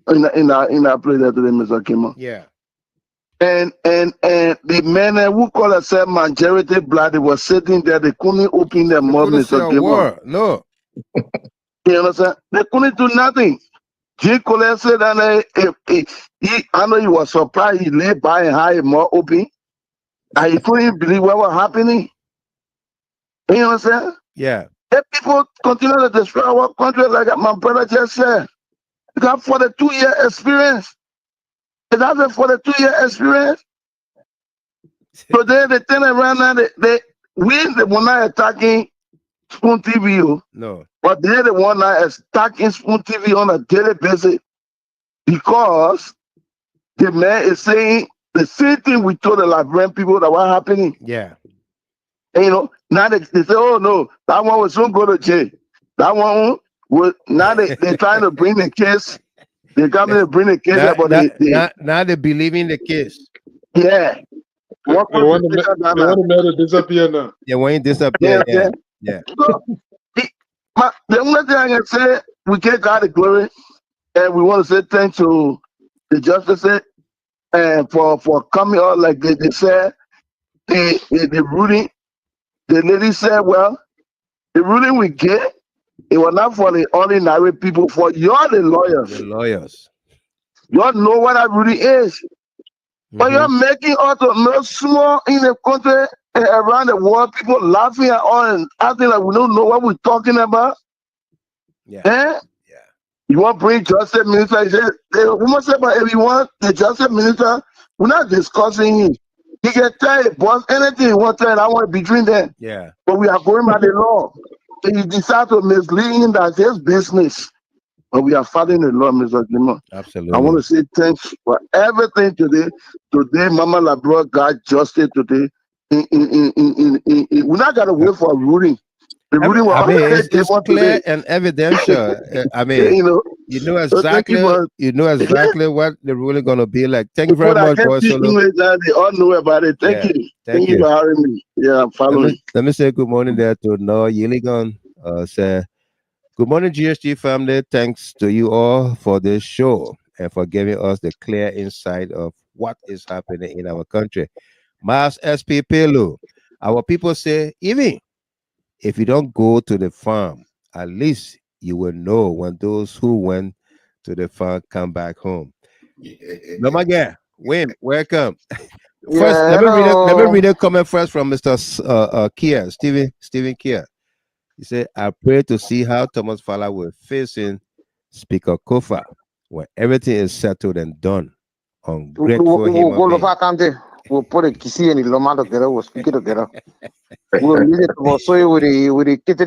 in our place today, Mr. Kimmer. Yeah. And the men who call themselves majority black, they were sitting there, they couldn't open their mouth, Mr. Kimmer. No. You understand? They couldn't do nothing. J. Cole said that I know he was surprised, he lay by and had his mouth open. And he couldn't believe what was happening. You understand? Yeah. If people continue to destroy our country, like my brother just said, you got 42-year experience. Is that a 42-year experience? So then they turn around now, we the one not attacking Spoon TV, no, but they're the one that is attacking Spoon TV on a daily basis because the man is saying the same thing we told the Liberian people that were happening. Yeah. And, now they say, oh no, that one was soon go to jail. That one was now they're trying to bring the case. They're coming to bring the case now, up, but now they believe in the case. Yeah. They want to disappear now. Yeah, when it disappear, yeah. So, the only thing I can say, we give God the glory, and we want to say thanks to the justices and for coming out like they said. The ruling, the lady said, well, the ruling we get, it was not for the ordinary people, for you're the lawyers. The lawyers. You all know what that ruling is. But you're making us to know small in the country and around the world, people laughing at all and acting like we don't know what we're talking about. Yeah. Eh? Yeah. You want to bring justice minister? We must say, but if you want the justice minister, we're not discussing him. He can tell you, boss, anything you want to tell, I want to between them. Yeah. But we are going by the law. If you decide to mislead him, that's his business. But we are following the law, Mr. Gima. Absolutely. I want to say thanks for everything today. Today, Mama Labro got justice today. We're not gonna wait for a ruling. The ruling will it's clear today. And evidential. I mean, you know exactly what the ruling gonna be like. Thank you very much, boy. They all know about it. Thank you. Thank you for having me. Yeah, I'm following. Let me say good morning there to Noah Yiligan. Say good morning, GHT family. Thanks to you all for this show and for giving us the clear insight of what is happening in our country. Mas SP Pelu, our people say, even if you don't go to the farm, at least you will know when those who went to the farm come back home. No, my guy, Wim, welcome. First, let me read a comment first from Mr. Kier, Stephen Kier. He said, I pray to see how Thomas Fala will face in Speaker Kofa when everything is settled and done. Ungrateful human being. We'll put a kissy and Loma together, we'll speak it together. We'll miss it for so with the kitty,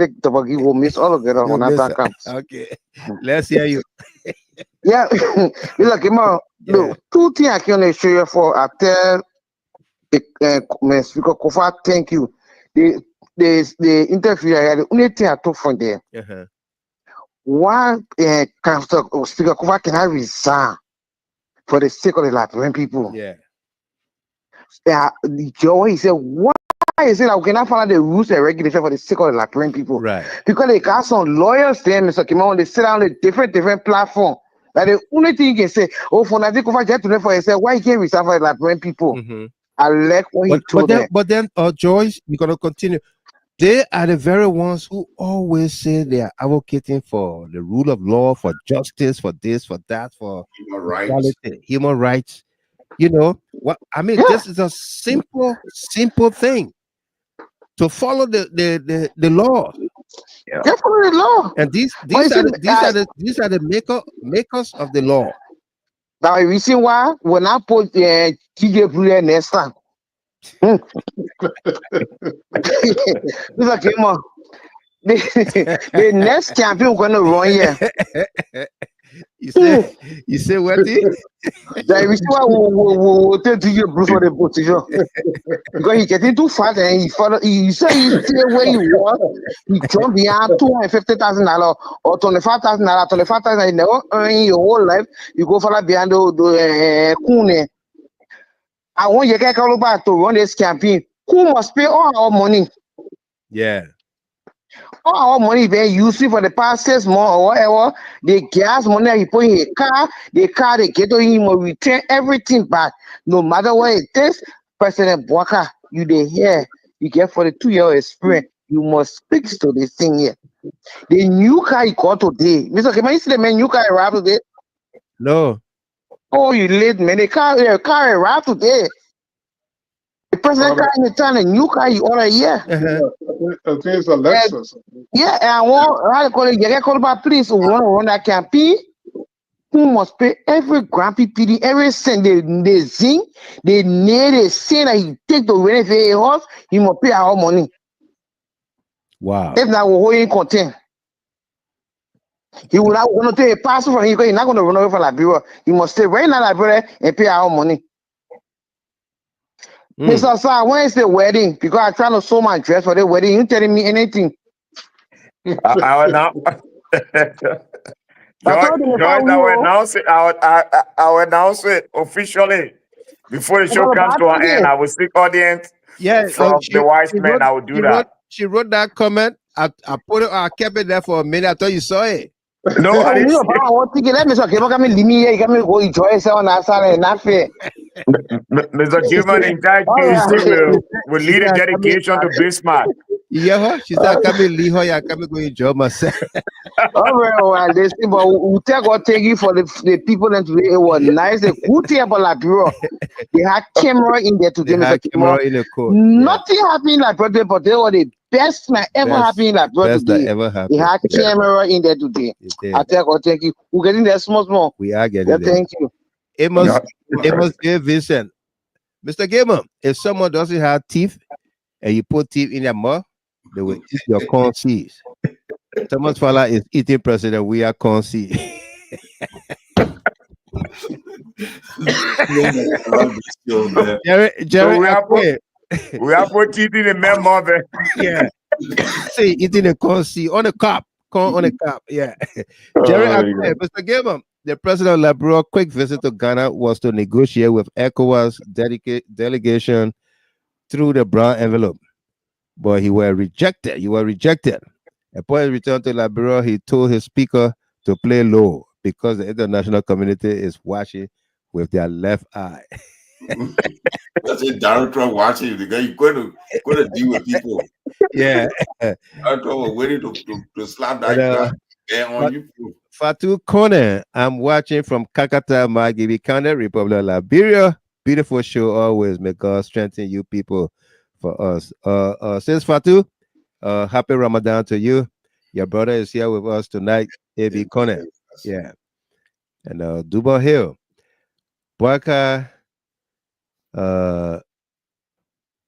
we'll miss all together when that comes. Okay, let's hear you. Yeah, look, look, 2 things I can show you for. I tell Speaker Kofa, thank you. The interview I had, the only thing I took from there. One, Speaker Kofa can I resign for the sake of the Liberian people? Yeah. The joy, he said, why is it that we cannot follow the rules and regulations for the sake of the Liberian people? Right. Because they got some lawyers there, Mr. Kimon, they sit on a different platform. Like the only thing you can say, oh, Fonati Koffa just to for himself, why he can't resign for the Liberian people? I like what he told them. But then, Joyce, you're gonna continue. They are the very ones who always say they are advocating for the rule of law, for justice, for this, for that, for human rights. You know what I mean? This is a simple thing to follow the law. Yeah, follow the law. And these are the makers of the law. Now the reason why when I put TJ Brewer next time. Look at him. The next champion gonna run here. You say what? The reason why we'll take TJ Brewer for the position because he getting too fast and he follow. He say he stay where he was. He jump behind $250,000 or $25,000. $25,000 you never earn in your whole life. You go follow behind the Kune. I want you get to run this campaign. Who must pay all our money? Yeah. All our money been used for the past 6 months or whatever. The gas money he put in a car, the car they get to him will return everything back. No matter what it is, President Walker, you dey here. You get for the 2-year experience. You must fix to this thing here. The new car he got today. Mr. Can you see the new car arrived today? No. Oh, you late, man. The car arrived today. The president car in the town, a new car you order here. I think it's a Lexus. Yeah, and I want to call it. You get called by police who want to run that campaign. who must pay every grumpy PD, every cent they sing, they need a sin that he take to rent a horse, he must pay our money. Wow. If not, we're holding content. He will not want to take a passport from him because he's not going to run away from Liberia. He must stay right in Liberia and pay our money. Mr. Sir, when is the wedding? Because I'm trying to sew my dress for the wedding. You telling me anything? I will now. Joy, I will announce it officially before the show comes to an end. I will seek audience from the wise men. I will do that. She wrote that comment. I put it. I kept it there for a minute. I thought you saw it. No, I didn't. Let me leave me here. You got me go enjoy yourself on that side and not fair. Mr. Gilman, in fact, will lead a dedication to Bismarck. Yeah, huh? She said, "Come and leave her. Come and go enjoy myself." All right, well, they say, but we thank you for the people and today. It was nice. The good thing about Liberia, they had camera in there today, Mr. Camera in the court. Nothing happened like birthday, but they were the best man ever happened in Liberia today. They had camera in there today. I thank you. We're getting there small. We are getting there. Thank you. It must be Vincent. Mr. Gamer, if someone doesn't have teeth and you put teeth in their mouth, they will eat your corn seeds. Thomas Fala is eating President Weah corn seed. Jerry, we have put teeth in the man mouth. Yeah. See, eating the corn seed on the cup. Corn on the cup. Yeah. Jerry, Mr. Gamer, the president of Liberia quick visit to Ghana was to negotiate with ECOWAS delegation through the brown envelope. But he were rejected. You were rejected. Upon his return to Liberia, he told his speaker to play low because the international community is watching with their left eye. That's it, Donald Trump watching. The guy you're going to deal with people. Yeah. Donald Trump was waiting to slap that guy on you. Fatu Kone, I'm watching from Kakata, Magibi County, Republic of Liberia. Beautiful show always. May God strengthen you people for us. Says Fatu, happy Ramadan to you. Your brother is here with us tonight, A.B. Kone. Yeah. And Duba Hill. Boaka,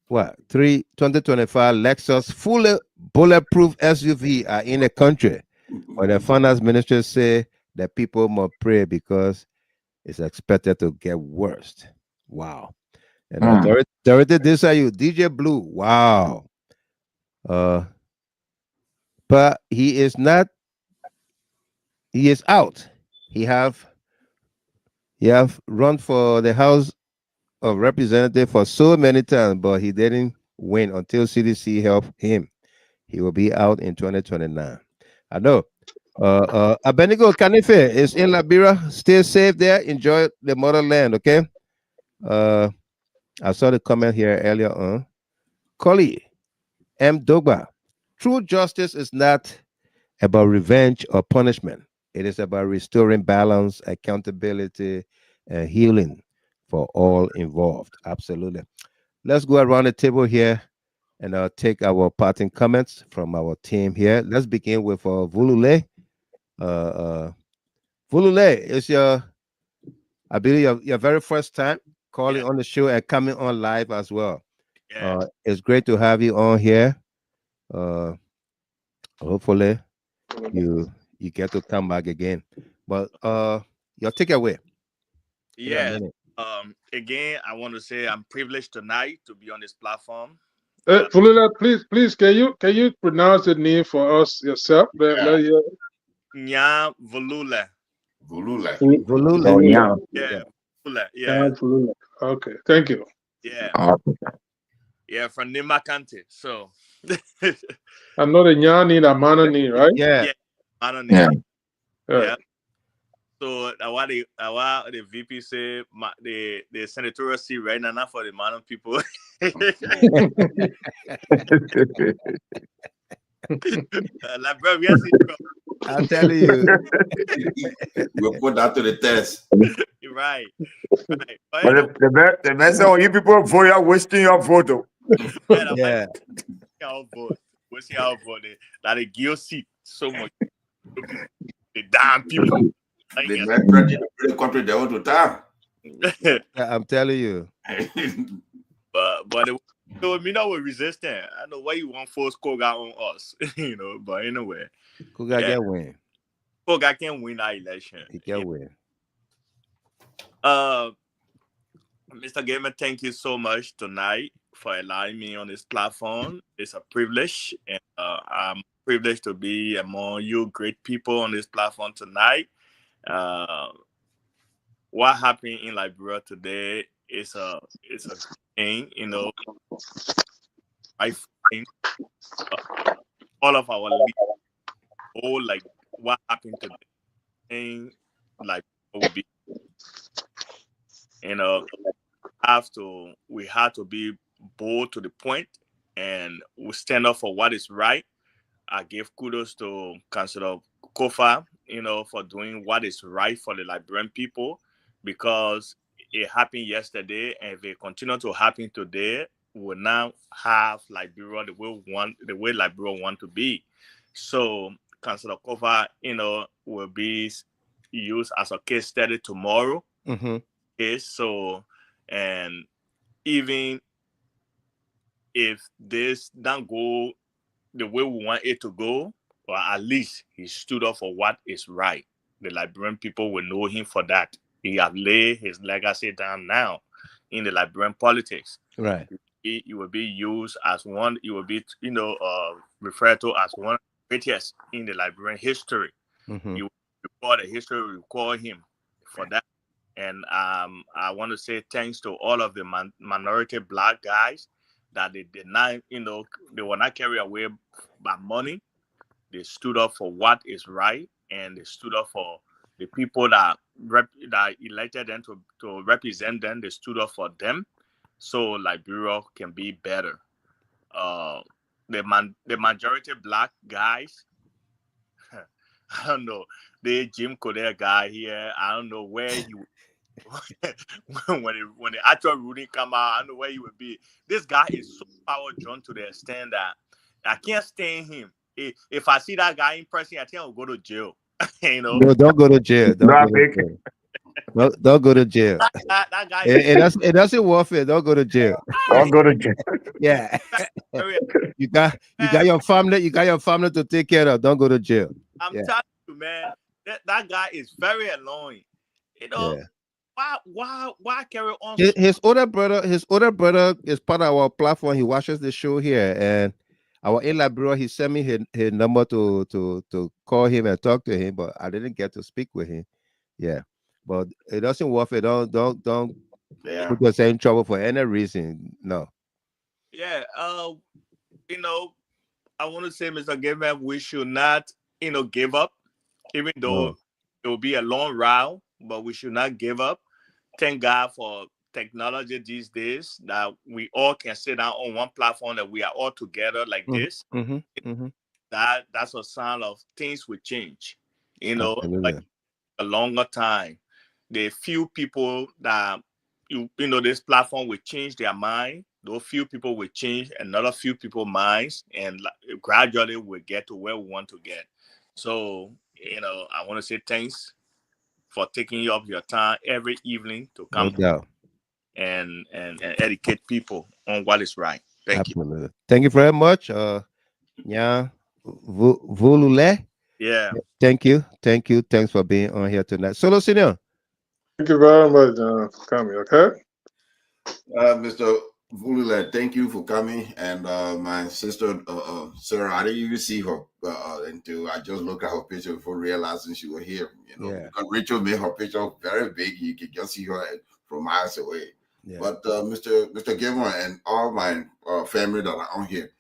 2025 Lexus fully bulletproof SUV are in the country. But the finance minister say that people must pray because it's expected to get worse. Wow. And Dorothy, this are you, DJ Blue. Wow. But he is not. He is out. He have run for the House of Representatives for so many times, but he didn't win until CDC helped him. He will be out in 2029. I know. Abenigo Kanife is in Liberia. Stay safe there. Enjoy the motherland, okay? I saw the comment here earlier on. Koli M. Dogba. True justice is not about revenge or punishment. It is about restoring balance, accountability, and healing for all involved. Absolutely. Let's go around the table here and take our parting comments from our team here. Let's begin with Vulule. Vulule, it's I believe your very first time calling on the show and coming on live as well. It's great to have you on here. Hopefully you get to come back again. But your takeaway. Yeah. Again, I want to say I'm privileged tonight to be on this platform. Fulula, please, can you pronounce the name for us yourself? Nya Vulule. Vulule. Yeah. Vulule. Yeah. Vulule. Okay. Thank you. Yeah. Yeah, from Nimakante. So I'm not a Nyani, a Manani, right? Yeah. Manani. Yeah. So what the VP say the senatorial seat right now not for the Manon people. Like, bro, yes, I'm telling you. We'll put that to the test. Right. But the message on you people vote, you're wasting your vote. Yeah. Wasting our vote. That they give seat so much. The damn people. The man trying to bring the country down to town. I'm telling you. but it, so me not resistant. I know why you want force Koga on us, But anyway, Koga get win. Koga can win that election. He can win. Mr. Gamer, thank you so much tonight for allowing me on this platform. It's a privilege, and I'm privileged to be among you great people on this platform tonight. What happened in Liberia today is a thing, I think all of our leaders, like what happened today, like will be, we have to be bold to the point, and we stand up for what is right. I give kudos to Councillor Kofa, for doing what is right for the Liberian people, because it happened yesterday, and if it continue to happen today, we'll now have Liberia the way Liberia want to be. So Councillor Kofa, will be used as a case study tomorrow. Mm-hmm. Okay, so, and even if this don't go the way we want it to go, or at least he stood up for what is right. The Liberian people will know him for that. He has laid his legacy down now in the Liberian politics. Right. He will be used as one. He will be, referred to as one of the greatest in the Liberian history. Mm-hmm. You record the history, we call him for that. And I want to say thanks to all of the minority Black guys that they did not, they were not carried away by money. They stood up for what is right, and they stood up for the people that elected them to represent them. They stood up for them, so Liberia can be better. The majority Black guys, I don't know, the Jim Coder guy here, I don't know where he when the actual ruling come out, I don't know where he would be. This guy is so power drawn to the extent that I can't stand him. If I see that guy in person, I think I'll go to jail. No, don't go to jail. Don't go to jail. That guy it doesn't worth it. Don't go to jail. Don't go to jail. Yeah. you got your family. You got your family to take care of. Don't go to jail. I'm telling you, man. That guy is very annoying. Yeah. Why carry on? His older brother is part of our platform. He watches the show here, and our in Liberia, he sent me his number to call him and talk to him, but I didn't get to speak with him. Yeah, but it doesn't worth it. Don't put yourself in trouble for any reason. No. Yeah. I want to say, Mr. Gamer, we should not, give up, even though it will be a long route, but we should not give up. Thank God for technology these days that we all can sit down on one platform, that we are all together like this. Mm-hmm. Mm-hmm. That's a sign of things will change. Absolutely. Like a longer time. The few people that this platform will change their mind. Those few people will change another few people's minds, and gradually we'll get to where we want to get. So, I want to say thanks for taking up your time every evening to come and educate people on what is right. Thank you. Thank you very much. Yeah, Volule. Yeah. Thank you. Thanks for being on here tonight. Solo Senior. Thank you very much for coming. Okay. Mr. Volule, thank you for coming. And my sister Sarah, I didn't even see her until I just looked at her picture before realizing she was here. Because Rachel made her picture very big. You can just see her from miles away. Yeah. But Mr. Gilmore and all my family that are on here,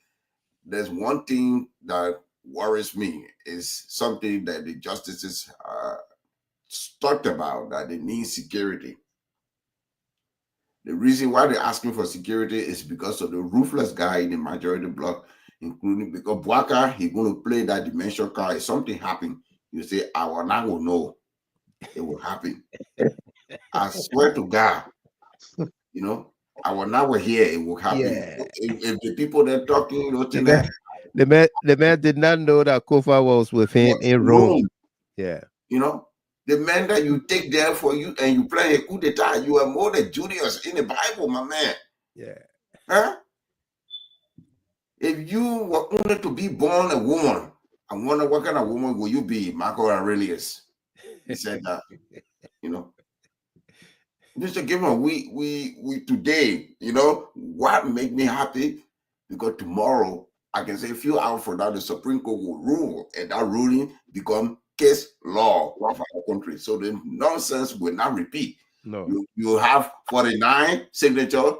there's one thing that worries me, is something that the justices talked about, that they need security. The reason why they're asking for security is because of the ruthless guy in the majority bloc, including because Buaka, he's going to play that dimension card. If something happen, you say, I will not know. It will happen. I swear to God, I will not hear it will happen. Yeah. If the people they're talking, the man did not know that Kofa was with him in Rome. Yeah. The men that you take there for you and you plan a coup d'etat, you are more than Julius in the Bible, my man. Yeah. Huh? If you were only to be born a woman, I wonder what kind of woman will you be, Marco Aurelius? He said that, you know. Mr. Gibbon, we today, you know, what make me happy? Because tomorrow I can say a few hours from now the Supreme Court will rule, and that ruling become case law of our country. So the nonsense will not repeat. No. You have 49 signature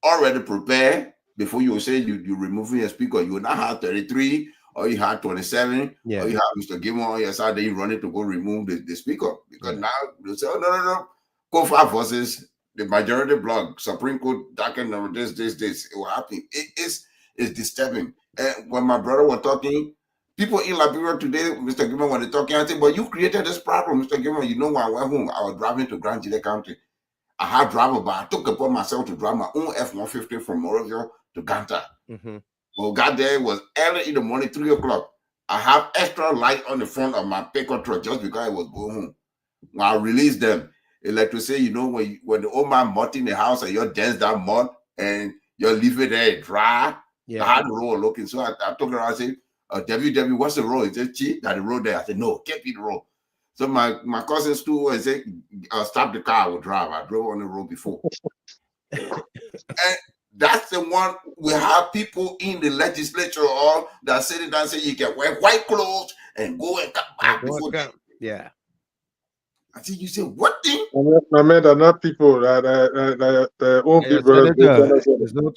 already prepared before you say you removing your speaker. You will not have 33 or you have 27 or you have Mr. Gibbon on your side, then you run it to go remove the speaker. Because now you say, oh, no. Kofa versus the majority bloc, Supreme Court, darkened this. It will happen. It's disturbing. And when my brother was talking, people in Liberia today, Mr. Gibbon, when they're talking, I said, but you created this problem, Mr. Gibbon. You know, when I went home, I was driving to Grand Gile County. I had driver, but I took upon myself to drive my own F-150 from Morovia to Ganta. Well, got there, it was early in the morning, 3 o'clock. I have extra light on the front of my pickup truck just because I was going home. When I released them, electricity, you know, when the old man mud in the house and you're dense that mud and you're leaving there dry, I had the road looking. So I took her, I said, WW, what's the road? He said, Chief, that the road there. I said, no, can't be the road. So my cousin stood and said, stop the car, I will drive. I drove on the road before. And that's the one we have people in the legislature all that sitting down and say you can wear white clothes and go and come back before. Yeah. I think you say what thing? I mean, they're not people that own people.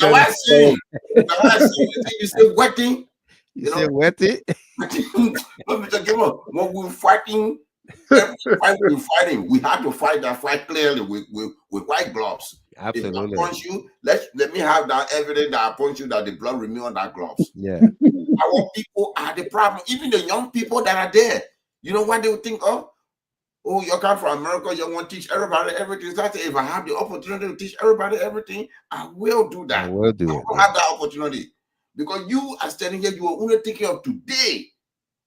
Now I see. You say what thing? You say what thing? When we're fighting, we have to fight that fight clearly with white gloves. Absolutely. If I punch you, let me have that evidence that I punch you that the blood remain on that gloves. Yeah. Our people are the problem. Even the young people that are there, you know what they would think of? Oh, you come from America, you want to teach everybody everything. So I say, if I have the opportunity to teach everybody everything, I will do that. I will do it. I will have that opportunity. Because you are standing here, you are only thinking of today.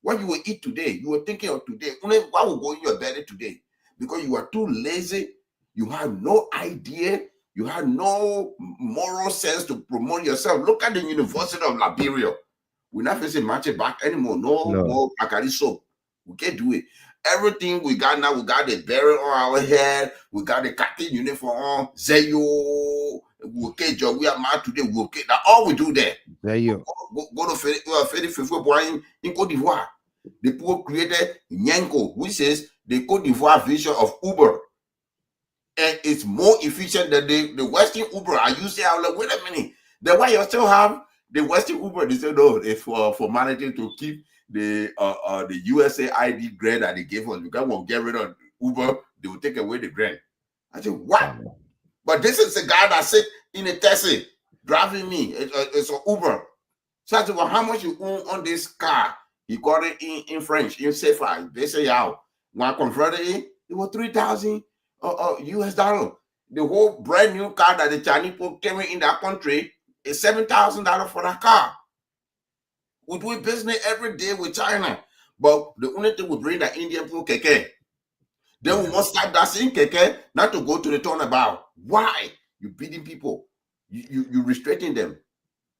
What you will eat today, you are thinking of today. Only what will go in your belly today. Because you are too lazy, you have no idea, you have no moral sense to promote yourself. Look at the University of Liberia. We're not facing matching back anymore. No more Akari soap. We can't do it. Everything we got now, we got the beret on our head, we got the khaki uniform on, Zeyo, we okay, job. We are mad today, we okay. That's all we do there. Zeyo. Go to February in Cote d'Ivoire. The people created Nyanko, which is the Cote d'Ivoire version of Uber. And it's more efficient than the Western Uber. I used to like, wait a minute. Then why you still have the Western Uber? They said, no, it's for managing to keep the USA ID grant that they gave us. Because we'll get rid of Uber, they will take away the grant. I said, what? But this is the guy that sit in a taxi driving me. It's an Uber. So I said, well, how much you own on this car? He got it in French, in CFA. They say, yeah. When I converted it was 3,000 US dollar. The whole brand new car that the Chinese people came in that country is $7,000 for that car. We do business every day with China, but the only thing we bring the Indian people keke. Then we must start that same keke, not to go to the turnabout. Why? You beating people. You restricting them.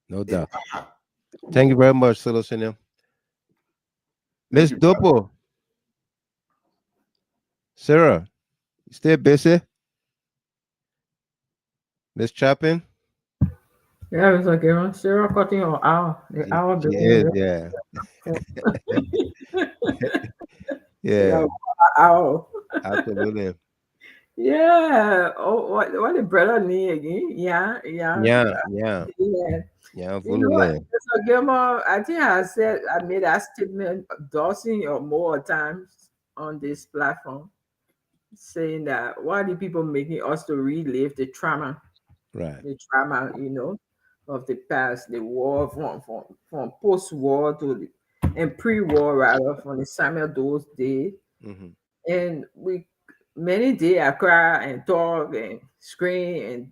No doubt. Thank you very much, Solosinium. Miss Dopo. Sarah, you still busy? Miss Chapin? Yeah, it's like Sarah cutting your hour. The hour Yeah. Yeah. Hour. Absolutely. Yeah. Oh, what the brother need again? Yeah. Yeah. You know what, Mr. Gilmore, I think I made that statement a dozen or more times on this platform, saying that why are people making us to relive the trauma? Right. The trauma, of the past, the war from post-war to and pre-war rather, from the Samuel Doe's day. And many days I cry and talk and scream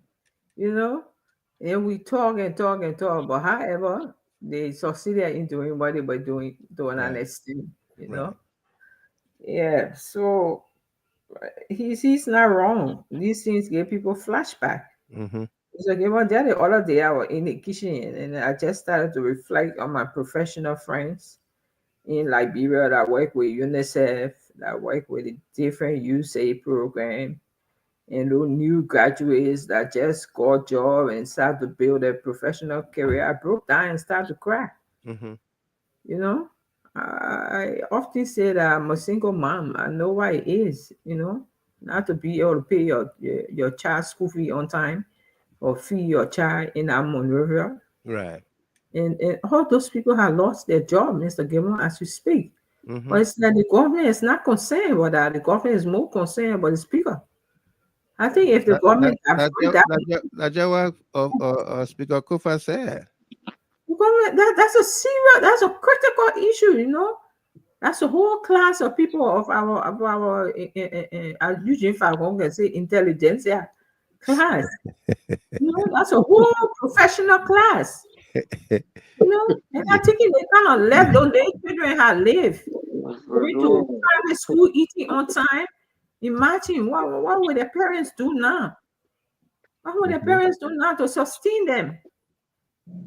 and we talk and talk and talk, but however, they succeeded in doing what they were doing to an extent, Yeah. So he's not wrong. These things give people flashback. Mm-hmm. So given that the other day I was in the kitchen and I just started to reflect on my professional friends in Liberia that work with UNICEF, that work with the different USAID program, and those new graduates that just got job and start to build their professional career. I broke down and started to cry. Mm-hmm. You know, I often say that I'm a single mom. I know why it is, not to be able to pay your child's school fee on time or feed your child in a Monrovia. Right. And all those people have lost their job, Mr. Gilmore, as we speak. Mm-hmm. But it's that the government is not concerned about that. The government is more concerned about the speaker. I think if the government that's what Speaker Kofa said. That's a serious, that's a critical issue, That's a whole class of people of our as Eugene Falcon can say, intelligentsia class. That's a whole professional class. And I think they kind of left those children have lived. Going to private school, eating on time. Imagine what would their parents do now? What would their parents do now to sustain them?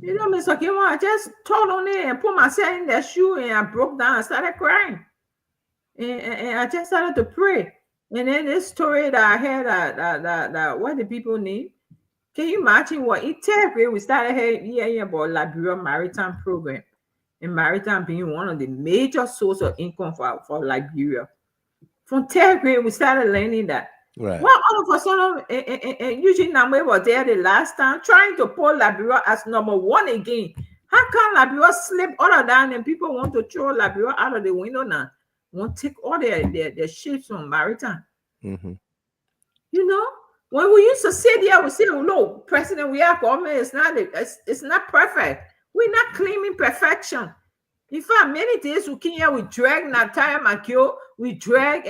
Mr. Gilmore, I just told on it and put myself in their shoe and I broke down and started crying. And I just started to pray. And then this story that I heard that what the people need. Can you imagine what it takes? We started hearing about Liberia Maritime Program. And maritime being one of the major sources of income for Liberia. From 10th grade, we started learning that. Right. Well, all of a sudden, Eugene Namwe was there the last time trying to put Liberia as number one again. How come Liberia slip all of that and people want to throw Liberia out of the window now? Want to take all their ships from maritime. Mm-hmm. When we used to sit there, we say, no, President, we are government, it's not perfect. We're not claiming perfection. In fact, many days we came here, we drag Nataya Makio, we drag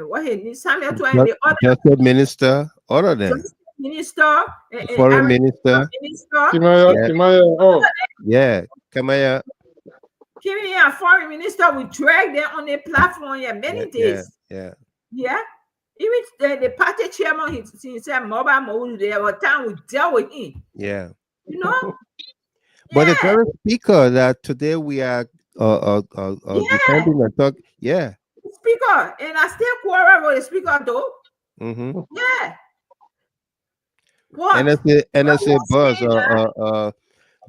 what he needs, Samuel Twain, the other Justice Minister, all of them. Minister, Foreign Minister. Yeah, Kamaya. Kimia, Foreign Minister, we drag them on the platform here many days. Yeah. Even the party chairman, he said, mobile mode, there was time we dealt with him. Yeah. But the very speaker that today we are defending and talk. Yeah. Speaker, and I still quarrel with the speaker though. Mm-hmm. Yeah. What? NSA boss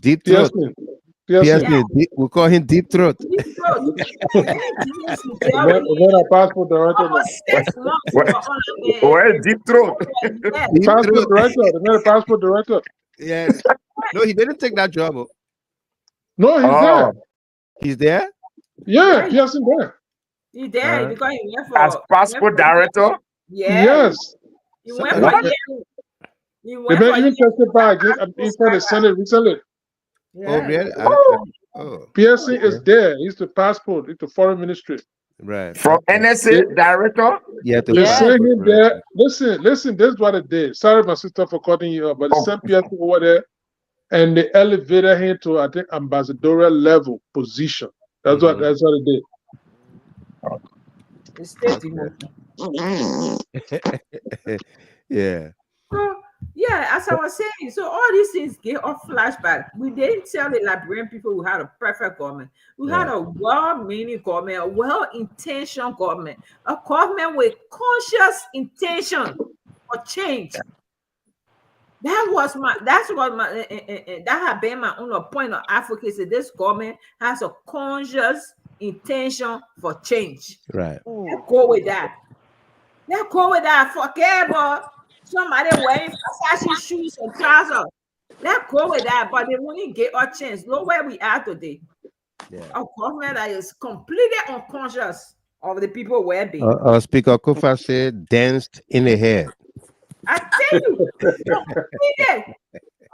Deep Throat. We call him Deep Throat. Deep Throat. Passport director. Where Deep Throat? Passport director. Passport director. Yeah. No, he didn't take that job. No, he's there. He's there? Yeah, Pearson there. He's there because he went for as passport director. Yeah. Yes. He went for They may even testify in front of the Senate recently. Yeah. Oh, really? Pearson is there. He's the passport. He's the foreign ministry. Right. From NSA director? Yeah. They send him there. Listen, this is what it did. Sorry, my sister, for cutting you up, but they sent Pearson over there and they elevated him to, I think, ambassadorial level position. That's what it did. It's still yeah. Yeah, as I was saying, so all these things get off flashback. We didn't tell the Liberian people we had a perfect government. We had a well-meaning government, a well-intentioned government, a government with conscious intention for change. That had been my own point of advocacy. This government has a conscious intention for change. Right. Let's go with that. Let's go with that. Forget about somebody wearing Versace shoes and trousers. Let's go with that. But they won't get a chance. Look where we are today. Yeah. A government that is completely unconscious of the people well-being. Speaker Kofa said, danced in the head. I tell you, completely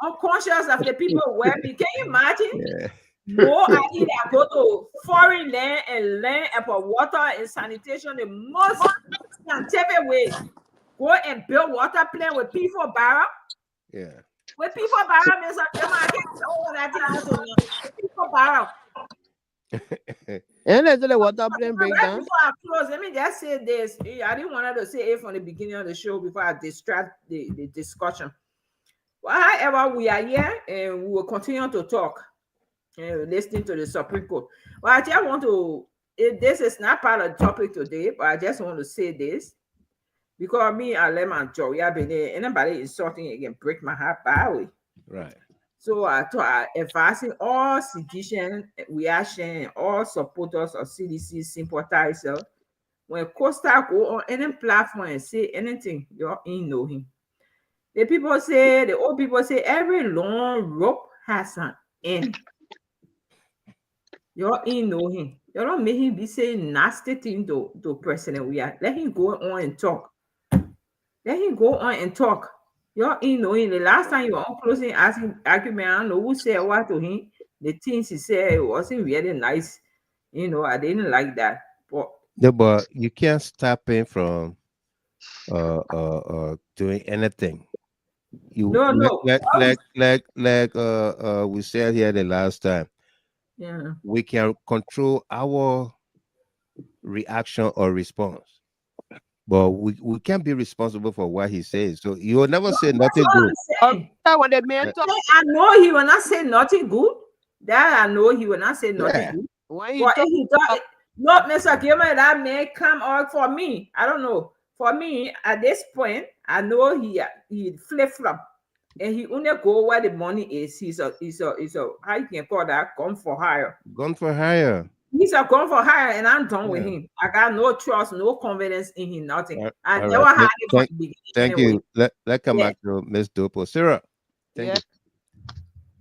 unconscious of the people well-being. Can you imagine? Yeah. More I either go to foreign land and learn about water and sanitation the most scientific way. Go and build water plant with P4 barrel. Yeah. With P4 barrel means P4 barrel. And there's the water plant breakdown. People are close, let me just say this. I didn't want to say it from the beginning of the show before I distract the discussion. Well, however, we are here and we will continue to talk and listening to the Supreme Court. Well, I just want to, this is not part of the topic today, but I just want to say this because me, I let my joy. I've been there. Anybody insulting again, break my heart by way. Right. So I advising all sedition, reaction, all supporters of CDC sympathizers. When Costa go on any platform and say anything, you ain't know him. The old people say, every long rope has an end. You ain't know him. You don't make him be saying nasty thing to President Weah. Let him go on and talk. Let him go on and talk. You ain't know him. The last time you were on closing argument, I don't know who said what to him. The things he said wasn't really nice. You know, I didn't like that. But yeah, but you can't stop him from doing anything. You like we said here the last time. Yeah, we can control our reaction or response, but we can't be responsible for what he says. So you will never say nothing good. When the man talk, I know he will not say nothing good. That I know he will not say nothing good. When But if he talk, no, Mr. Gilman, that may come out for me. I don't know. For me, at this point, I know he flip flop. And he only go where the money is. He's a how you can call that, gun for hire. Gun for hire. He's a gun for hire, and I'm done with him. I got no trust, no confidence in him, nothing. I never had it from the beginning. Thank anyway. you. Let come back to Miss Dopo. Sarah. Thank you.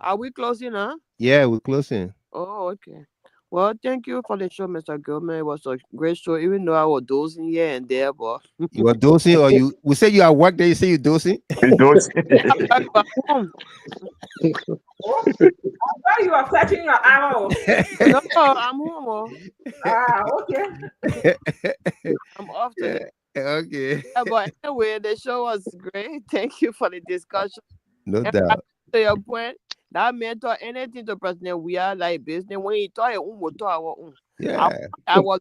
Are we closing, huh? Yeah, we're closing. Oh, okay. Well, thank you for the show, Mr. Gilman. It was a great show, even though I was dozing here and there, but you were dozing, or you? We say you are work there. You say you dozing. You dozing. I thought you were fetching your arrows. No, I'm home. Okay. I'm off today. Okay. Yeah, but anyway, the show was great. Thank you for the discussion. No doubt. To your point, that man thought anything to President Weah like business when he thought our own. Yeah. I was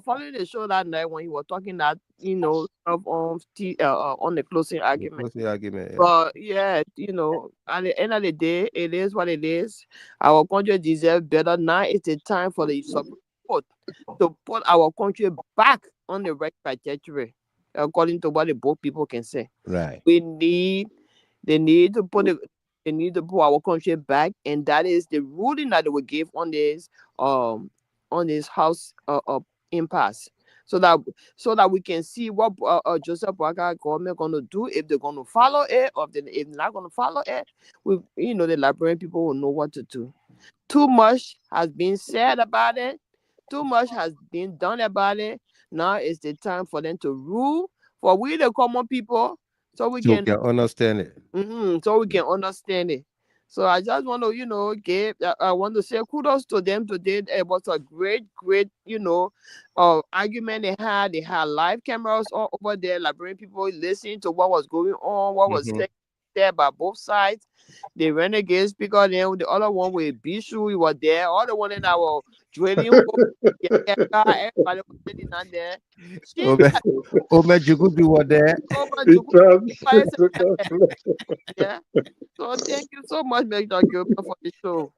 following the show that night when he was talking that, you know, on the closing argument. Yeah. But yeah, you know, at the end of the day, it is what it is. Our country deserves better. Now it's the time for the Supreme Court to put our country back on the right trajectory, according to what the both people can say. Right. They need to put our country back, and that is the ruling that they will give on this house impasse, so that we can see what Joseph Boakai government going to do, if they're going to follow it, or if they're not going to follow it. The Liberian people will know what to do. Too much has been said about it. Too much has been done about it. Now is the time for them to rule for we the common people, so we can understand it. So we can understand it. So I just want to, I want to say kudos to them today. It was a great, argument they had. They had live cameras all over there. Liberian people listening to what was going on, what was said there by both sides. The renegade speaker, then the other one with Bishu, we were there. All the one in our drilling. Everybody was sitting on there. Omer Jugubi were there. Yeah. So thank you so much, Mr. Gilbert, for the show.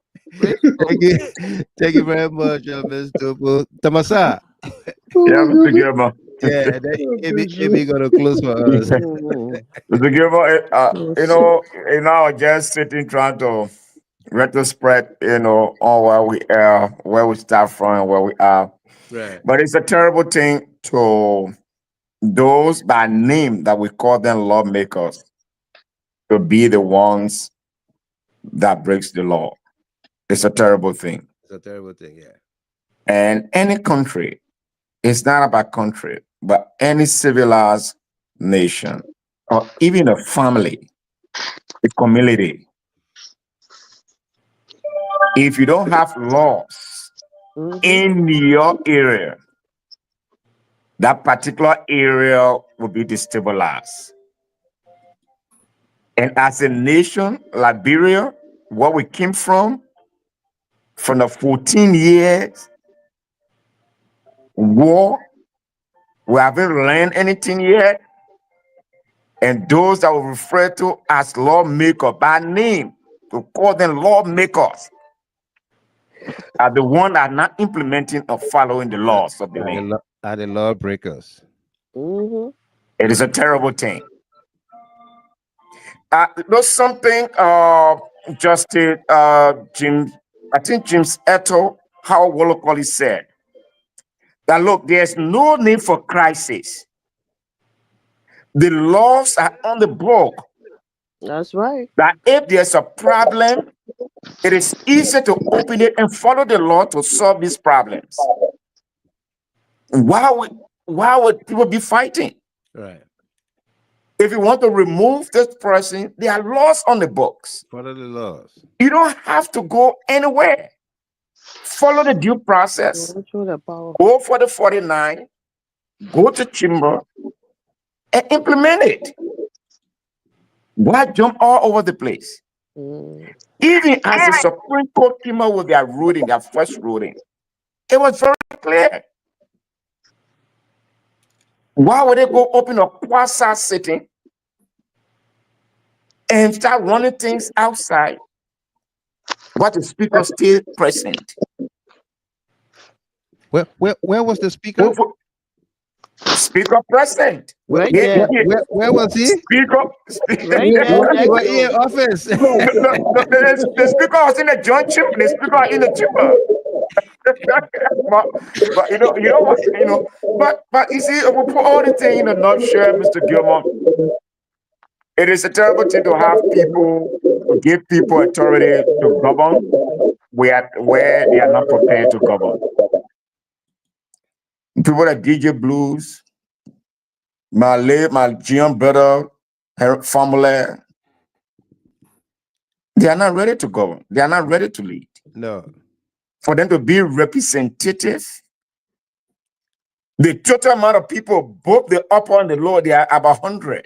Thank you very much, Mr. Dopo. Tamasa. Yeah, Mr. Gilbert. Yeah, Amy gonna close for us. Mr. Gilbert, I was just sitting trying to retrospect, on where we start from and where we are. Right. But it's a terrible thing to those by name that we call them lawmakers to be the ones that breaks the law. It's a terrible thing. It's a terrible thing, yeah. And any country, it's not about country, but any civilized nation, or even a family, a community, if you don't have laws in your area, that particular area will be destabilized. And as a nation, Liberia, where we came from the 14 years war We haven't learned anything yet. And those that were referred to as lawmakers by name, to call them lawmakers, are the ones that are not implementing or following the laws of the land. Are the lawbreakers. It is a terrible thing. There's something Justice Jim, I think James Eto, how Wolokoli said, that look, there's no need for crisis. The laws are on the book. That's right. That if there's a problem, it is easy to open it and follow the law to solve these problems. Why would people be fighting? Right. If you want to remove this person, there are laws on the books. Follow the laws. You don't have to go anywhere. Follow the due process. Go for the 49. Go to chamber and implement it. Why jump all over the place? Even as the Supreme Court came out with their ruling, their first ruling, it was very clear. Why would they go open a quasi sitting and start running things outside? But the speaker still present. Where was the speaker? Speaker present. Where was he? Speaker. Right there, in office. The speaker was in the joint chamber. The speaker was in the chamber. but you know what, but you see, we'll put all the thing in a nutshell, Mr. Gilmore. It is a terrible thing to have people give people authority to govern where they are not prepared to govern. People that DJ Blues, my GM brother, her family, they are not ready to govern. They are not ready to lead. No. For them to be representative, the total amount of people, both the upper and the lower, they are about 100.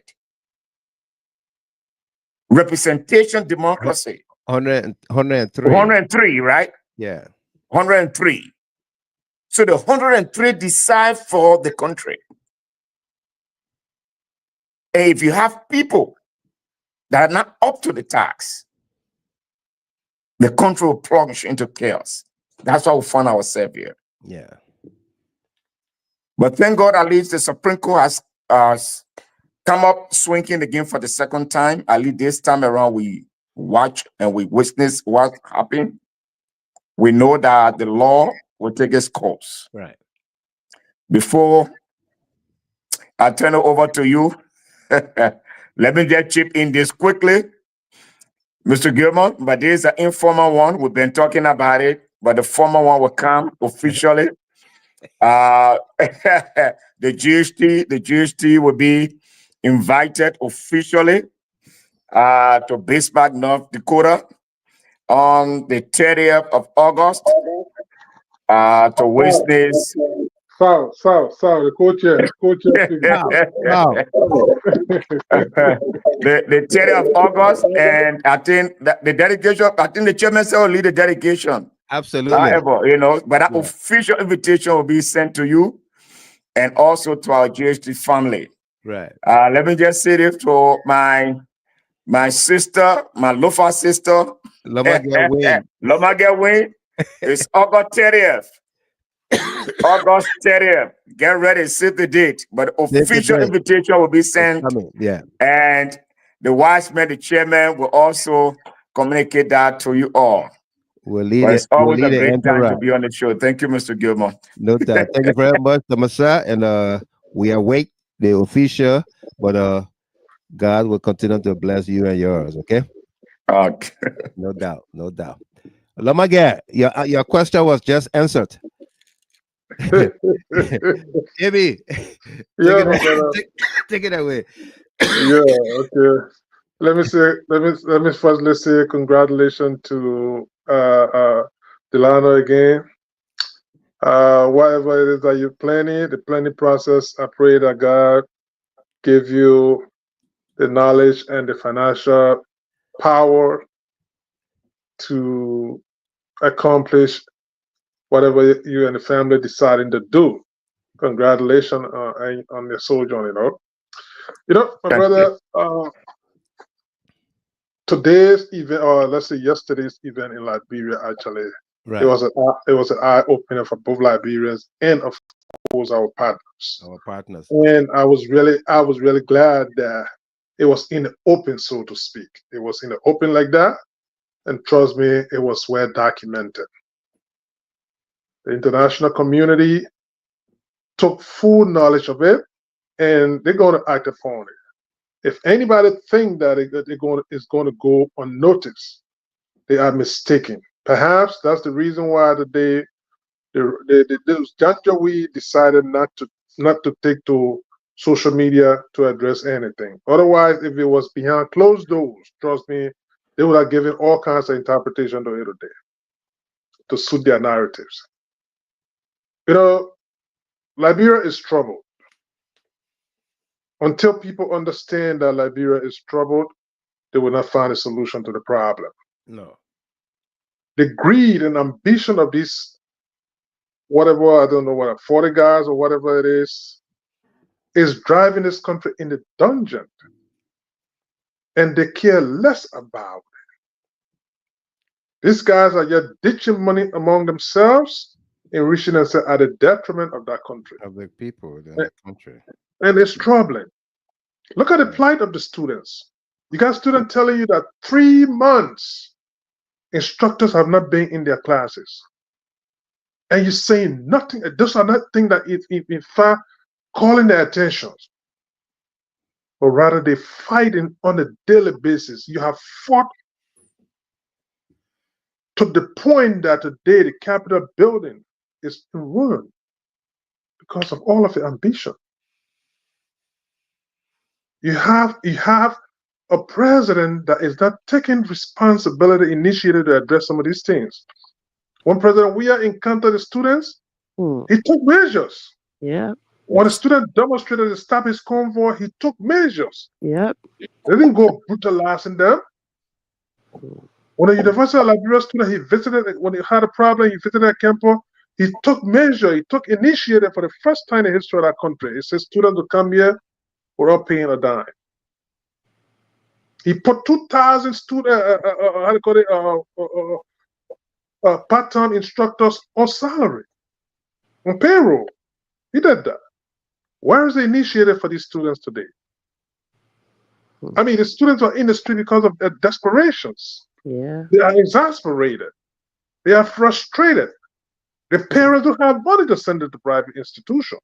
Representation democracy. 103. 103, right? Yeah. 103. So the 103 decide for the country. And if you have people that are not up to the task, the country will plunge into chaos. That's why we find ourselves here. Yeah. But thank God, at least the Supreme Court has come up swinging again for the second time. At least this time around, we watch and we witness what happened. We know that the law will take its course. Right. Before I turn it over to you, let me just chip in this quickly. Mr. Gilmore, but this is an informal one. We've been talking about it, but the formal one will come officially. The GHT will be invited officially to Bismarck, North Dakota on the 30th of August to witness. The co-chair. The 30th of August, and I think that the delegation, I think the chairman will lead the delegation. Absolutely. However, but that official invitation will be sent to you and also to our GHT family. Right. Let me just say this to my sister, my Lofa sister, Loma Wayne. It's August 30th. August 30th. Get ready, save the date. But official invitation will be sent. Yeah. And the wise man, the chairman, will also communicate that to you all. We'll lead It's always a great time to entourage. be on the show. Thank you, Mr. Gilmore. No doubt. Thank you very much, Tamasa. And we await the official, but God will continue to bless you and yours, okay? Okay. No doubt, no doubt. Lomage, your question was just answered. Amy, take it away. Yeah, okay. Let me firstly say congratulations to Delano again. Whatever it is that you're planning, the planning process, I pray that God give you the knowledge and the financial power to accomplish whatever you and the family deciding to do. Congratulations on your sojourn, my brother, today's event, or let's say yesterday's event in Liberia, actually, it was an eye opener for both Liberians and of course our partners. And I was really glad that it was in the open, so to speak. It was in the open like that, and trust me, it was well documented. The international community took full knowledge of it, and they're going to act upon it. If anybody think that it's going to go unnoticed, they are mistaken. Perhaps that's the reason why today we decided not to take to social media to address anything. Otherwise, if it was behind closed doors, trust me, they would have given all kinds of interpretation to it today to suit their narratives. Liberia is troubled. Until people understand that Liberia is troubled, they will not find a solution to the problem. No. The greed and ambition of these, whatever, I don't know what, 40 guys or whatever it is driving this country in the dungeon. And they care less about it. These guys are just ditching money among themselves, enriching themselves at the detriment of that country. Of the people in the country. And it's troubling. Look at the plight of the students. You got students telling you that 3 months instructors have not been in their classes. And you're saying nothing. Those are not things that in fact calling their attention. But rather they're fighting on a daily basis. You have fought to the point that today the Capitol building is in ruin because of all of the ambition. You have a president that is not taking responsibility, initiated to address some of these things. When President Weah encountered the students, he took measures. Yeah. When a student demonstrated to stop his convoy, he took measures. Yep. They didn't go brutalizing them. When a University of Liberia student, he visited, when he had a problem, he visited a campus, he took measure, he took initiative for the first time in the history of that country. He said students will come here without paying a dime. He put 2,000 part-time instructors on salary, on payroll. He did that. Where is the initiative for these students today? I mean, the students are in the street because of their desperations. Yeah. They are exasperated. They are frustrated. The parents don't have money to send them to private institution.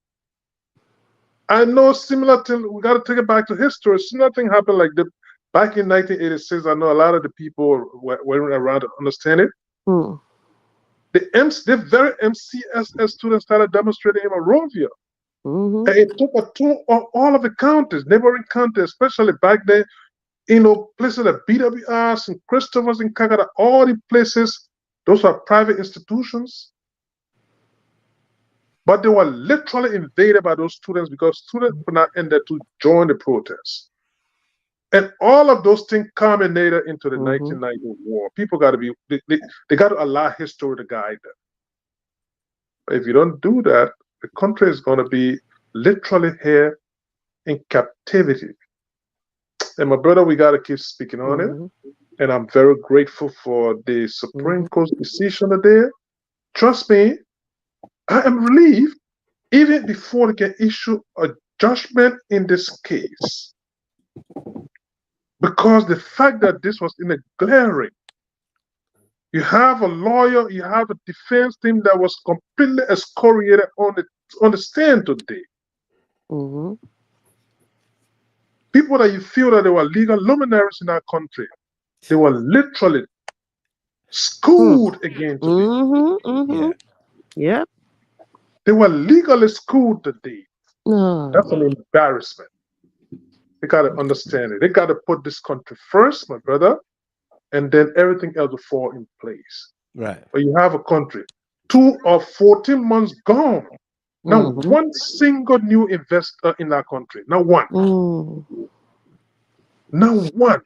I know similar thing, we got to take it back to history. Similar thing happened like back in 1986. I know a lot of the people were around to understand it. The very MCSS students started demonstrating in Monrovia. And it took a toll on all of the counties, neighboring counties, especially back then, places like BWRs and Christopher's in Kakata, all the places, those are private institutions. But they were literally invaded by those students because students were not in there to join the protests. And all of those things culminated into the 1990 war. People got to be, they got to allow history to guide them. But if you don't do that, the country is going to be literally here in captivity. And my brother, we got to keep speaking on it. And I'm very grateful for the Supreme Court's decision today. Trust me, I am relieved even before they can issue a judgment in this case. Because the fact that this was in a glaring, you have a lawyer, you have a defense team that was completely excoriated on the stand today. People that you feel that they were legal luminaries in our country, they were literally schooled again today. Yeah. They were legally schooled today. That's an embarrassment. They got to understand it. They got to put this country first, my brother, and then everything else will fall in place. Right. But you have a country, 2 or 14 months gone. Now, one single new investor in our country. Not one. Not one.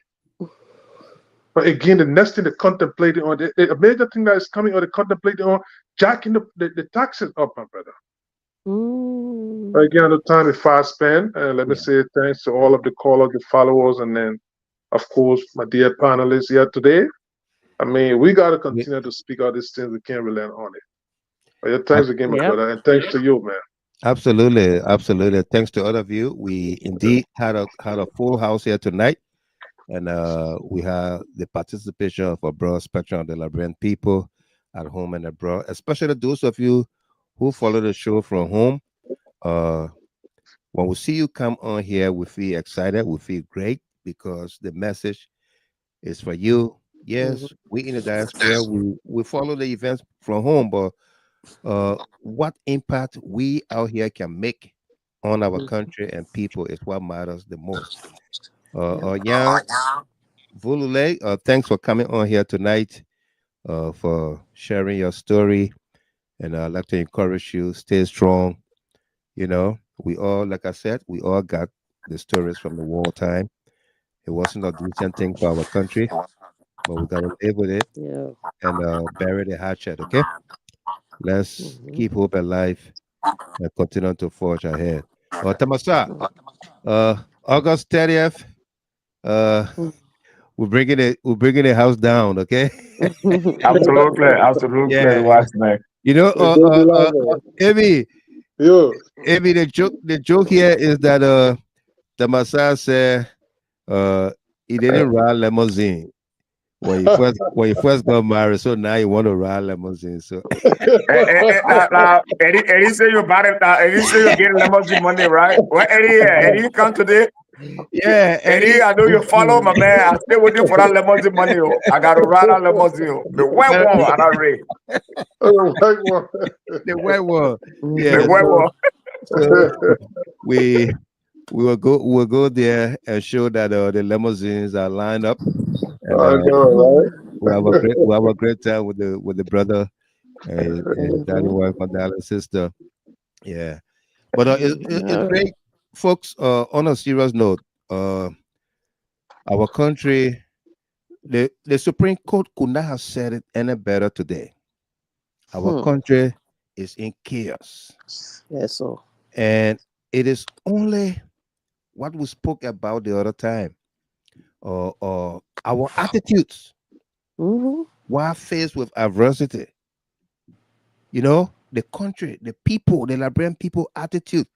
But again, the next thing they're contemplating on, a major thing that is coming, or they're contemplating on, jacking the taxes up, my brother. Again, the time is fast spent. Let me say thanks to all of the callers, the followers, and then, of course, my dear panelists here today. I mean, we got to continue to speak out these things. We can't relent on it. But yeah, thanks again, my brother, and thanks to you, man. Absolutely, absolutely. Thanks to all of you. We indeed had a full house here tonight, and we have the participation of a broad spectrum of the Liberian people at home and abroad, especially those of you who follow the show from home. When we see you come on here, we feel excited. We feel great because the message is for you. Yes, we in the diaspora, we follow the events from home, but what impact we out here can make on our country and people is what matters the most. Yeah, Volule, thanks for coming on here tonight, for sharing your story, and I'd like to encourage you, stay strong. You know, we all, like I said, we all got the stories from the wartime. It wasn't a decent thing for our country, but we gotta live with it and bury the hatchet. Okay, let's keep hope alive and continue to forge ahead. Tamasa, August 30th, we're bringing the house down. Okay. Absolutely, Yeah. Watchman. You know, Amy, the joke here is that Tamasa said he didn't ride limousine when you first got married, so now you want to ride limousine. So Eddie say you bought it now. Eddie say you get limousine money, right? Well, Eddie come today. Yeah, Eddie, I know you follow my man. I stay waiting for that limousine money. Oh. I gotta ride that limousine. The white one, and I read. The white one. Yeah, the white one. So we will go there and show that the limousines are lined up. And, I know, right? we have a great time with the brother and his daddy wife and daddy sister. Yeah, but it's great, folks. On a serious note, our country, the Supreme Court could not have said it any better today. Our country is in chaos. Yes, sir. And it is only what we spoke about the other time, or our attitudes while faced with adversity. You know, the country, the people, the Liberian people attitude.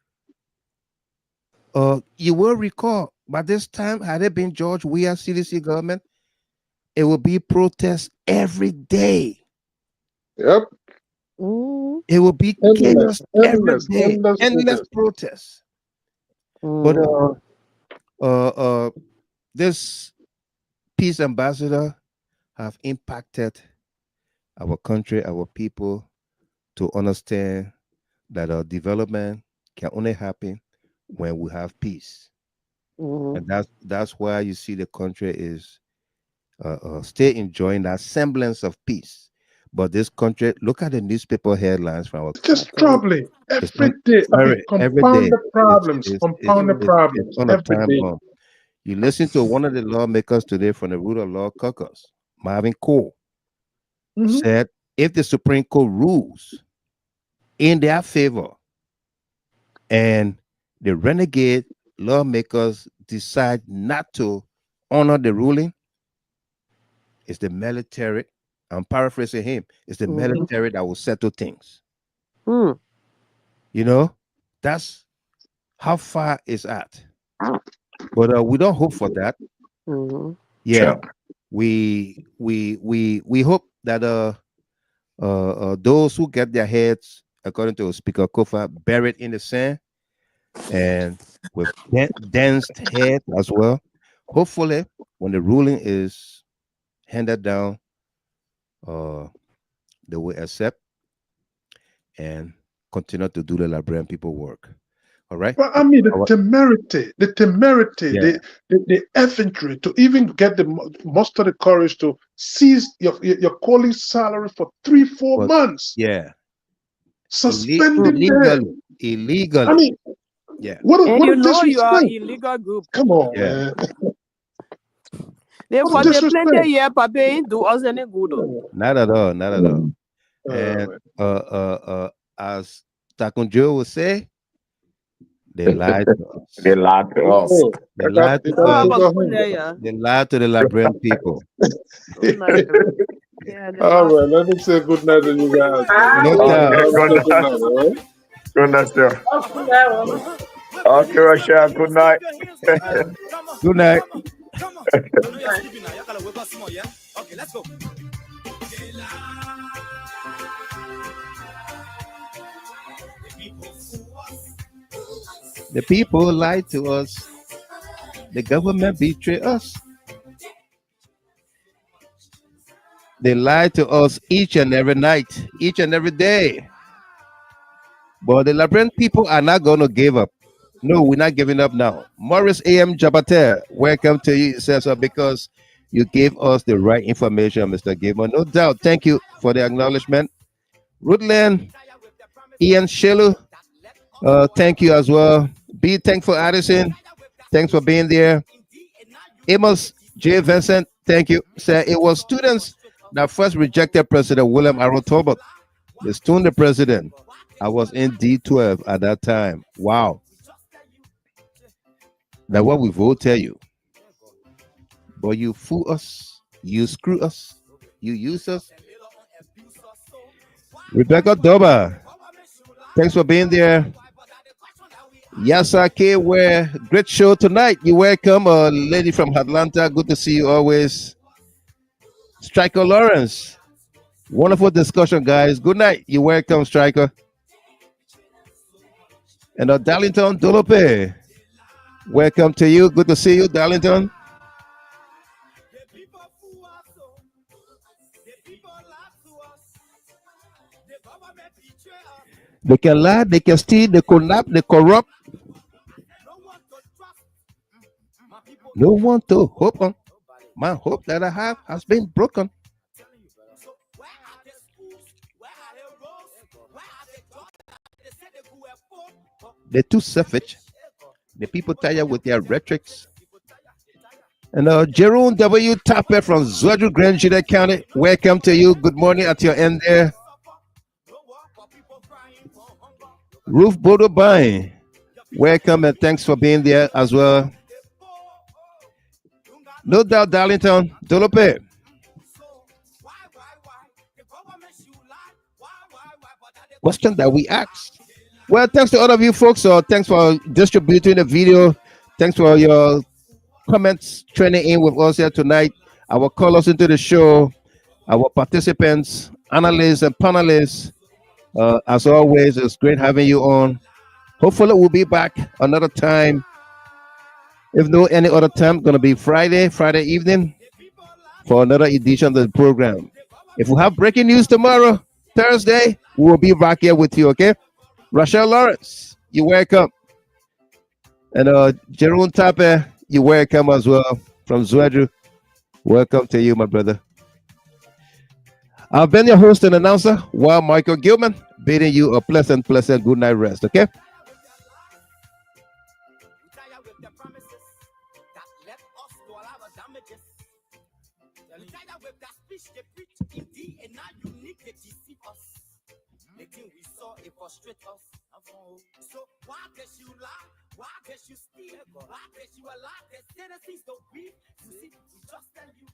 You will recall, by this time, had it been George Weah CDC government, it would be protests every day. Yep. It will be chaos every day, endless protests. But this peace ambassador have impacted our country, our people, to understand that our development can only happen when we have peace. And that's why you see the country is still enjoying that semblance of peace. But this country, look at the newspaper headlines from our just troubling every day. Compound the problems, compound the problems every day. You listen to one of the lawmakers today from the Rule of Law Caucus, Marvin Cole, said if the Supreme Court rules in their favor and the renegade lawmakers decide not to honor the ruling, it's the military. I'm paraphrasing him. It's the military that will settle things. You know, that's how far it's at. But we don't hope for that. Yeah, we hope that those who get their heads, according to Speaker Kofa, buried in the sand and with dense head as well. Hopefully, when the ruling is handed down, they will accept and continue to do the Liberian people work. All right. But I mean, the temerity, the infantry to even get the muster the courage to seize your colleague's salary for 3-4 months. Yeah. Suspending illegally. I mean, what and you know you are disrespect. illegal group. Come on, man. They for the plenty year, Papa ain't do us any good. Not at all. Not at all. And as Takunjo will say, they lied to us. They lied to us. Oh, They lied to How us. about good night, yeah? They lied to the Liberian people. Good night, everyone. Yeah, they All lost. right, let me say good night to you guys. No doubt. Have a Good good night. night, all right? Good night, sir. Okay, Russia. Good night. Good night. Okay, let's go. The people lied to us. The government betrayed us. They lied to us each and every night, each and every day. But the Liberian people are not going to give up. No, we're not giving up now. Maurice A.M. Jabater, welcome to you, Cesar, because you gave us the right information, Mr. Gilmore. No doubt. Thank you for the acknowledgement. Rutland, Ian Shelu, thank you as well. Be thankful, Addison. Thanks for being there. Amos J. Vincent, thank you. Sir, it was students that first rejected President William Aaron Tolbert. They stoned the president. I was in D12 at that time. Wow. That's what we will tell you. But you fool us, you screw us, you use us. Rebecca Doba, thanks for being there. Yasake, where great show tonight. You welcome, a lady from Atlanta. Good to see you always. Striker Lawrence, wonderful discussion, guys. Good night. You welcome, Striker. And Darlington Dolope, welcome to you. Good to see you, Darlington. They can lie, they can steal, they collapse, they corrupt. No one to hope on. My hope that I have has been broken. They're too selfish. The people tired with their rhetorics. And Jerome W. Tapper from Zwadru Grand Juda County, welcome to you. Good morning at your end there. Ruth Bodobai, welcome and thanks for being there as well. No doubt, Darlington, Dolope. Question that we asked. Well, thanks to all of you folks. Thanks for distributing the video. Thanks for your comments, training in with us here tonight. Our callers into the show, our participants, analysts, and panelists. As always, it's great having you on. Hopefully, we'll be back another time. If no any other time, gonna be Friday evening for another edition of the program. If we have breaking news tomorrow, Thursday, we will be back here with you, okay? Rachel Lawrence, you're welcome. And Jerome Tape, you're welcome as well from Zwadru. Welcome to you, my brother. I've been your host and announcer, while Michael Gilman, bidding you a pleasant good night rest, okay? So why guess you lie? Why guess you steal? Why guess you a lie? There's citizens don't be. You see, we just tell you.